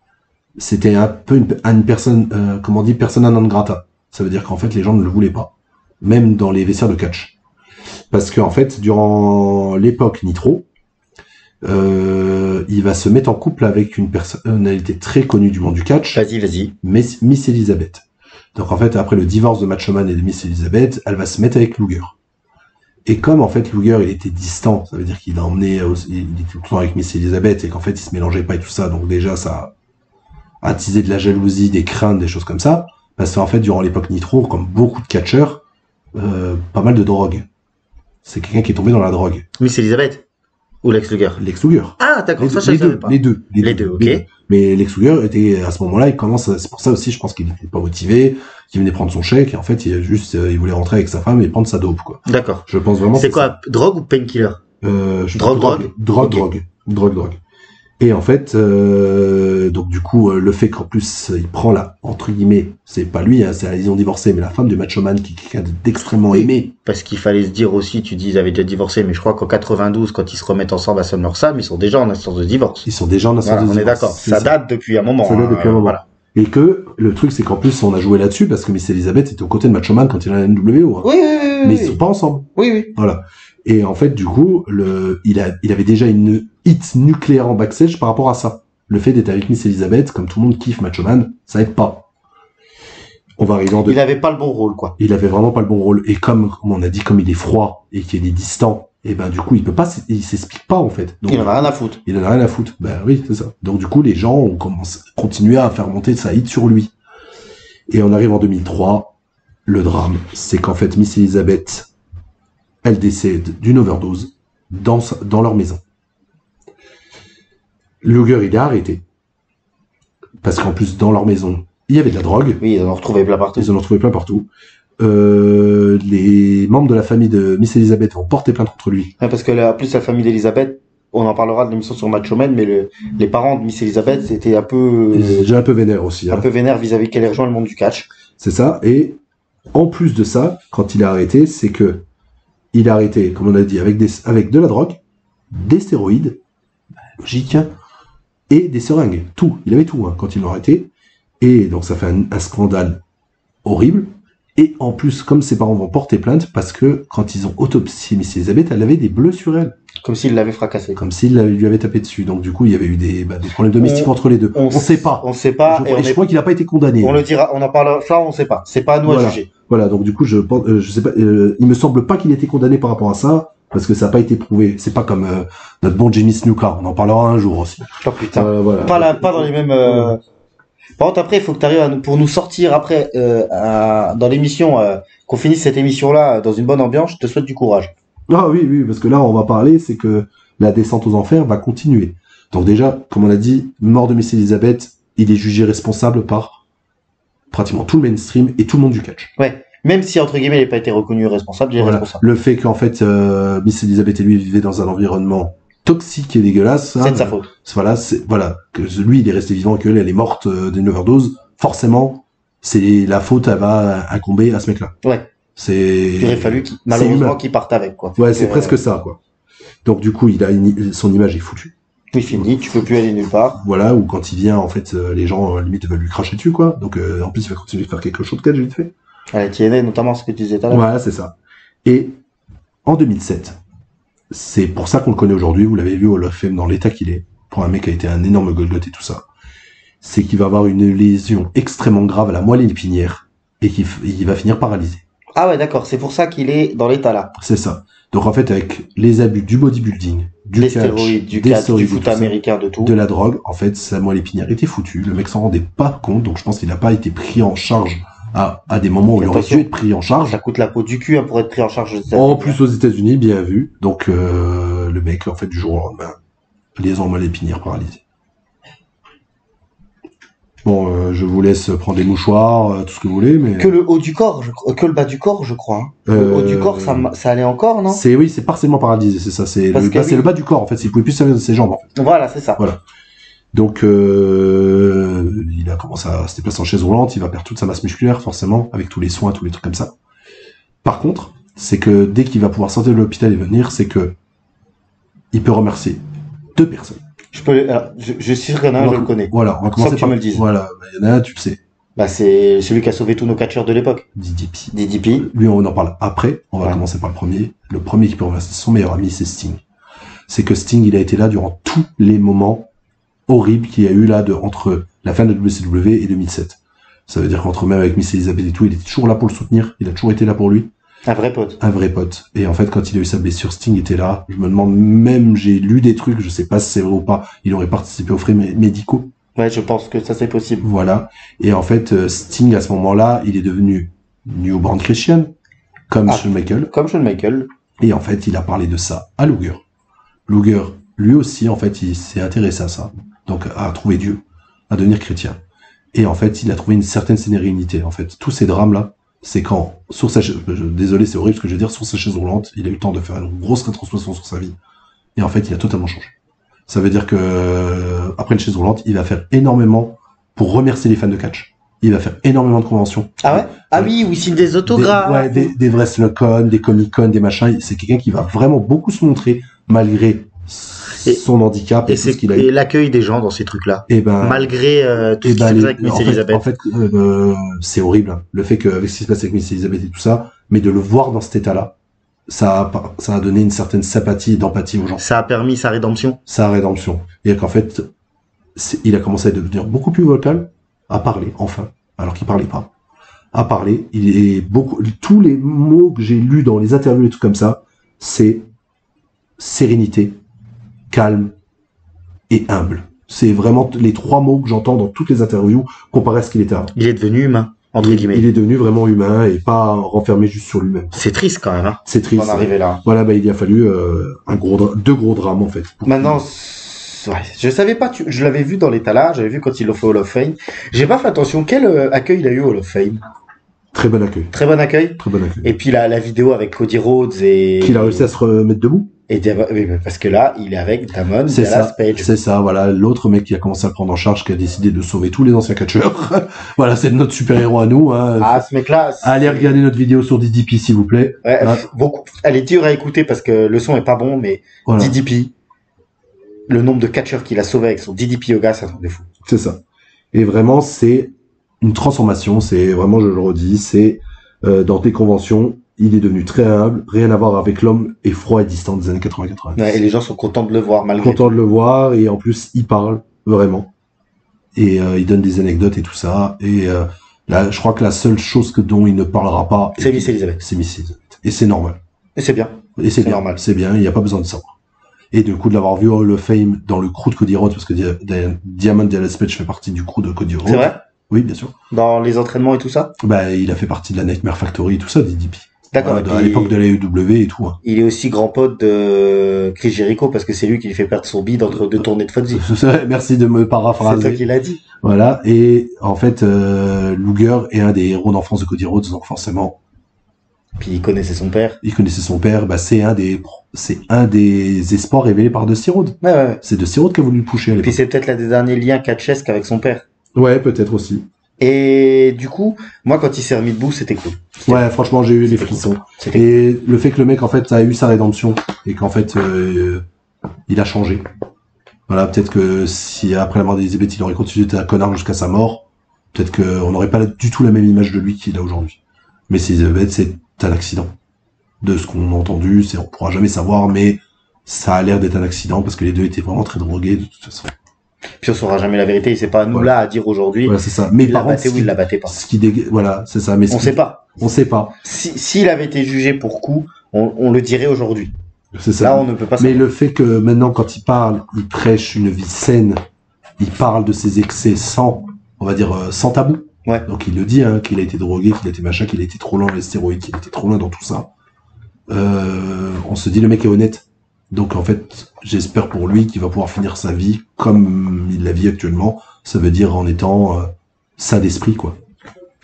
c'était un peu une personne, comment on dit, persona non grata. Ça veut dire qu'en fait, les gens ne le voulaient pas. Même dans les vestiaires de catch. Parce qu'en fait, durant l'époque Nitro, il va se mettre en couple avec une personnalité très connue du monde du catch. Vas-y. Miss Elizabeth. Donc en fait, après le divorce de Macho Man et de Miss Elizabeth, elle va se mettre avec Luger. Et comme en fait Luger il était distant, ça veut dire qu'il a emmené, il était tout le temps avec Miss Elizabeth et qu'en fait il se mélangeait pas et tout ça, donc déjà ça a attisé de la jalousie, des craintes, des choses comme ça. Parce qu'en fait durant l'époque Nitro, comme beaucoup de catcheurs, pas mal de drogue. C'est quelqu'un qui est tombé dans la drogue. Miss Elizabeth ou Lex Luger. Lex Luger. Ah, d'accord, ça, je les savais deux, pas. les deux, ok. Mais Lex Luger était à ce moment-là, c'est pour ça aussi, je pense qu'il n'était pas motivé, qu'il venait prendre son chèque et en fait, il voulait rentrer avec sa femme et prendre sa dope, quoi. D'accord. Je pense vraiment. C'est quoi, drogue ou painkiller? Drogue. Et en fait, donc du coup, le fait qu'en plus il prend entre guillemets, c'est pas lui, hein, ils ont divorcé, mais la femme du Macho Man qui est quelqu'un d'extrêmement aimé. Parce qu'il fallait se dire aussi, tu dis ils avaient déjà divorcé, mais je crois qu'en 92, quand ils se remettent ensemble à SummerSlam, ils sont déjà en instance de divorce. Ils sont déjà en instance Voilà, de on est divorce. d'accord. C'est Ça date depuis un moment. Ça date depuis un moment. Voilà. Et que le truc, c'est qu'en plus, on a joué là-dessus parce que Miss Elizabeth était aux côtés de Macho Man quand il a la NWO. Hein. Oui. Mais ils sont pas ensemble. Oui. Voilà. Et en fait, du coup, il avait déjà une hit nucléaire en backstage par rapport à ça. Le fait d'être avec Miss Elizabeth, comme tout le monde kiffe Macho Man, ça aide pas. On va arriver en Il avait pas le bon rôle, quoi. Il avait vraiment pas le bon rôle. Et comme on a dit, comme il est froid et qu'il est distant, et ben du coup, il s'explique pas en fait. Donc, Il en a rien à foutre. il en a rien à foutre. Ben oui, c'est ça. Donc du coup, les gens ont continué à faire monter sa hit sur lui. Et on arrive en 2003. Le drame, c'est qu'en fait, Miss Elizabeth, elle décède d'une overdose dans leur maison. Luger, il est arrêté. Parce qu'en plus, dans leur maison, il y avait de la drogue. Oui, ils en ont retrouvé plein partout. Ils en ont trouvé plein partout. Les membres de la famille de Miss Elizabeth vont porter plainte contre lui. Ouais, parce que là, en plus, la famille d'Elizabeth, on en parlera de l'émission sur Macho Man, mais les parents de Miss Elizabeth, c'était un peu, Ils étaient déjà un peu vénère aussi. un Hein. peu vénère vis-à-vis qu'elle ait rejoint le monde du catch. C'est ça. Et En plus de ça, quand il a arrêté, c'est que il a arrêté, comme on a dit, avec de la drogue, des stéroïdes, logique, et des seringues. Tout. Il avait tout quand ils l'ont arrêté. Et donc ça fait un scandale horrible. Et en plus, comme ses parents vont porter plainte, parce que quand ils ont autopsié Miss Elizabeth, elle avait des bleus sur elle. Comme s'il l'avait fracassé. Comme s'il lui avait tapé dessus. Donc du coup, il y avait eu des problèmes domestiques entre les deux. On sait pas. On sait pas. Je crois qu'il n'a pas été condamné. On le dira, on en parlera. Ça, on sait pas. C'est pas à nous à juger. Voilà. Donc du coup, je sais pas. Il me semble pas qu'il ait été condamné par rapport à ça, parce que ça n'a pas été prouvé. C'est pas comme notre bon Jimmy Snuka. On en parlera un jour aussi. Oh putain. Voilà. Pas dans les mêmes. Par contre, après, il faut que tu arrives pour nous sortir après dans l'émission, qu'on finisse cette émission-là dans une bonne ambiance. Je te souhaite du courage. Ah oui, parce que là, on va parler, c'est que la descente aux enfers va continuer. Donc déjà, comme on a dit, mort de Miss Elizabeth, il est jugé responsable par pratiquement tout le mainstream et tout le monde du catch. Ouais. Même si, entre guillemets, il n'a pas été reconnu responsable, il est responsable. Le fait qu'en fait, Miss Elizabeth et lui vivaient dans un environnement toxique et dégueulasse. C'est de sa faute. Voilà, que lui, il est resté vivant, qu'elle, elle est morte d'une overdose. Forcément, c'est la faute, elle va incomber à ce mec-là. Ouais. Il aurait fallu malheureusement qu'il parte avec, quoi. Ouais, c'est presque ça, quoi. Donc, du coup, son image est foutue. Oui, fini, tu peux plus aller nulle part. Voilà, ou quand il vient, en fait, les gens, limite, veulent lui cracher dessus, quoi. Donc, en plus, il va continuer de faire quelque chose de catch vite fait. À la TNA, notamment ce que tu disais tout à l'heure. Voilà, c'est ça. Et, en 2007, c'est pour ça qu'on le connaît aujourd'hui, vous l'avez vu au Hall of Fame dans l'état qu'il est, pour un mec qui a été un énorme Golgoth et tout ça, c'est qu'il va avoir une lésion extrêmement grave à la moelle épinière et il va finir paralysé. Ah ouais, d'accord, c'est pour ça qu'il est dans l'état là. C'est ça. Donc en fait, avec les abus du bodybuilding, des stéroïdes, du foot américain, de tout, de la drogue, en fait, sa moelle épinière était foutue, le mec s'en rendait pas compte, donc je pense qu'il n'a pas été pris en charge à des moments où il aurait dû être pris en charge. Ça coûte la peau du cul pour être pris en charge. En plus aux États-Unis, bien vu. Donc le mec, en fait, du jour au lendemain, liaison moelle épinière paralysée. Bon, je vous laisse prendre des mouchoirs, tout ce que vous voulez, mais que le haut du corps, que le bas du corps, je crois. Hein. Le haut du corps, ça allait encore, non? C'est partiellement paralysé, c'est ça. C'est le bas du corps, en fait. Il pouvait plus servir de ses jambes, en fait. Voilà, c'est ça. Voilà. Donc, il a commencé à se déplacer en chaise roulante, il va perdre toute sa masse musculaire, forcément, avec tous les soins, tous les trucs comme ça. Par contre, c'est que dès qu'il va pouvoir sortir de l'hôpital et venir, c'est que il peut remercier 2 personnes. Je suis sûr qu'il y en a un, je le connais. Voilà, on va commencer par... que tu me le dises. Voilà, il y en a un, tu le sais. C'est celui qui a sauvé tous nos catcheurs de l'époque. DDP. Lui, on en parle après. On va commencer par le premier. Le premier qui peut remercier son meilleur ami, c'est Sting. C'est que Sting, il a été là durant tous les moments horrible qu'il y a eu là entre la fin de WCW et 2007. Ça veut dire qu'entre même avec Miss Elizabeth et tout, il était toujours là pour le soutenir, il a toujours été là pour lui. Un vrai pote. Un vrai pote. Et en fait, quand il a eu sa blessure, Sting était là. Je me demande même, j'ai lu des trucs, je sais pas si c'est vrai ou pas, il aurait participé aux frais médicaux. Ouais, je pense que ça c'est possible. Voilà. Et en fait, Sting, à ce moment-là, il est devenu Newborn Christian, comme Shawn Michaels. Comme Shawn Michaels. Et en fait, il a parlé de ça à Luger. Luger, lui aussi, en fait, il s'est intéressé à ça. Donc, à trouver Dieu, à devenir chrétien. Et en fait, il a trouvé une certaine sérénité. En fait, tous ces drames-là, c'est quand, sur sa chaise, désolé, c'est horrible ce que je veux dire, sur sa chaise roulante, il a eu le temps de faire une grosse rétrospection sur sa vie. Et en fait, il a totalement changé. Ça veut dire que, après une chaise roulante, il va faire énormément pour remercier les fans de catch. Il va faire énormément de conventions. Ah ouais? Ah oui, où il signe des autographes. Des WrestleCon, des Comic-Con, des machins. C'est quelqu'un qui va vraiment beaucoup se montrer, malgré son handicap et tout ce qu'il a eu. Et l'accueil des gens dans ces trucs-là. Et malgré tout ce qui se passe avec Miss Elizabeth. En fait, c'est horrible. Le fait qu'avec ce qui se passe avec Miss Elizabeth et tout ça, mais de le voir dans cet état-là, ça a donné une certaine sympathie et d'empathie aux gens. Ça a permis sa rédemption. Sa rédemption. Et qu'en fait, il a commencé à devenir beaucoup plus vocal, à parler, enfin, alors qu'il parlait pas. À parler, tous les mots que j'ai lus dans les interviews et tout comme ça, c'est sérénité, calme et humble. C'est vraiment les 3 mots que j'entends dans toutes les interviews comparé à ce qu'il était avant. Il est devenu humain, entre guillemets. Il est devenu vraiment humain et pas renfermé juste sur lui-même. C'est triste quand même. Hein. C'est triste. On en arriver là. Voilà, il a fallu 2 gros drames en fait. Maintenant, je savais pas, je l'avais vu dans l'état là, j'avais vu quand il l'a fait au Hall of Fame. J'ai pas fait attention, quel accueil il a eu au Hall of Fame? Très bon accueil. Très bon accueil. Très bon accueil. Et puis la vidéo avec Cody Rhodes et... Qu'il a réussi à se remettre debout. Oui, mais parce que là, il est avec Damon C'est Dallas ça, Page. c'est ça, voilà, l'autre mec qui a commencé à le prendre en charge, qui a décidé de sauver tous les anciens catcheurs. Voilà, c'est notre super-héros à nous, hein. Ah, ce mec-là. Allez regarder notre vidéo sur DDP, s'il vous plaît. Ouais, Voilà. beaucoup. Elle est dure à écouter parce que le son est pas bon, mais Voilà. DDP, le nombre de catcheurs qu'il a sauvé avec son DDP Yoga, c'est un truc de fou. C'est ça. Et vraiment, c'est une transformation, c'est vraiment, je le redis, c'est dans tes conventions, il est devenu très humble, rien à voir avec l'homme et froid et distant des années 80-90. Ouais, et les gens sont contents de le voir malgré Content de le voir, et en plus, il parle, vraiment. Et il donne des anecdotes et tout ça. Et là, je crois que la seule chose dont il ne parlera pas... C'est Miss Elizabeth. C'est Miss Elizabeth. Et c'est normal. Et c'est bien. Et c'est bien. normal. C'est bien, il n'y a pas besoin de savoir. Et du coup, de l'avoir vu au Hall of Fame dans le crew de Cody Rhodes, parce que Diamond Dallas Page fait partie du crew de Cody Rhodes. C'est vrai? Oui, bien sûr. Dans les entraînements et tout ça? Bah, il a fait partie de la Nightmare Factory et tout ça, DDP. D'accord. À l'époque de la AEW et tout. Hein. Il est aussi grand pote de Chris Jericho parce que c'est lui qui lui fait perdre son bide entre deux tournées de Fonzie. Merci de me C'est paraphraser. toi qui l'as dit. Voilà. Et en fait, Luger est un des héros d'enfance de Cody Rhodes, donc forcément, Puis il connaissait son père. il connaissait son père. Bah, c'est un des espoirs révélés par Dusty Rhodes. Ouais. C'est Dusty Rhodes qui a voulu le pusher à Puis l'époque. c'est peut-être l'un des derniers liens catchesques avec son père. Ouais, peut-être aussi. Et du coup, moi, quand il s'est remis debout, c'était cool. Ouais, franchement, j'ai eu des frissons. C'était Et le fait que le mec, en fait, a eu sa rédemption et qu'en fait, il a changé. Voilà, peut-être que si après la mort d'Elizabeth, il aurait continué d'être un connard jusqu'à sa mort, peut-être qu'on n'aurait pas du tout la même image de lui qu'il a aujourd'hui. Mais si Elizabeth, c'est un accident. De ce qu'on a entendu, on pourra jamais savoir, mais ça a l'air d'être un accident parce que les deux étaient vraiment très drogués de toute façon. Puis on saura jamais la vérité. Et c'est pas à nous Voilà. là à dire aujourd'hui. Voilà, c'est ça. Mais Il la par contre, battait ou il la battait pas. voilà, c'est ça. Mais On sait pas. On sait pas. S'il avait été jugé pour coup, on le dirait aujourd'hui. C'est ça. Là, on ne peut pas Mais savoir. le fait que maintenant, quand il parle, il prêche une vie saine, il parle de ses excès sans, on va dire, sans tabou. Ouais. Donc il le dit, hein, qu'il a été drogué, qu'il a été machin, qu'il a été trop loin dans les stéroïdes, qu'il était trop loin dans tout ça. On se dit, le mec est honnête. Donc en fait, j'espère pour lui qu'il va pouvoir finir sa vie comme il la vit actuellement. Ça veut dire en étant sain d'esprit, quoi.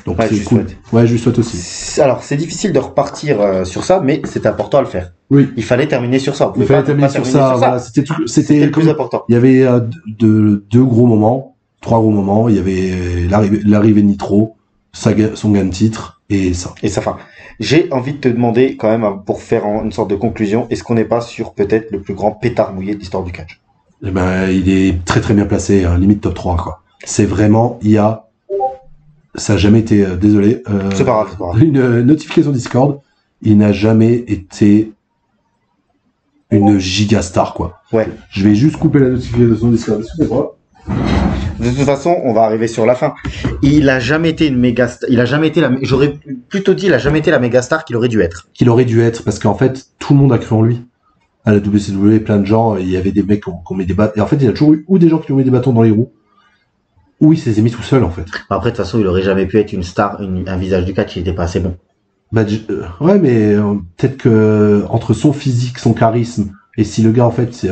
Donc Ouais, c'est je lui cool. souhaite. Ouais, je lui souhaite aussi. Alors, c'est difficile de repartir sur ça, mais c'est important à le faire. Oui. Il fallait terminer sur ça. On Il pouvait fallait pas terminer sur ça. Voilà, C'était c'était le plus comme- important. Il y avait deux gros moments, trois gros moments. Il y avait l'arrivée de Nitro, son gain de titre et ça. Et ça, enfin, j'ai envie de te demander quand même, pour faire une sorte de conclusion, est-ce qu'on n'est pas sur peut-être le plus grand pétard mouillé de l'histoire du catch? Eh ben, il est très très bien placé, hein, limite top 3, quoi. C'est vraiment, ça a jamais été, désolé, C'est pas grave, c'est pas grave. une notification Discord, il n'a jamais été une giga star, quoi. Ouais. Je vais juste couper la notification Discord, excusez-moi. De toute façon, on va arriver sur la fin. Il a jamais été une méga star. Il a jamais été j'aurais plutôt dit, il a jamais été la méga star qu'il aurait dû être. Qu'il aurait dû être, parce qu'en fait, tout le monde a cru en lui. À la WCW, plein de gens, il y avait des mecs qui ont mis des bâtons. Et en fait, il y a toujours eu ou des gens qui ont mis des bâtons dans les roues, ou il s'est mis tout seul, en fait. Après, de toute façon, il aurait jamais pu être une star, un visage du catch, il était pas assez bon. Bah, ouais, mais peut-être que entre son physique, son charisme, et si le gars, en fait,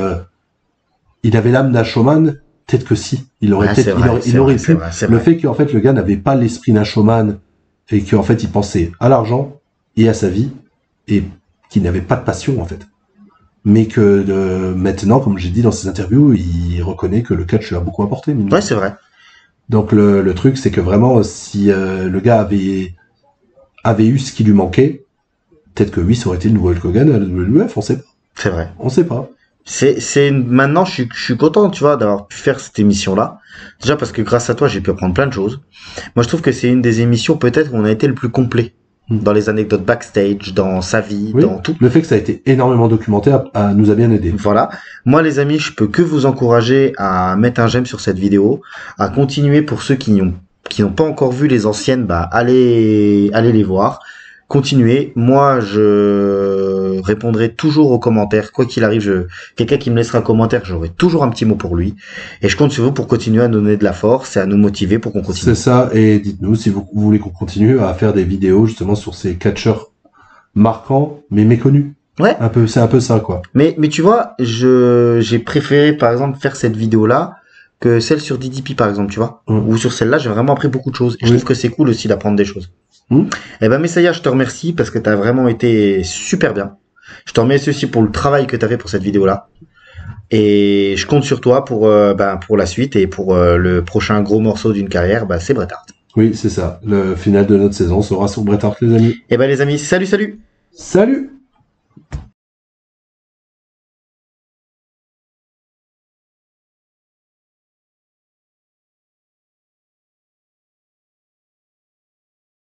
il avait l'âme d'un showman, peut-être que si. Il aurait Ouais, peut-être, c'est vrai, il aurait c'est pu. vrai, c'est Le vrai. fait qu'en fait, le gars n'avait pas l'esprit d'un showman, et qu'en fait, il pensait à l'argent et à sa vie, et qu'il n'avait pas de passion, en fait. Mais que maintenant, comme j'ai dit dans ses interviews, il reconnaît que le catch lui a beaucoup apporté. mine de Ouais, rien. c'est vrai. Donc le truc, c'est que vraiment, si le gars avait eu ce qui lui manquait, peut-être que oui, ça aurait été le nouveau Hulk Hogan à la WWF, on sait pas. C'est vrai. On sait pas. Maintenant, je suis content, tu vois, d'avoir pu faire cette émission-là. Déjà parce que grâce à toi, j'ai pu apprendre plein de choses. Moi, je trouve que c'est une des émissions peut-être où on a été le plus complet. Dans les anecdotes backstage, dans sa vie, Oui. dans tout. Le fait que ça a été énorment documenté nous a bien aidé. Voilà. Moi, les amis, je peux que vous encourager à mettre un j'aime sur cette vidéo, à continuer pour ceux qui n'ont pas encore vu les anciennes, bah, allez les voir. Continuez. Moi, je répondrai toujours aux commentaires, quoi qu'il arrive. Quelqu'un qui me laissera un commentaire, j'aurai toujours un petit mot pour lui. Et je compte sur vous pour continuer à nous donner de la force et à nous motiver pour qu'on continue. C'est ça, et dites-nous si vous voulez qu'on continue à faire des vidéos justement sur ces catcheurs marquants mais méconnus. Ouais. C'est un peu ça, quoi. Mais tu vois, j'ai préféré, par exemple, faire cette vidéo-là que celle sur DDP, par exemple, tu vois. Ou sur celle-là, j'ai vraiment appris beaucoup de choses. Et je Oui. trouve que c'est cool aussi d'apprendre des choses. Mm. Eh ben, Messaya, je te remercie parce que t'as vraiment été super bien. Je te remercie aussi pour le travail que tu as fait pour cette vidéo-là. Et je compte sur toi pour la suite et pour le prochain gros morceau d'une carrière, c'est Bret Hart. Oui, c'est ça. Le final de notre saison sera sur Bret Hart, les amis. Et les amis, salut! Salut!